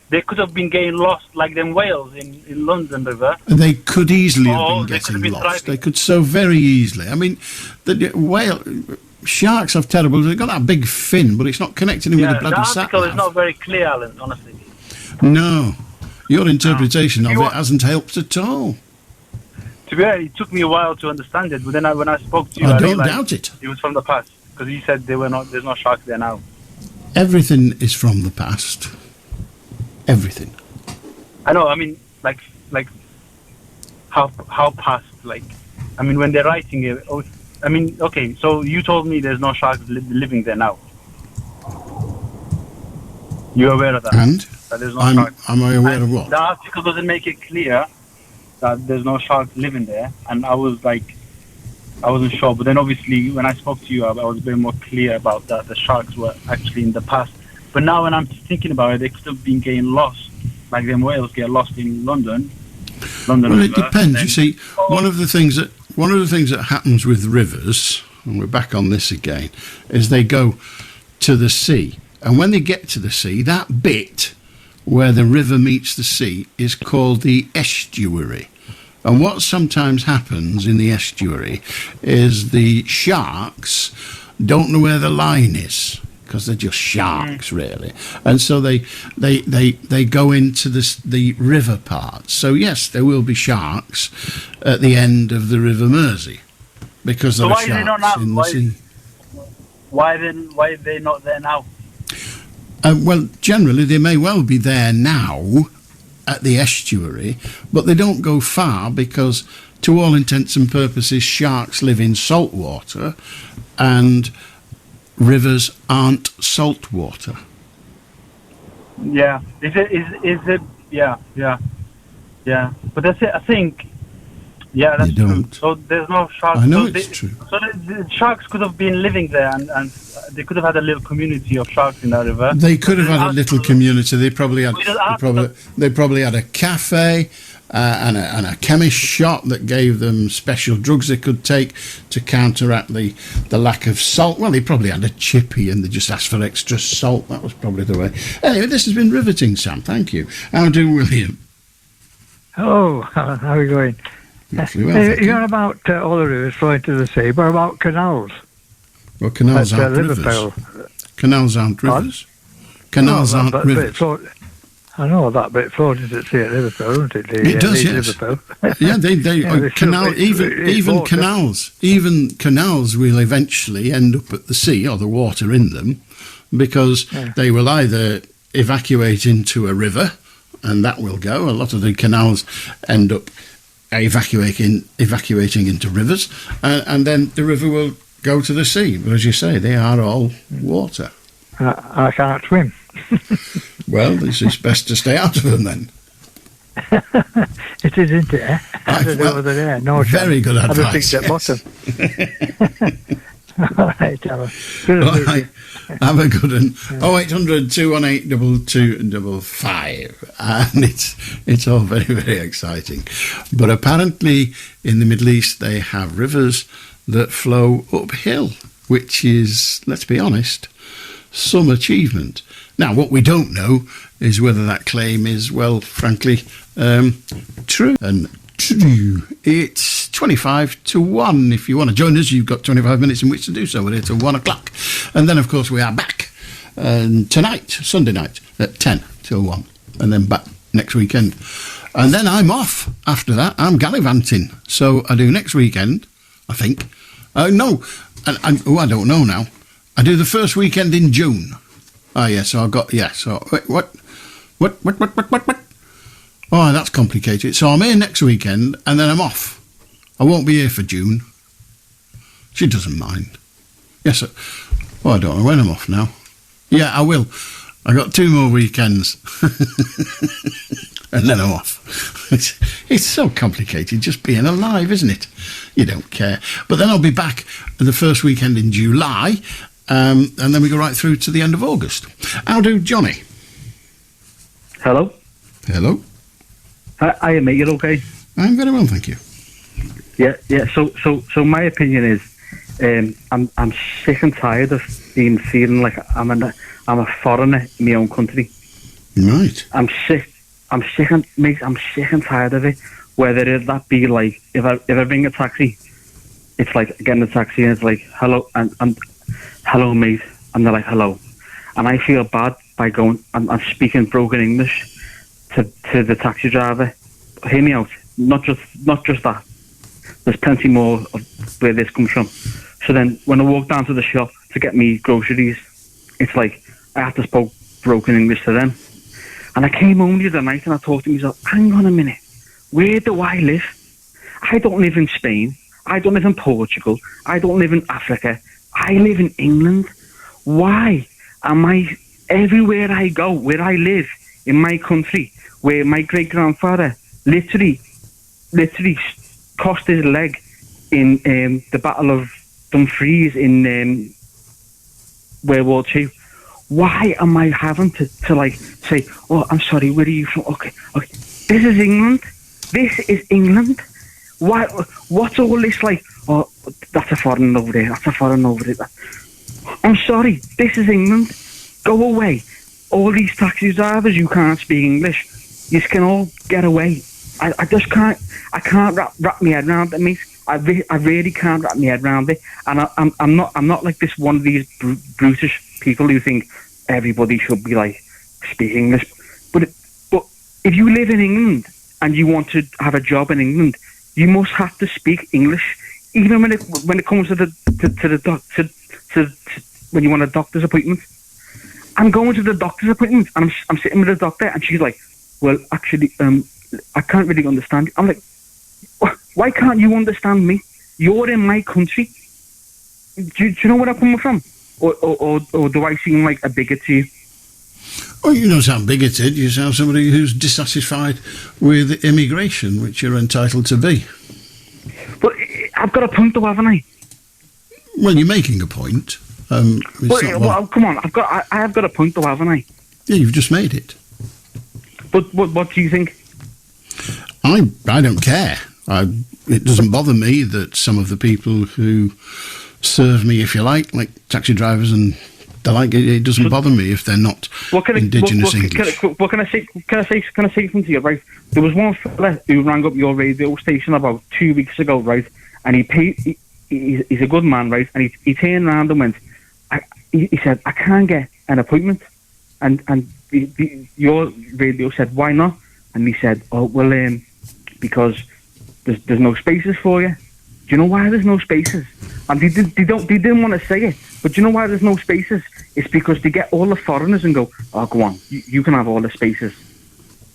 they could have been getting lost like them whales in London River. They could easily have been they could getting have been lost. thriving. They could so very easily. I mean, the sharks have terrible. They've got that big fin, but it's not connecting them with the bloody the sat article is nav. not very clear, Alan, honestly. No, your interpretation of it hasn't helped at all. To be honest, it took me a while to understand it, but then when I spoke to you, I don't realized doubt it. It was from the past because you said there's no sharks there now. Everything is from the past. Everything. I know. I mean, like how past? Like, I mean, when they're writing it. Oh, I mean, okay. So you told me there's no sharks living there now. You're aware of that? And that there's no sharks. am I aware of what? The article doesn't make it clear that there's no sharks living there, and I was like, I wasn't sure. But then obviously, when I spoke to you, I was a bit more clear about that. The sharks were actually in the past. But now when I'm thinking about it, they could have been getting lost, like them whales get lost in London. Well, River, it depends. You see, one of the things that happens with rivers, and we're back on this again, is they go to the sea, and when they get to the sea, that bit where the river meets the sea is called the estuary. And what sometimes happens in the estuary is the sharks don't know where the line is, because they're just sharks, really. And so they go into the river part. So, yes, there will be sharks at the end of the River Mersey, because there are sharks in the sea. Why are they not there now? Well, generally, they may well be there now at the estuary, but they don't go far because, to all intents and purposes, sharks live in salt water, and rivers aren't salt water. Yeah. Is it? Yeah. But that's it. I think. Yeah, that's true. So there's no sharks. I know it's true. So the sharks could have been living there, and they could have had a little community of sharks in that river. They could have had a little community. They probably had. They probably had a cafe and a chemist shop that gave them special drugs they could take to counteract the lack of salt. Well, they probably had a chippy and they just asked for extra salt. That was probably the way. Anyway, this has been riveting, Sam. Thank you. How do William? Hello, Alan. How are you going? You're on about all the rivers flowing to the sea, but about canals? Well, canals aren't rivers. Canals aren't rivers. Canals aren't rivers. I know that, but it flows into the sea at Liverpool, doesn't it? It does, yes. Liverpool. Yeah, even canals will eventually end up at the sea or the water in them, because they will either evacuate into a river, and that will go. A lot of the canals end up evacuating into rivers, and then the river will go to the sea. But as you say, they are all water. I can't swim. Well, it's best to stay out of them then. It is, isn't it? Over there. No very good advice. At bottom. All right, Alan. All right. Have a good one. 0800 218 2255. And it's all very, very exciting. But apparently in the Middle East they have rivers that flow uphill, which is, let's be honest, some achievement. Now, what we don't know is whether that claim is, well, frankly, true. And true. It's 25 to 1. If you want to join us, you've got 25 minutes in which to do so. We're here till 1 o'clock. And then, of course, we are back tonight, Sunday night, at 10 till 1. And then back next weekend. And then I'm off after that. I'm gallivanting. So I do next weekend, I think. No. I don't know now. I do the first weekend in June. Oh, yeah, so I've got... Yeah, so... What? Oh, that's complicated. So I'm here next weekend, and then I'm off I won't be here for June. She doesn't mind. Yes, oh, I don't know when I'm off now. Yeah, I will. I got 2 more weekends. And then I'm off. It's so complicated just being alive, isn't it? You don't care. But then I'll be back the first weekend in July, and then we go right through to the end of August. How do Johnny? Hello? Hello? Hi, mate, you're okay? I'm very well, thank you. Yeah. So my opinion is, I'm sick and tired of feeling like I'm a foreigner in my own country. Right. I'm sick and tired of it. Whether that be like if I ring a taxi, it's like getting a taxi and it's like hello and hello mate, and they're like hello, and I feel bad by going. I'm speaking broken English to the taxi driver. Hear me out. Not just that. There's plenty more of where this comes from. So then when I walk down to the shop to get me groceries, it's like I have to speak broken English to them. And I came home the other night and I thought to myself, hang on a minute, where do I live? I don't live in Spain. I don't live in Portugal. I don't live in Africa. I live in England. Why am I everywhere I go, where I live in my country, where my great-grandfather literally cost his leg in the Battle of Dumfries in World War II. Why am I having to like say, oh, I'm sorry, where are you from? Okay. This is England. This is England. Why? What's all this like? Oh, that's a foreign over there. That's a foreign over there. I'm sorry. This is England. Go away. All these taxi drivers, you can't speak English. You can all get away. I just can't. I can't wrap my head around it, mate. I really can't wrap my head around it. And I'm not like this one of these brutish people who think everybody should be like speak English. But if you live in England and you want to have a job in England, you must have to speak English, even when it comes to when you want a doctor's appointment. I'm going to the doctor's appointment and I'm sitting with the doctor and she's like, well, actually, I can't really understand you. I'm like, why can't you understand me? You're in my country. Do you know where I'm coming from? Or do I seem like a bigot to you? Oh, you don't sound bigoted. You sound somebody who's dissatisfied with immigration, which you're entitled to be. But I've got a point though, haven't I? Well, you're making a point. Well, come on. I have got a point though, haven't I? Yeah, you've just made it. But what do you think? I don't care. It doesn't bother me that some of the people who serve me, if you like taxi drivers and the like, it doesn't bother me if they're not indigenous English. What can I say? Can I say something to you, right? There was one fella who rang up your radio station about 2 weeks ago, right? And he's a good man, right? And he turned around and went, he said, I can't get an appointment. And your radio said, why not? And he said, oh, well, because there's no spaces for you. Do you know why there's no spaces? And they didn't want to say it, but do you know why there's no spaces? It's because they get all the foreigners and go, oh, go on, you can have all the spaces.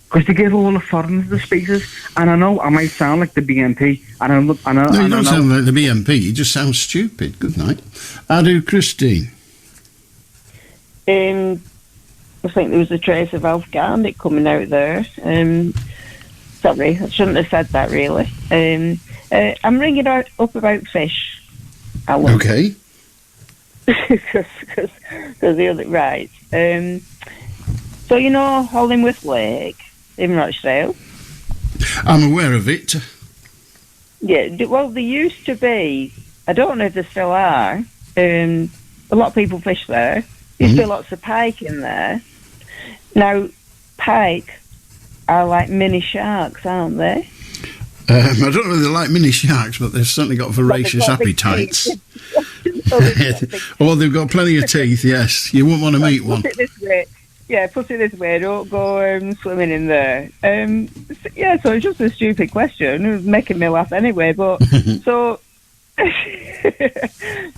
Because they give all the foreigners the spaces. And I know I might sound like the BNP. No, you don't sound like the BNP. You just sound stupid. Good night. How do Christine? I think there was a trace of Afghanic coming out there. Sorry, I shouldn't have said that, really. I'm ringing up about fish, Alan. Okay. Because the other... Right. So, you know Hollingsworth Lake in Rochdale? I'm aware of it. Yeah, well, there used to be... I don't know if there still are. A lot of people fish there. There's still lots of pike in there. Now, pike are like mini sharks, aren't they? I don't know if they're like mini sharks, but they've certainly got voracious appetites. Or they've got plenty of teeth, yes. You wouldn't want to meet one. Put it this way, don't go swimming in there. So it's just a stupid question. It was making me laugh anyway, but... so...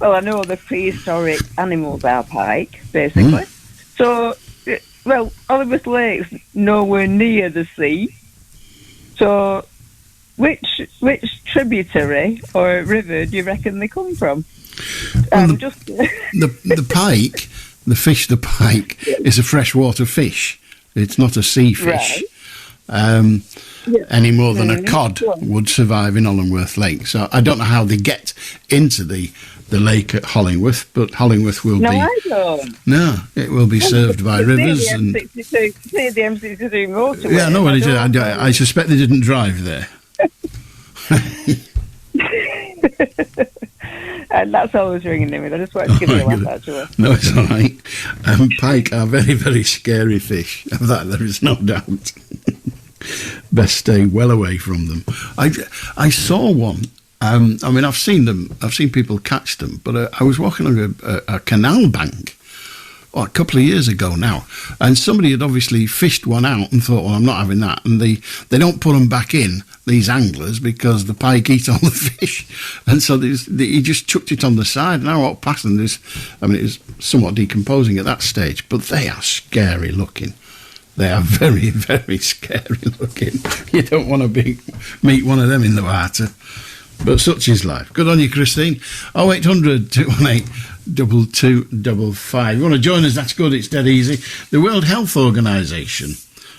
well, I know the prehistoric animals are pike, basically. So... Well, Hollingsworth Lake's nowhere near the sea. So, which tributary or river do you reckon they come from? Well, the pike, the pike, is a freshwater fish. It's not a sea fish. Right. Any more than a cod would survive in Hollingsworth Lake. So I don't know how they get into the lake at Hollingsworth, but Hollingsworth will be... I don't. No, it will be served by rivers. See the M62 motorway. Yeah, no, I suspect they didn't drive there. And that's always ringing in me. I just wanted to give you a laugh, actually. No, it's all right. Pike are very, very scary fish. Of that there is no doubt. Best stay well away from them. I saw one. I mean, I've seen them. I've seen people catch them. But I was walking along a canal bank a couple of years ago now, and somebody had obviously fished one out and thought, well, I'm not having that. And they don't put them back in, these anglers, because the pike eat all the fish. And so he just chucked it on the side. And I walked past and it was somewhat decomposing at that stage, but they are scary looking. They are very, very scary looking. You don't want to meet one of them in the water. But such is life. Good on you, Christine. 0800 218 2255. You want to join us? That's good. It's dead easy. The World Health Organisation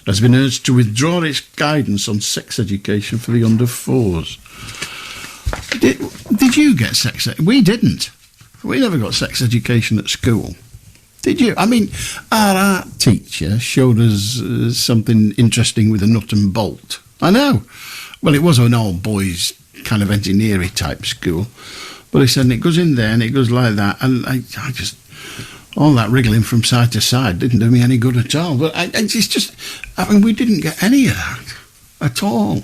has been urged to withdraw its guidance on sex education for the under 4s. Did you get sex? We didn't. We never got sex education at school. Did you? I mean, our art teacher showed us something interesting with a nut and bolt. I know. Well, it was an all boys kind of engineering type school, but he said, and it goes in there and it goes like that, and I just, all that wriggling from side to side didn't do me any good at all. But we didn't get any of that at all,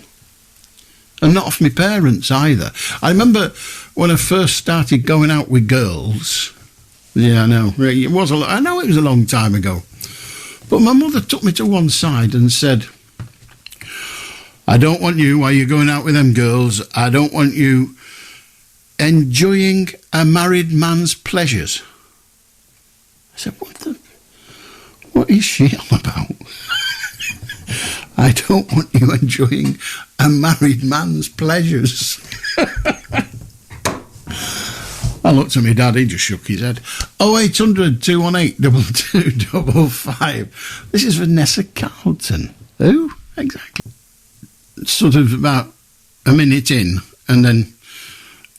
and not off my parents either. I remember when I first started going out with girls. Yeah, I know. I know it was a long time ago, but my mother took me to one side and said, I don't want you, while you're going out with them girls, I don't want you enjoying a married man's pleasures. I said, what is she on about? I don't want you enjoying a married man's pleasures. I looked at my dad, he just shook his head. 0800 218 2255. This is Vanessa Carlton. Who? Exactly. Sort of about a minute in, and then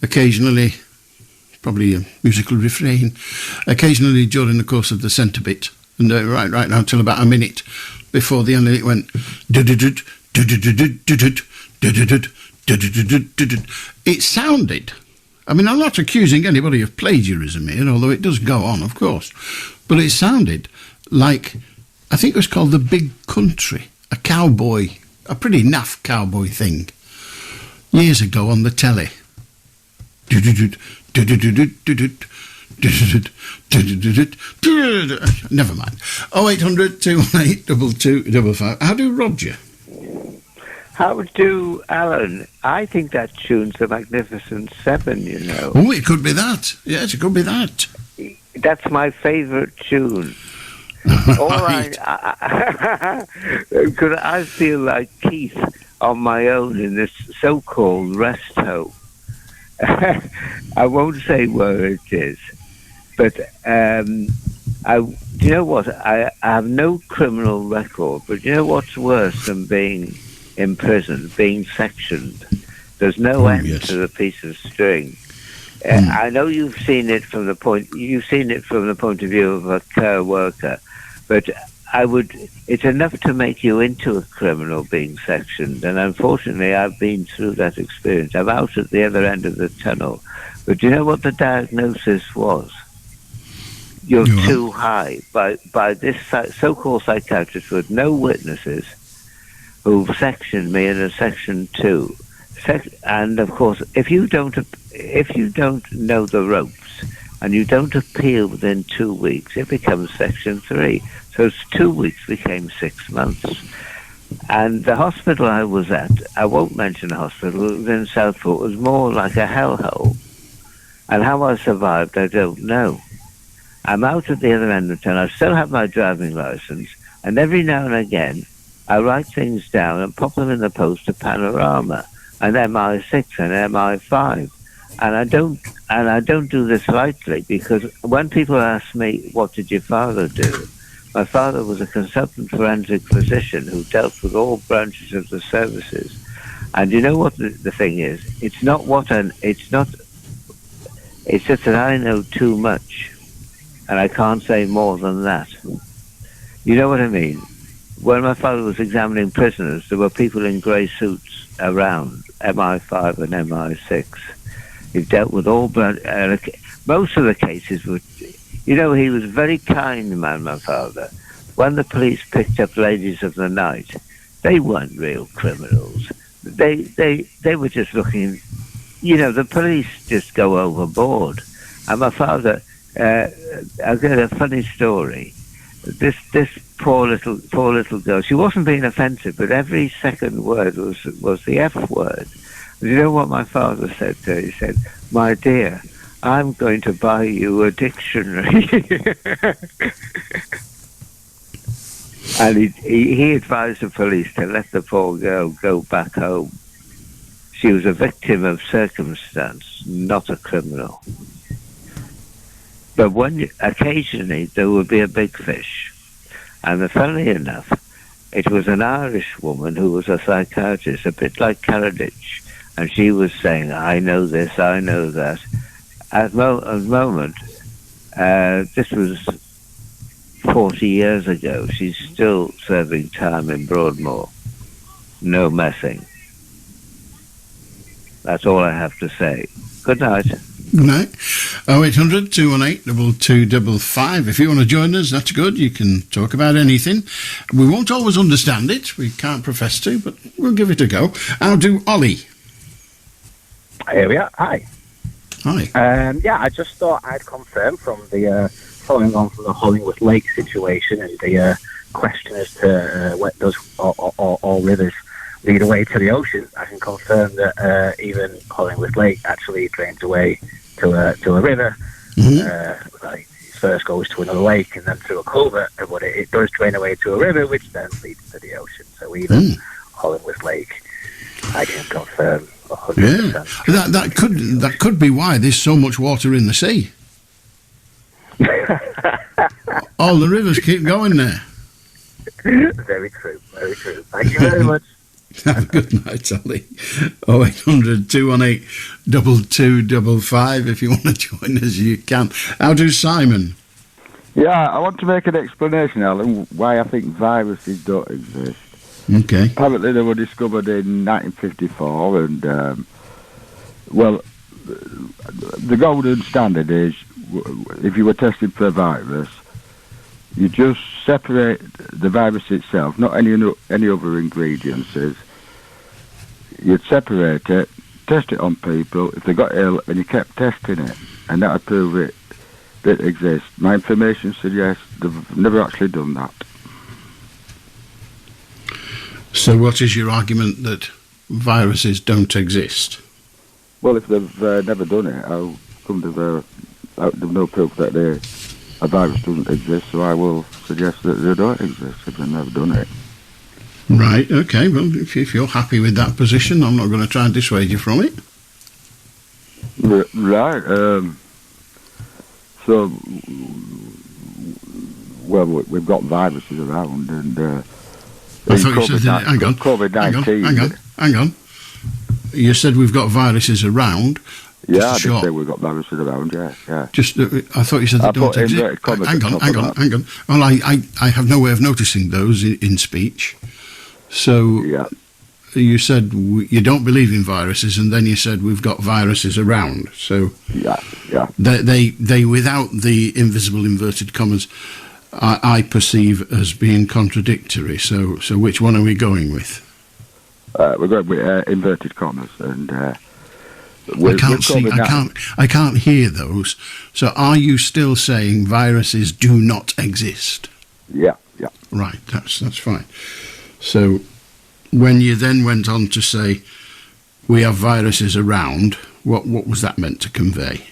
occasionally, probably a musical refrain, occasionally during the course of the centre bit, and right now till about a minute before the end, it went. It sounded. I mean, I'm not accusing anybody of plagiarism here, although it does go on, of course, but it sounded like, I think it was called The Big Country, a cowboy. A pretty naff cowboy thing years ago on the telly. Never mind. 0800 218 2255. How do Roger? How do Alan? I think that tune's a Magnificent Seven, you know. Oh, it could be that. Yes, it could be that. That's my favourite tune. Because I feel like Keith on my own in this so-called rest home. I won't say where it is, but do you know what? I have no criminal record, but you know what's worse than being in prison, being sectioned? There's no end to the piece of string. I know you've seen it from the point of view of a care worker, but it's enough to make you into a criminal being sectioned, and unfortunately I've been through that experience. I'm out at the other end of the tunnel, but do you know what the diagnosis was? You're too high by this so-called psychiatrist with no witnesses who've sectioned me in a section 2. And of course, if you don't know the ropes and you don't appeal within 2 weeks, it becomes section 3. So it's 2 weeks became 6 months. And the hospital I was at, I won't mention the hospital, it was in Southport, was more like a hellhole. And how I survived, I don't know. I'm out at the other end of town. I still have my driving license, and every now and again, I write things down and pop them in the post to Panorama. an MI6 and MI5, and I don't do this lightly, because when people ask me, what did your father do? My father was a consultant forensic physician who dealt with all branches of the services. And you know what the thing is? It's just that I know too much, and I can't say more than that. You know what I mean? When my father was examining prisoners, there were people in grey suits around, MI5 and MI6. He dealt with all most of the cases were, you know, he was a very kind man, my father. When the police picked up ladies of the night, they weren't real criminals. They were just looking, you know, the police just go overboard. And my father, I'll get a funny story. This poor little girl, she wasn't being offensive, but every second word was the F word. You know what my father said to her? He said, "My dear, I'm going to buy you a dictionary." And he advised the police to let the poor girl go back home. She was a victim of circumstance, not a criminal. But occasionally there would be a big fish. And funnily enough, it was an Irish woman who was a psychiatrist, a bit like Caradich. And she was saying, "I know this, I know that." At the moment, this was 40 years ago. She's still serving time in Broadmoor. No messing. That's all I have to say. Good night. Good night. 0800 218 2255. If you want to join us, that's good. You can talk about anything. We won't always understand it. We can't profess to, but we'll give it a go. I'll do Ollie. Here we are. Hi. Hi. Yeah, I just thought I'd confirm from the following on from the Hollingsworth Lake situation and the question as to what does all rivers lead away to the ocean. I can confirm that even Hollingsworth Lake actually drains away to a river. It first goes to another lake and then through a culvert, but it does drain away to a river, which then leads to the ocean. So even Hollingsworth Lake, I can confirm 100%. Yeah, that could be why there's so much water in the sea. All the rivers keep going there. Very true, very true. Thank you very much. Have a good night, Ollie. 0800 218 2255. If you want to join us, you can. How do Simon? Yeah, I want to make an explanation, Alan, why I think viruses don't exist. Okay. Apparently they were discovered in 1954, and, the golden standard is, if you were testing for a virus, you just separate the virus itself, not any other ingredients. You'd separate it, test it on people. If they got ill, and you kept testing it, and that would prove it exists. My information suggests they've never actually done that. So what is your argument that viruses don't exist? Well, if they've never done it, I'll come to there's no proof that a virus doesn't exist, so I will suggest that they don't exist if they've never done it. Right, okay, well, if you're happy with that position, I'm not going to try and dissuade you from it. Right, we've got viruses around, and I thought you said hang on. COVID-19. Hang on. You said we've got viruses around. Yeah, I did say we've got viruses around, yeah. Just, I thought you said they don't exist. Hang on. Well, I have no way of noticing those in speech. So, you said you don't believe in viruses, and then you said we've got viruses around. So, they without the invisible inverted commas, I perceive as being contradictory. So which one are we going with? We're going with inverted commas, and I can't hear those. So are you still saying viruses do not exist? Yeah. Right, that's fine. So when you then went on to say we have viruses around, what was that meant to convey?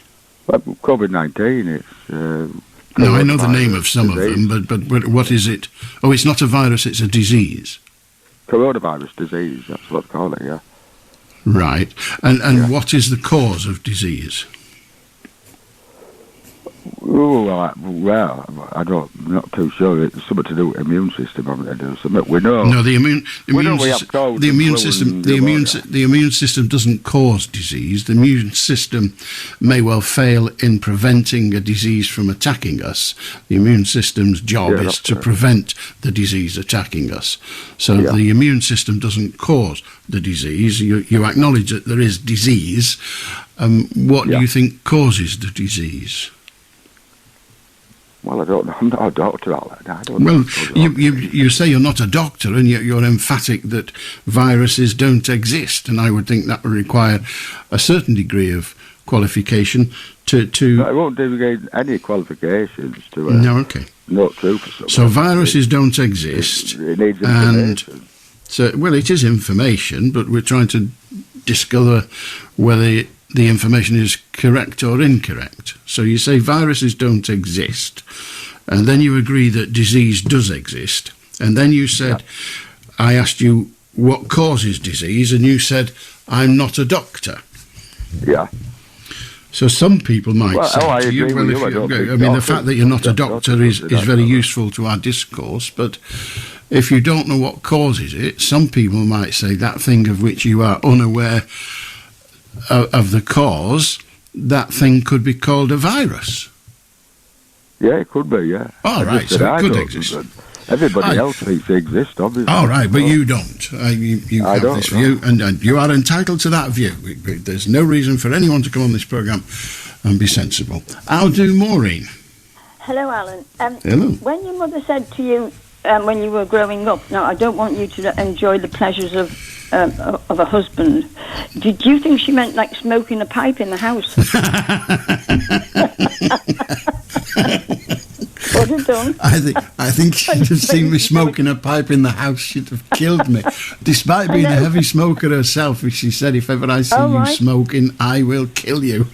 Well, COVID-19, it's... no, I know the name of some disease. Of them, but what is it? Oh, it's not a virus, it's a disease. Coronavirus disease, that's what they call it, yeah. Right. And what is the cause of disease? Oh, well, I'm not too sure. It's something to do with the immune system, haven't it? Or something. We know. No, the immune system doesn't cause disease. The immune system may well fail in preventing a disease from attacking us. The immune system's job is to prevent the disease attacking us. So the immune system doesn't cause the disease. You acknowledge that there is disease. What do you think causes the disease? Well, I don't know. I'm not a doctor, Alan. I don't know. Well, you say you're not a doctor, and yet you're emphatic that viruses don't exist, and I would think that would require a certain degree of qualification to... No, I won't give any qualifications to... No, okay. Not true for something. So viruses don't exist. It needs information. So, well, it is information, but we're trying to discover whether the information is correct or incorrect. So you say viruses don't exist, and then you agree that disease does exist, and then you said, I asked you what causes disease, and you said, I'm not a doctor. Yeah. So some people might say to you, well, the fact that you're not a doctor is very useful to our discourse, but if you don't know what causes it, some people might say that thing of which you are unaware of the cause, that thing could be called a virus. Yeah, it could be, yeah. All right, so it could exist. Everybody else thinks it exists, obviously. All right, but you don't. You have this view, and you are entitled to that view. There's no reason for anyone to come on this programme and be sensible. I'll do Morin. Hello, Alan. Hello. When your mother said to you when you were growing up, now I don't want you to enjoy the pleasures of a husband, did you think she meant like smoking a pipe in the house? What have done? I think she'd have seen me smoking a pipe in the house, she'd have killed me. Despite being a heavy smoker herself, she said, if ever I see you smoking, I will kill you.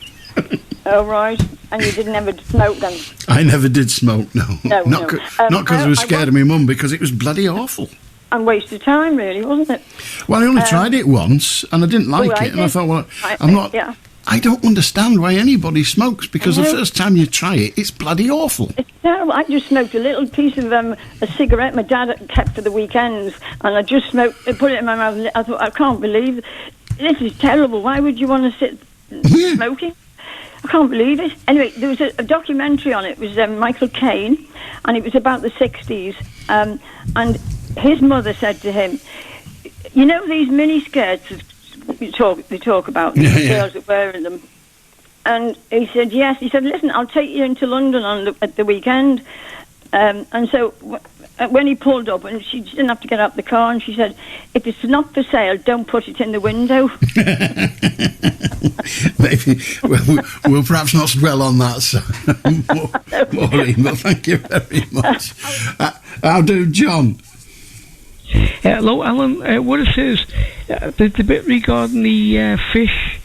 Oh, right. And you didn't ever smoke then? I never did smoke, no. Not because I was scared of my mum, because it was bloody awful. And waste of time, really, wasn't it? Well, I only tried it once, and I didn't like it, and I thought, well, I don't understand why anybody smokes, because the first time you try it, it's bloody awful. It's terrible. I just smoked a little piece of a cigarette my dad kept for the weekends, and I just put it in my mouth, and I thought, I can't believe this is terrible. Why would you want to sit smoking? I can't believe it. Anyway, there was a documentary on it. It was Michael Caine, and it was about the 60s, and his mother said to him, you know these mini skirts they talk about, girls that wearing them? And he said, yes. He said, listen, I'll take you into London at the weekend. And so when he pulled up, and she didn't have to get out the car, and she said, if it's not for sale, don't put it in the window. Maybe we'll perhaps not dwell on that, Maureen, but thank you very much. I'll do John. Hello, Alan. What it says, the bit regarding the fish,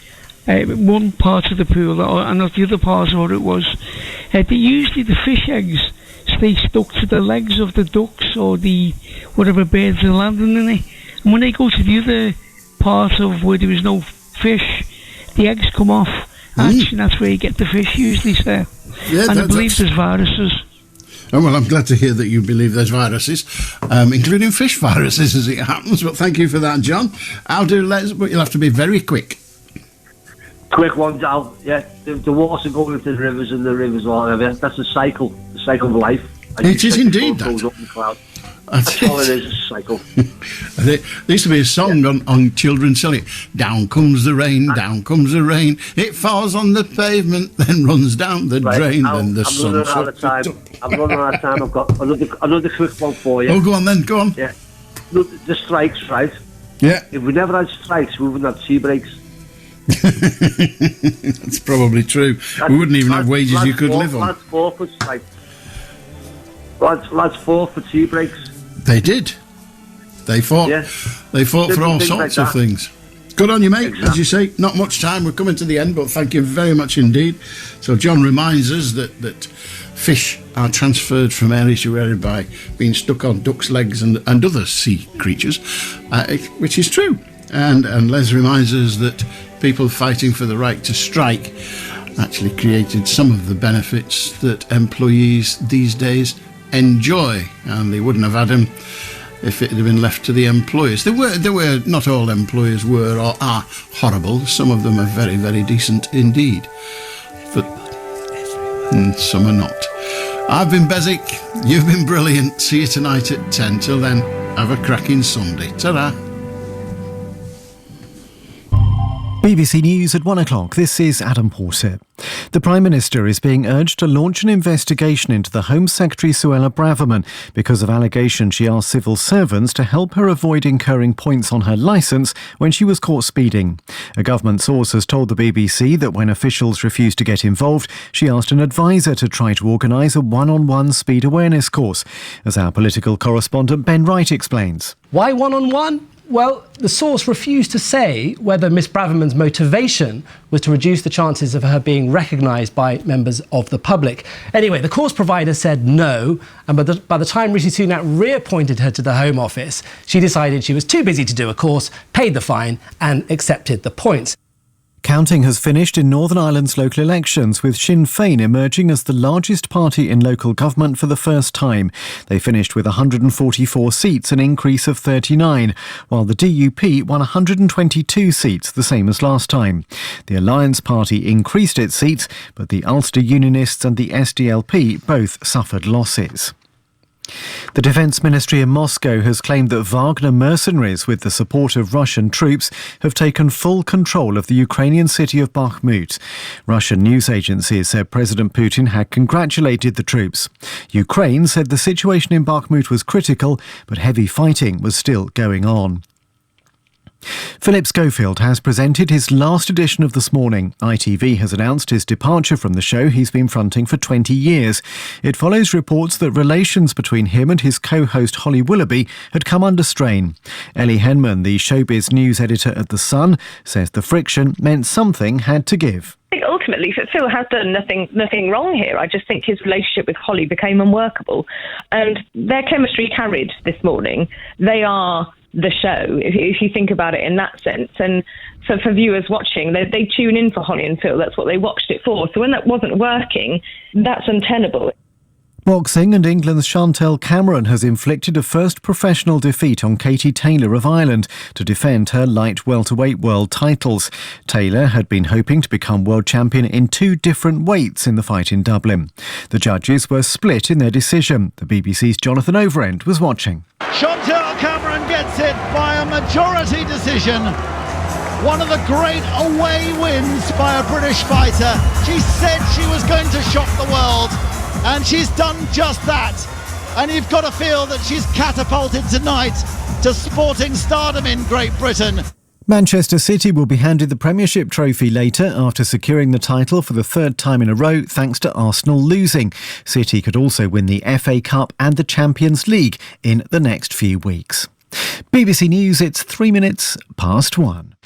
one part of the pool, and not the other part of what it was, usually the fish eggs stay stuck to the legs of the ducks or the whatever birds are landing in it. And when they go to the other part of where there is no fish, the eggs come off. And that's where you get the fish usually, sir. Yeah, and I believe there's viruses. Oh, well, I'm glad to hear that you believe there's viruses, including fish viruses as it happens. But thank you for that, John. I'll do Les, but you'll have to be very quick. Quick one, Al. Yeah, the water going into the rivers and the rivers whatever. That's the cycle of life. It is indeed that. Goes up in the cloud. That's all it is, a cycle. There used to be a song on children's silly. Down comes the rain, down comes the rain. It falls on the pavement, then runs down the drain. Then the sun. I'm running out of time. I've got another quick one for you. Oh, go on then, go on. Yeah. Look, the strikes, right? Yeah. If we never had strikes, we wouldn't have tea breaks. That's probably true. We wouldn't even have wages you could live on. Lads fought for strikes. Lads fought for tea breaks. They did. They fought. Yeah. They fought for all sorts of things. Good on you, mate. Exactly. As you say, not much time. We're coming to the end, but thank you very much indeed. So John reminds us that fish are transferred from area to area by being stuck on ducks' legs and other sea creatures, which is true. And Les reminds us that people fighting for the right to strike actually created some of the benefits that employees these days enjoy, and they wouldn't have had them if it had been left to the employers. There were not all employers were or are horrible. Some of them are very, very decent indeed, but some are not. I've been Beswick, you've been brilliant. See you tonight at 10. Till then, have a cracking Sunday. Ta-ra. BBC News at 1 o'clock. This is Adam Porter. The Prime Minister is being urged to launch an investigation into the Home Secretary Suella Braverman because of allegations she asked civil servants to help her avoid incurring points on her licence when she was caught speeding. A government source has told the BBC that when officials refused to get involved, she asked an advisor to try to organise a one-on-one speed awareness course, as our political correspondent Ben Wright explains. Why one-on-one? Well, the source refused to say whether Miss Braverman's motivation was to reduce the chances of her being recognised by members of the public. Anyway, the course provider said no, and by the time Rishi Sunak reappointed her to the Home Office, she decided she was too busy to do a course, paid the fine and accepted the points. Counting has finished in Northern Ireland's local elections, with Sinn Féin emerging as the largest party in local government for the first time. They finished with 144 seats, an increase of 39, while the DUP won 122 seats, the same as last time. The Alliance Party increased its seats, but the Ulster Unionists and the SDLP both suffered losses. The Defence Ministry in Moscow has claimed that Wagner mercenaries, with the support of Russian troops, have taken full control of the Ukrainian city of Bakhmut. Russian news agencies said President Putin had congratulated the troops. Ukraine said the situation in Bakhmut was critical, but heavy fighting was still going on. Philip Schofield has presented his last edition of This Morning. ITV has announced his departure from the show he's been fronting for 20 years. It follows reports that relations between him and his co-host Holly Willoughby had come under strain. Ellie Henman, the showbiz news editor at The Sun, says the friction meant something had to give. I think ultimately Phil has done nothing wrong here. I just think his relationship with Holly became unworkable, and their chemistry carried This Morning. They are the show, if you think about it in that sense. And so for viewers watching, they tune in for Holly and Phil. That's what they watched it for. So when that wasn't working, that's untenable. Boxing, and England's Chantel Cameron has inflicted a first professional defeat on Katie Taylor of Ireland to defend her light welterweight world titles. Taylor had been hoping to become world champion in 2 different weights in the fight in Dublin. The judges were split in their decision. The BBC's Jonathan Overend was watching. Chantel Cameron gets it by a majority decision. One of the great away wins by a British fighter. She said she was going to shock the world, and she's done just that. And you've got to feel that she's catapulted tonight to sporting stardom in Great Britain. Manchester City will be handed the Premiership trophy later after securing the title for the 3rd time in a row thanks to Arsenal losing. City could also win the FA Cup and the Champions League in the next few weeks. BBC News, it's 3 minutes past 1.